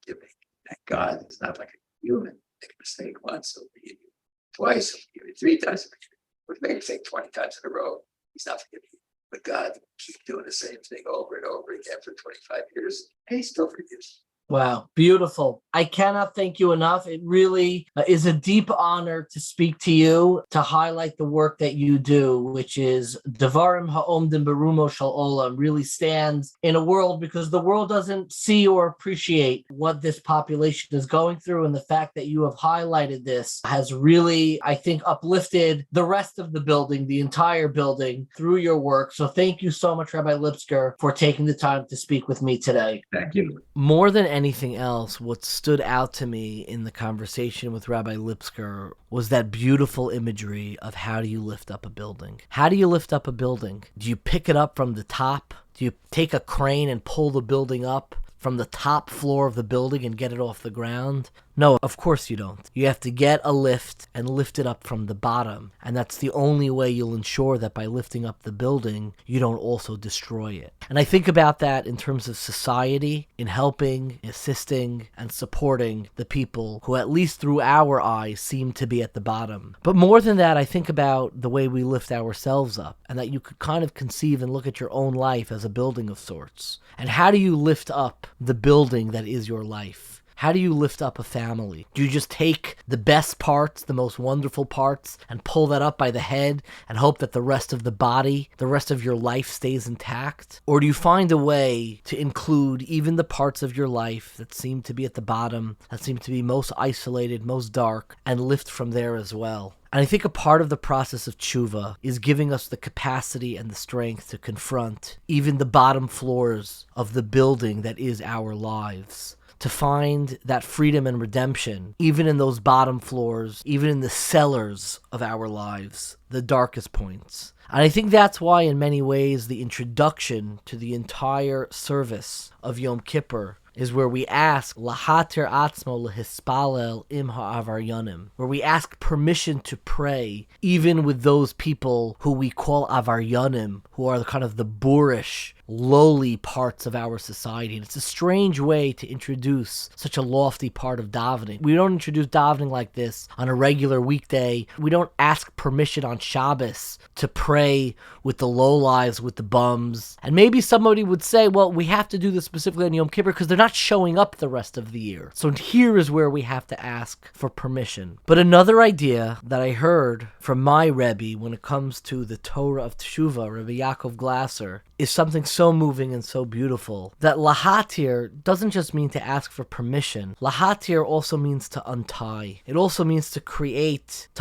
[SPEAKER 4] forgiving. And God is not like a human. Make a mistake once, he'll forgive you. Twice, he'll forgive you. 3 times, he'll forgive you. But maybe say 20 times in a row, he's not forgiving you. But God keep doing the same thing over and over again for 25 years, and he still forgives.
[SPEAKER 1] Wow, beautiful. I cannot thank you enough. It really is a deep honor to speak to you, to highlight the work that you do, which is Devarim Ha'omdim Berumo Shel Olam, really stands in a world because the world doesn't see or appreciate what this population is going through. And the fact that you have highlighted this has really, I think, uplifted the rest of the building, the entire building, through your work. So thank you so much, Rabbi Lipskar, for taking the time to speak with me today.
[SPEAKER 4] Thank you.
[SPEAKER 1] More than anything else, what stood out to me in the conversation with Rabbi Lipskar was that beautiful imagery of how do you lift up a building? How do you lift up a building? Do you pick it up from the top? Do you take a crane and pull the building up from the top floor of the building and get it off the ground? No, of course you don't. You have to get a lift and lift it up from the bottom. And that's the only way you'll ensure that by lifting up the building, you don't also destroy it. And I think about that in terms of society, in helping, assisting, and supporting the people who, at least through our eyes, seem to be at the bottom. But more than that, I think about the way we lift ourselves up, and that you could kind of conceive and look at your own life as a building of sorts. And how do you lift up the building that is your life? How do you lift up a family? Do you just take the best parts, the most wonderful parts, and pull that up by the head and hope that the rest of the body, the rest of your life stays intact? Or do you find a way to include even the parts of your life that seem to be at the bottom, that seem to be most isolated, most dark, and lift from there as well? And I think a part of the process of Teshuva is giving us the capacity and the strength to confront even the bottom floors of the building that is our lives. To find that freedom and redemption, even in those bottom floors, even in the cellars of our lives, the darkest points. And I think that's why, in many ways, the introduction to the entire service of Yom Kippur is where we ask Lahatir Atzmo Lehispalel Im Ha'avaryanim, where we ask permission to pray, even with those people who we call Avaryanim, who are kind of the boorish, lowly parts of our society. And it's a strange way to introduce such a lofty part of davening. We don't introduce davening like this on a regular weekday. We don't ask permission on Shabbos to pray with the lowlives, with the bums. And maybe somebody would say, well, we have to do this specifically on Yom Kippur because they're not showing up the rest of the year. So here is where we have to ask for permission. But another idea that I heard from my Rebbe when it comes to the Torah of Teshuva, Rabbi Yaakov Glasser, is something so moving and so beautiful, that lahatir doesn't just mean to ask for permission. Lahatir also means to untie. It also means to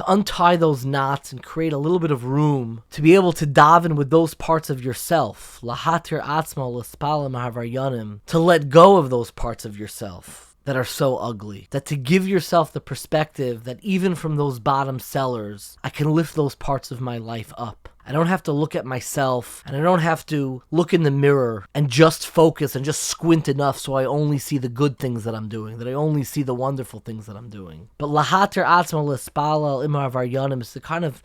[SPEAKER 1] untie those knots and create a little bit of room to be able to daven with those parts of yourself. Lahatir atzmo l'spala mahavaryanim, to let go of those parts of yourself that are so ugly. That to give yourself the perspective that even from those bottom cellars, I can lift those parts of my life up. I don't have to look at myself, and I don't have to look in the mirror and just focus and just squint enough so I only see the good things that I'm doing, that I only see the wonderful things that I'm doing. But lahatir atzmo l'spala imar varyanim is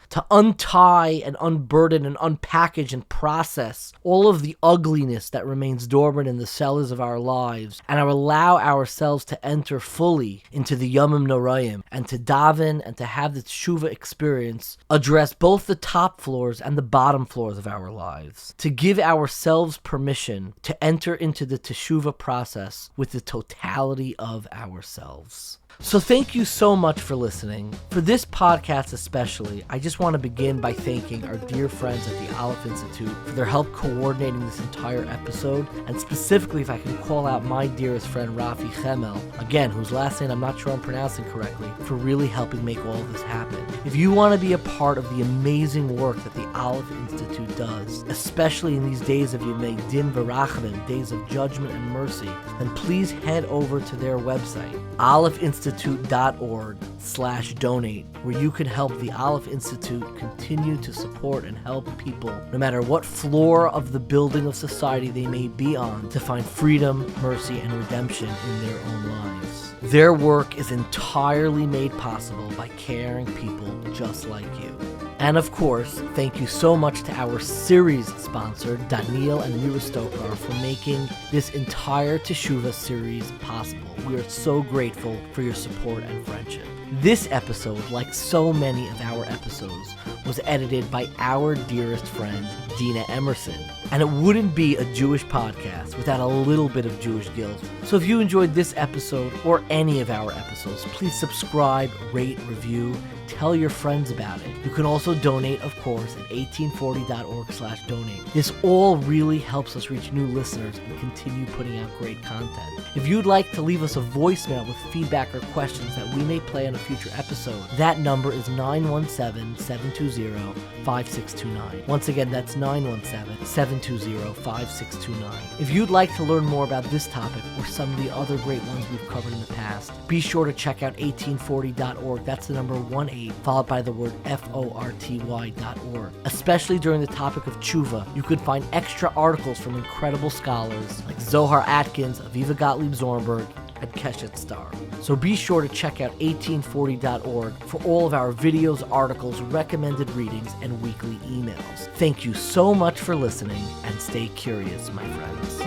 [SPEAKER 1] to untie and unburden and unpackage and process all of the ugliness that remains dormant in the cellars of our lives, and allow ourselves to enter fully into the Yomim Noraim, and to daven and to have the Teshuva experience address both the top floors and the bottom floors of our lives, to give ourselves permission to enter into the Teshuva process with the totality of ourselves. So thank you so much for listening. For this podcast especially, I just want to begin by thanking our dear friends at the Aleph Institute for their help coordinating this entire episode, and specifically if I can call out my dearest friend Rafi Chemel, again, whose last name I'm not sure I'm pronouncing correctly, for really helping make all of this happen. If you want to be a part of the amazing work that the Aleph Institute does, especially in these days of Yemei Din V'Rachamim, days of judgment and mercy, then please head over to their website, alephinstitute.org/donate, where you can help the Aleph Institute continue to support and help people, no matter what floor of the building of society they may be on, to find freedom, mercy, and redemption in their own lives. Their work is entirely made possible by caring people just like you. And of course, thank you so much to our series sponsor, Daniel and Mira Stokar, for making this entire Teshuva series possible. We are so grateful for your support and friendship. This episode, like so many of our episodes, was edited by our dearest friend, Dina Emerson. And it wouldn't be a Jewish podcast without a little bit of Jewish guilt. So if you enjoyed this episode or any of our episodes, please subscribe, rate, review, tell your friends about it. You can also donate, of course, at 1840.org/donate. This all really helps us reach new listeners and continue putting out great content. If you'd like to leave us a voicemail with feedback or questions that we may play on a future episode, that number is 917-720-5629. Once again, that's 917-720-5629. If you'd like to learn more about this topic or some of the other great ones we've covered in the past, be sure to check out 1840.org. That's the number 18, followed by the word FORTY.org. Especially during the topic of Teshuva, you can find extra articles from incredible scholars like Zohar Atkins, Aviva Gottlieb Zornberg, and Keshet Star. So be sure to check out 1840.org for all of our videos, articles, recommended readings, and weekly emails. Thank you so much for listening, and stay curious, my friends.